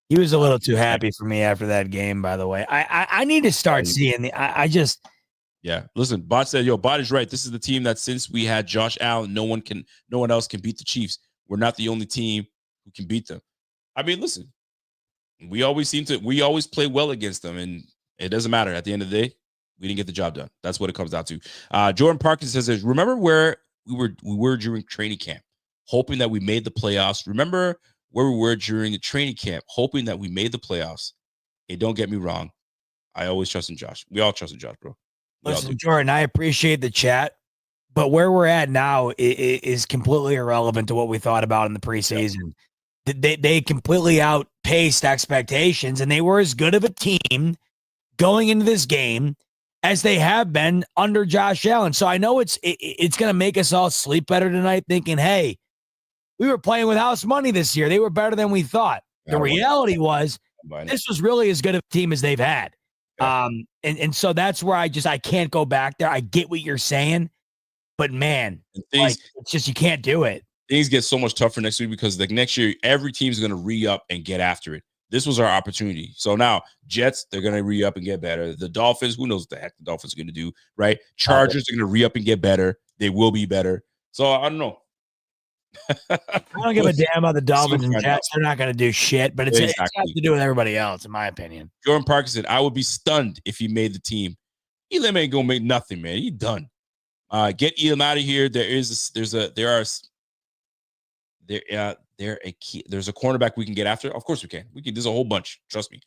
B: He was a little too happy for me after that game, by the way. I need to start seeing I just.
A: Yeah, listen, Bot said, yo, Bot is right. This is the team that since we had Josh Allen, no one else can beat the Chiefs. We're not the only team who can beat them. I mean, listen, we always play well against them, and it doesn't matter. At the end of the day, we didn't get the job done. That's what it comes down to. Jordan Parkinson says, remember where we were during training camp, hoping that we made the playoffs. Remember where we were during the training camp, hoping that we made the playoffs. Hey, don't get me wrong. I always trust in Josh. We all trust in Josh, bro.
B: Listen, Jordan, I appreciate the chat, but where we're at now is completely irrelevant to what we thought about in the preseason. Yep. They completely outpaced expectations, and they were as good of a team going into this game as they have been under Josh Allen. So I know it's going to make us all sleep better tonight thinking, hey, we were playing with house money this year. They were better than we thought. The reality was this was really as good of a team as they've had. Yeah. And so that's where I can't go back there. I get what you're saying, but man, it's just, you can't do it.
A: Things get so much tougher next week because next year, every team's going to re-up and get after it. This was our opportunity. So now Jets, they're going to re-up and get better. The Dolphins, who knows what the heck the Dolphins are going to do, right? Chargers are going to re-up and get better. They will be better. So I don't know.
B: I don't give a damn about the Dolphins and Jets. They're not going to do shit, but it's got to do with everybody else, in my opinion.
A: Jordan Parker said, I would be stunned if he made the team. Elam ain't going to make nothing, man. He done. Get Elam out of here. There's a cornerback we can get after. Of course we can. There's a whole bunch. Trust me.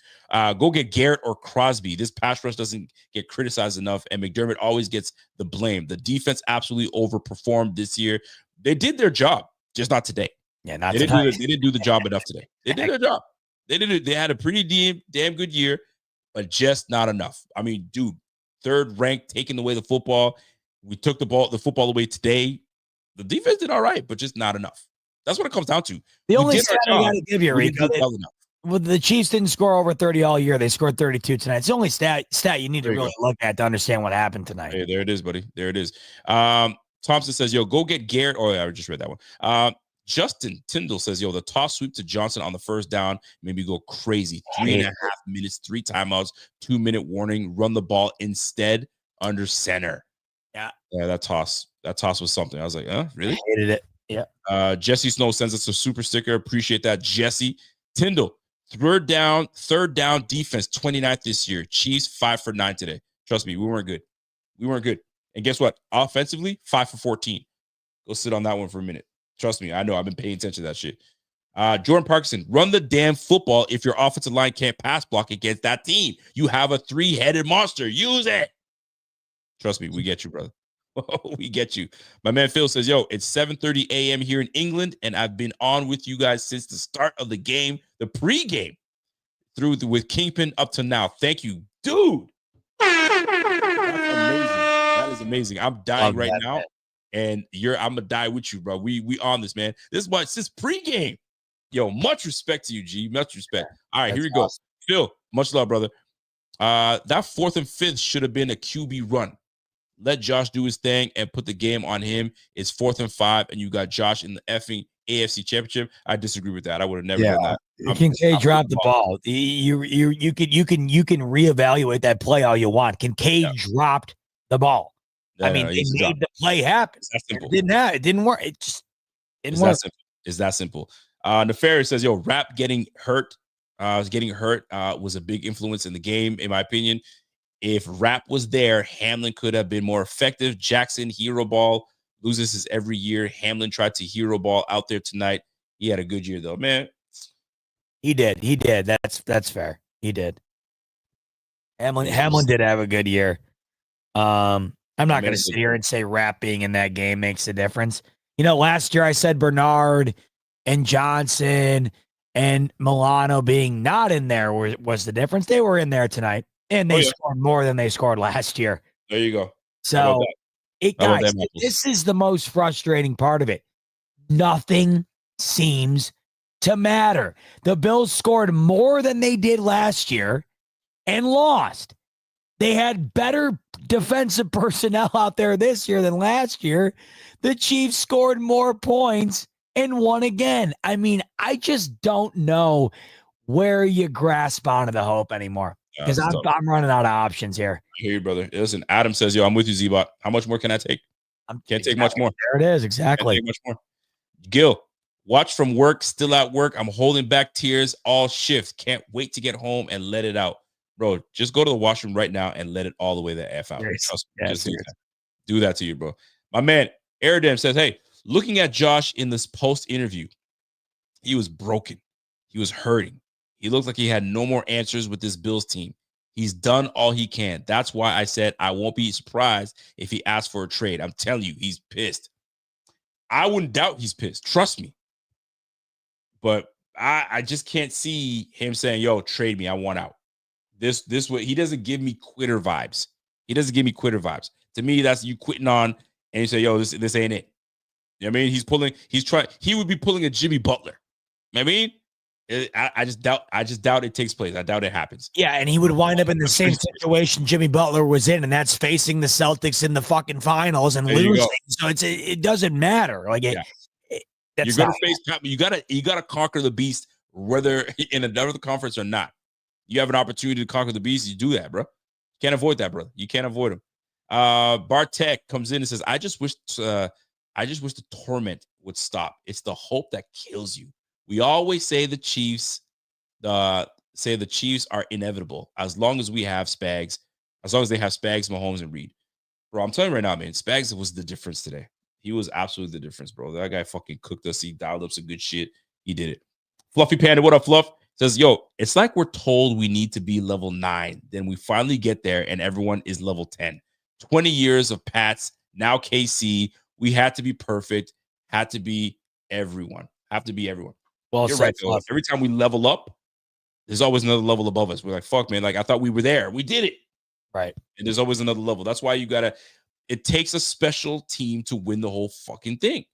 A: Go get Garrett or Crosby. This pass rush doesn't get criticized enough, and McDermott always gets the blame. The defense absolutely overperformed this year. They did their job. Just not today.
B: Yeah, not
A: they
B: today.
A: Didn't do the job enough today. They did their job. They did it. They had a pretty damn good year, but just not enough. I mean, dude, 3rd ranked, taking away the football. We took the football away today. The defense did all right, but just not enough. That's what it comes down to.
B: The only stat I got to give you, Rico, the Chiefs didn't score over 30 all year. They scored 32 tonight. It's the only stat you need to really look at to understand what happened tonight.
A: Hey, there it is, buddy. There it is. Thompson says, yo, go get Garrett. Oh, yeah, I just read that one. Justin Tyndall says, yo, the toss sweep to Johnson on the first down made me go crazy. 3.5 minutes, 3 timeouts, 2-minute warning, run the ball instead under center.
B: Yeah.
A: Yeah, that toss was something. I was like, really?
B: I hated it. Yeah.
A: Jesse Snow sends us a super sticker. Appreciate that, Jesse. Tyndall, third down defense, 29th this year. Chiefs, 5 for 9 today. Trust me, we weren't good. And guess what? Offensively, 5 for 14. Go sit on that one for a minute. Trust me, I know. I've been paying attention to that shit. Jordan Parkinson, run the damn football if your offensive line can't pass block against that team. You have a 3-headed monster. Use it. Trust me, we get you, brother. We get you. My man Phil says, yo, it's 7:30 a.m. here in England, and I've been on with you guys since the start of the game, the pregame, with Kingpin up to now. Thank you, dude. That's amazing. That is amazing. I'm dying right now, and I'm gonna die with you, bro. We on this, man. This is why it's this pregame. Yo, much respect to you, G. Much respect. All right, here we go. Phil, much love, brother. That 4th and 5th should have been a QB run. Let Josh do his thing and put the game on him. It's 4th and 5, and you got Josh in the effing AFC Championship. I disagree with that. I would have never done that.
B: Kincaid dropped the ball. You can reevaluate that play all you want. Kincaid dropped the ball. I mean, they made the play happen.
A: It's that simple.
B: It didn't work. It just didn't work.
A: It's that simple. Nefarious says, yo, Rap getting hurt was a big influence in the game, in my opinion. If Rap was there, Hamlin could have been more effective. Jackson, hero ball, loses his every year. Hamlin tried to hero ball out there tonight. He had a good year, though, man.
B: He did. That's fair. He did. Hamlin did have a good year. I'm not going to sit here and say Rap being in that game makes a difference. You know, last year I said Bernard and Johnson and Milano being not in there was the difference. They were in there tonight, and they scored more than they scored last year.
A: There you go.
B: So, guys, this is the most frustrating part of it. Nothing seems to matter. The Bills scored more than they did last year and lost. They had better defensive personnel out there this year than last year. The Chiefs scored more points and won again. I mean, I just don't know where you grasp onto the hope anymore because I'm running out of options here.
A: I hear you, brother. Listen, Adam says, yo, I'm with you, Z-Bot. How much more can I take? Can't take much more.
B: There it is. Exactly.
A: Can't take much more. Gil, watch from work, still at work. I'm holding back tears all shift. Can't wait to get home and let it out. Bro, just go to the washroom right now and let it all the way the F out. Just do that to you, bro. My man, Aradam says, hey, looking at Josh in this post-interview, he was broken. He was hurting. He looked like he had no more answers with this Bills team. He's done all he can. That's why I said I won't be surprised if he asks for a trade. I'm telling you, he's pissed. I wouldn't doubt he's pissed. Trust me. But I just can't see him saying, yo, trade me. I want out. This way, he doesn't give me quitter vibes. To me, that's you quitting on and you say, yo, this ain't it. You know what I mean? He would be pulling a Jimmy Butler. You know what I mean? I just doubt it takes place. I doubt it happens.
B: Yeah, and he would wind up in the same situation Jimmy Butler was in, and that's facing the Celtics in the fucking finals and losing. So it doesn't matter. Like you're
A: gonna face. You gotta conquer the beast, whether in another conference or not. You have an opportunity to conquer the beast. You do that, bro. Can't avoid that, brother. You can't avoid him. Bartek comes in and says, I just wish the torment would stop. It's the hope that kills you. We always say the Chiefs are inevitable as long as we have Spags, as long as they have Spags, Mahomes, and Reed. Bro, I'm telling you right now, man, Spags was the difference today. He was absolutely the difference, bro. That guy fucking cooked us. He dialed up some good shit. He did it. Fluffy Panda, what up, Fluff? Says, yo, it's like we're told we need to be level 9. Then we finally get there and everyone is level 10. 20 years of Pats, now KC. We had to be perfect. Had to be everyone. Have to be everyone.
B: Well,
A: you're right, though. Every time we level up, there's always another level above us. We're like, fuck, man. Like, I thought we were there. We did it.
B: Right.
A: And there's always another level. That's why it takes a special team to win the whole fucking thing.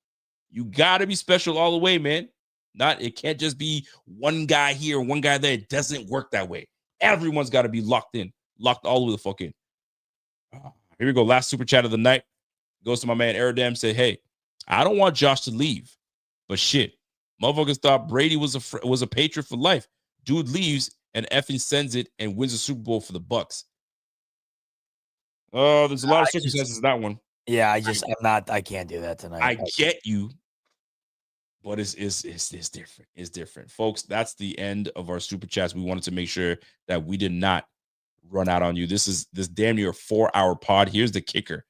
A: You got to be special all the way, man. It can't just be one guy here, one guy there. It doesn't work that way. Everyone's got to be locked all over the fuck in. Here we go. Last super chat of the night goes to my man Aradam. Say, hey, I don't want Josh to leave, but shit, motherfuckers thought Brady was a Patriot for life. Dude leaves and effing sends it and wins a Super Bowl for the Bucks. Oh, there's a lot of circumstances in that one.
B: Yeah, I can't do that tonight.
A: I get you. But it's different. It's different. Folks, that's the end of our super chats. We wanted to make sure that we did not run out on you. This damn near 4-hour pod. Here's the kicker.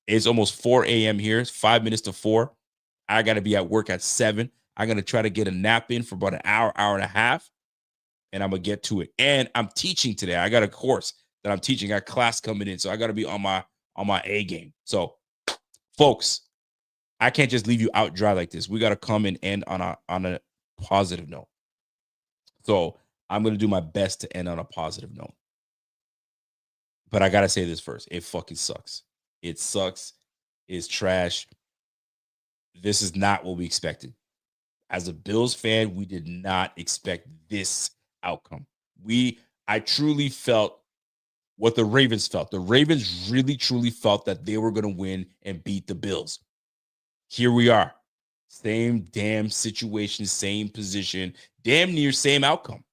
A: It's almost 4 a.m. here. It's 5 minutes to 4. I got to be at work at 7. I'm going to try to get a nap in for about an hour, hour and a half, and I'm going to get to it. And I'm teaching today. I got a course that I'm teaching. I got class coming in, so I got to be on my A game. So, folks, I can't just leave you out dry like this. We got to come and end on a positive note. So, I'm going to do my best to end on a positive note. But I got to say this first. It fucking sucks. It sucks. It's trash. This is not what we expected. As a Bills fan, we did not expect this outcome. I truly felt what the Ravens felt. The Ravens really, truly felt that they were going to win and beat the Bills. Here we are. Same damn situation, same position, damn near same outcome.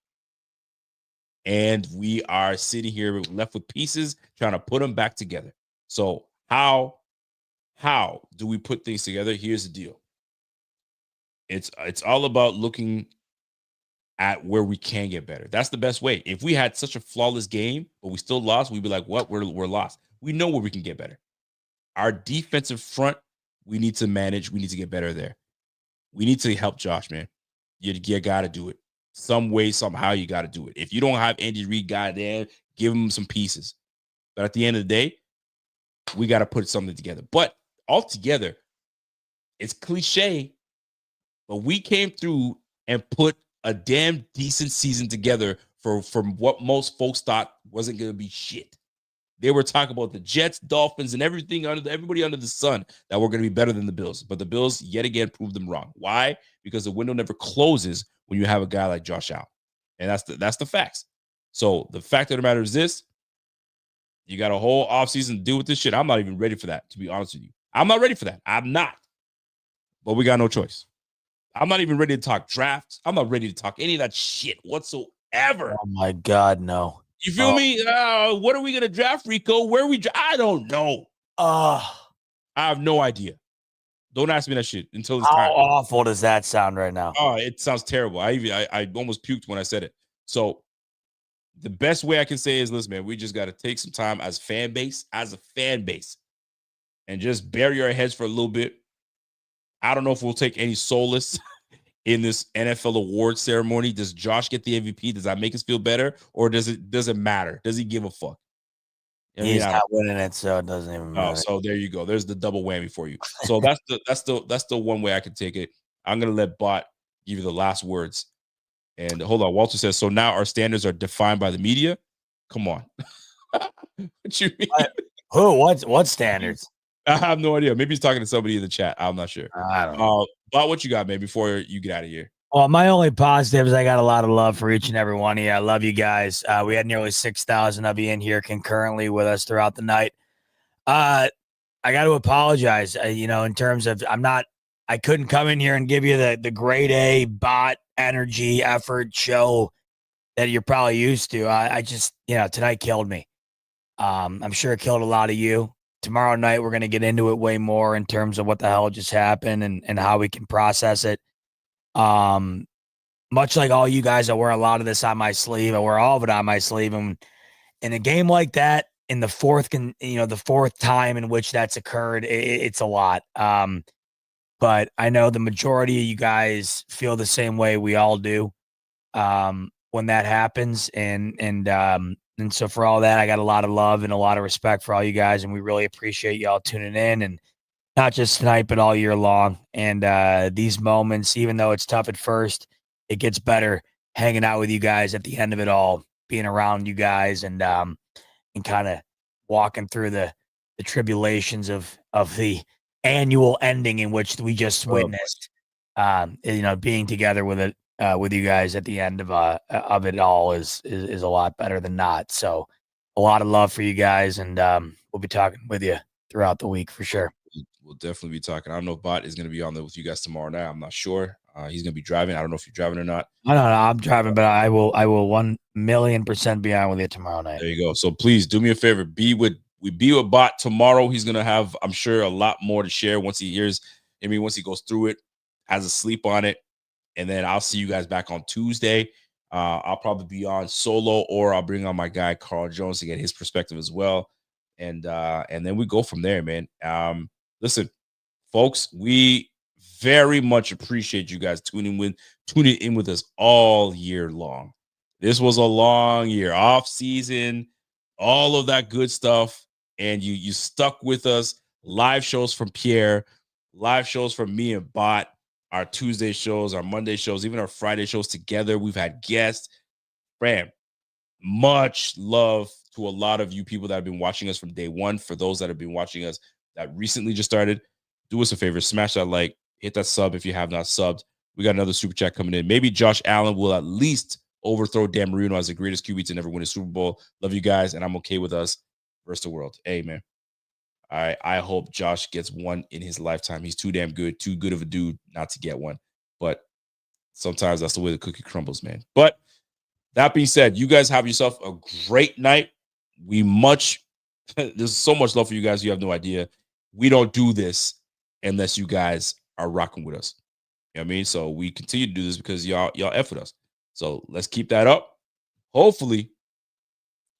A: And we are sitting here left with pieces, trying to put them back together. So how do we put things together? Here's the deal. It's all about looking at where we can get better. That's the best way. If we had such a flawless game, but we still lost, we'd be like, what? We're lost. We know where we can get better. Our defensive front, we need to manage. We need to get better there. We need to help Josh, man. You got to do it. Some way, somehow, you got to do it. If you don't have Andy Reid, goddamn, give him some pieces. But at the end of the day, we got to put something together. But altogether, it's cliche, but we came through and put a damn decent season together from what most folks thought wasn't going to be shit. They were talking about the Jets, Dolphins, and everybody under the sun that were going to be better than the Bills. But the Bills, yet again, proved them wrong. Why? Because the window never closes when you have a guy like Josh Allen. And that's the facts. So the fact of the matter is this. You got a whole offseason to deal with this shit. I'm not even ready for that, to be honest with you. I'm not ready for that. I'm not. But we got no choice. I'm not even ready to talk drafts. I'm not ready to talk any of that shit whatsoever.
B: Oh, my God, no.
A: You feel me? What are we going to draft, Rico? Where we I don't know. I have no idea. Don't ask me that shit until it's time.
B: How awful does that sound right now?
A: Oh, it sounds terrible. I almost puked when I said it. So the best way I can say is, listen, man, we just got to take some time as a fan base, and just bury our heads for a little bit. I don't know if we'll take any solace in this NFL award ceremony. Does Josh get the MVP? Does that make us feel better, or does it matter? Does he give a fuck?
B: He's not winning it, so it doesn't even matter.
A: Oh, so there you go. There's the double whammy for you. So that's the one way I can take it. I'm gonna let Bot give you the last words. And hold on, Walter says, so now our standards are defined by the media. Come on. What you mean?
B: What standards?
A: I have no idea. Maybe he's talking to somebody in the chat. I'm not sure.
B: I don't know.
A: Bot, what you got, man, before you get out of here?
B: Well, my only positive is I got a lot of love for each and every one of you. I love you guys. We had nearly 6,000 of you in here concurrently with us throughout the night. I got to apologize, in terms of I couldn't come in here and give you the grade A Bot energy effort show that you're probably used to. I just, tonight killed me. I'm sure it killed a lot of you. Tomorrow night, we're going to get into it way more in terms of what the hell just happened and how we can process it. Much like all you guys, I wear a lot of this on my sleeve. I wear all of it on my sleeve. And in a game like that, in the fourth time in which that's occurred, it's a lot. But I know the majority of you guys feel the same way we all do when that happens. And so for all that, I got a lot of love and a lot of respect for all you guys. And we really appreciate y'all tuning in, and not just tonight, but all year long. And these moments, even though it's tough at first, it gets better hanging out with you guys at the end of it all, being around you guys and kind of walking through the tribulations of the annual ending in which we just witnessed. Being together with you guys at the end of it all is a lot better than not. So a lot of love for you guys, and we'll be talking with you throughout the week for sure.
A: We'll definitely be talking. I don't know if Bot is going to be on there with you guys tomorrow night. I'm not sure. He's going to be driving. I don't know if you're driving or not.
B: No, I'm driving, but I will 1,000,000% be on with you tomorrow night.
A: There you go. So please do me a favor. Be with Bot tomorrow. He's going to have, I'm sure, a lot more to share once he goes through it, has a sleep on it. And then I'll see you guys back on Tuesday. I'll probably be on solo, or I'll bring on my guy, Carl Jones, to get his perspective as well. And then we go from there, man. Listen, folks, we very much appreciate you guys tuning in with us all year long. This was a long year, off season, all of that good stuff, and you stuck with us. Live shows from Pierre, live shows from me and Bot, our Tuesday shows, our Monday shows, even our Friday shows together. We've had guests. Fam, much love to a lot of you people that have been watching us from day one. For those that have been watching us that recently just started, do us a favor, smash that like, hit that sub if you have not subbed. We got another super chat coming in. Maybe Josh Allen will at least overthrow Dan Marino as the greatest QB to never win a Super Bowl. Love you guys, and I'm okay with us versus the world. Hey, man. I hope Josh gets one in his lifetime. He's too damn good, too good of a dude not to get one. But sometimes that's the way the cookie crumbles, man. But that being said, you guys have yourself a great night. There's so much love for you guys. You have no idea. We don't do this unless you guys are rocking with us. You know what I mean? So we continue to do this because y'all F with us. So let's keep that up. Hopefully,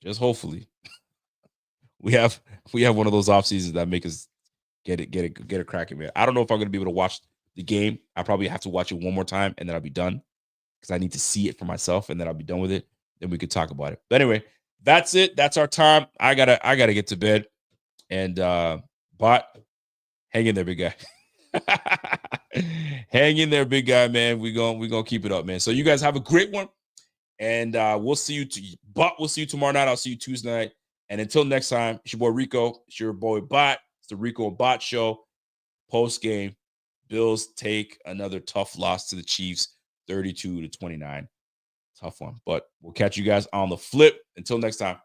A: just hopefully, we have one of those off seasons that make us get it cracking, man. I don't know if I'm gonna be able to watch the game. I probably have to watch it one more time and then I'll be done because I need to see it for myself and then I'll be done with it. Then we could talk about it. But anyway, that's it. That's our time. I gotta get to bed. And Bot, hang in there, big guy. Hang in there, big guy, man. We're gonna keep it up, man. So you guys have a great one. And we'll see you we'll see you tomorrow night. I'll see you Tuesday night. And until next time, it's your boy Rico. It's your boy Bot. It's the Rico and Bot show. Post game, Bills take another tough loss to the Chiefs, 32-29. Tough one. But we'll catch you guys on the flip. Until next time.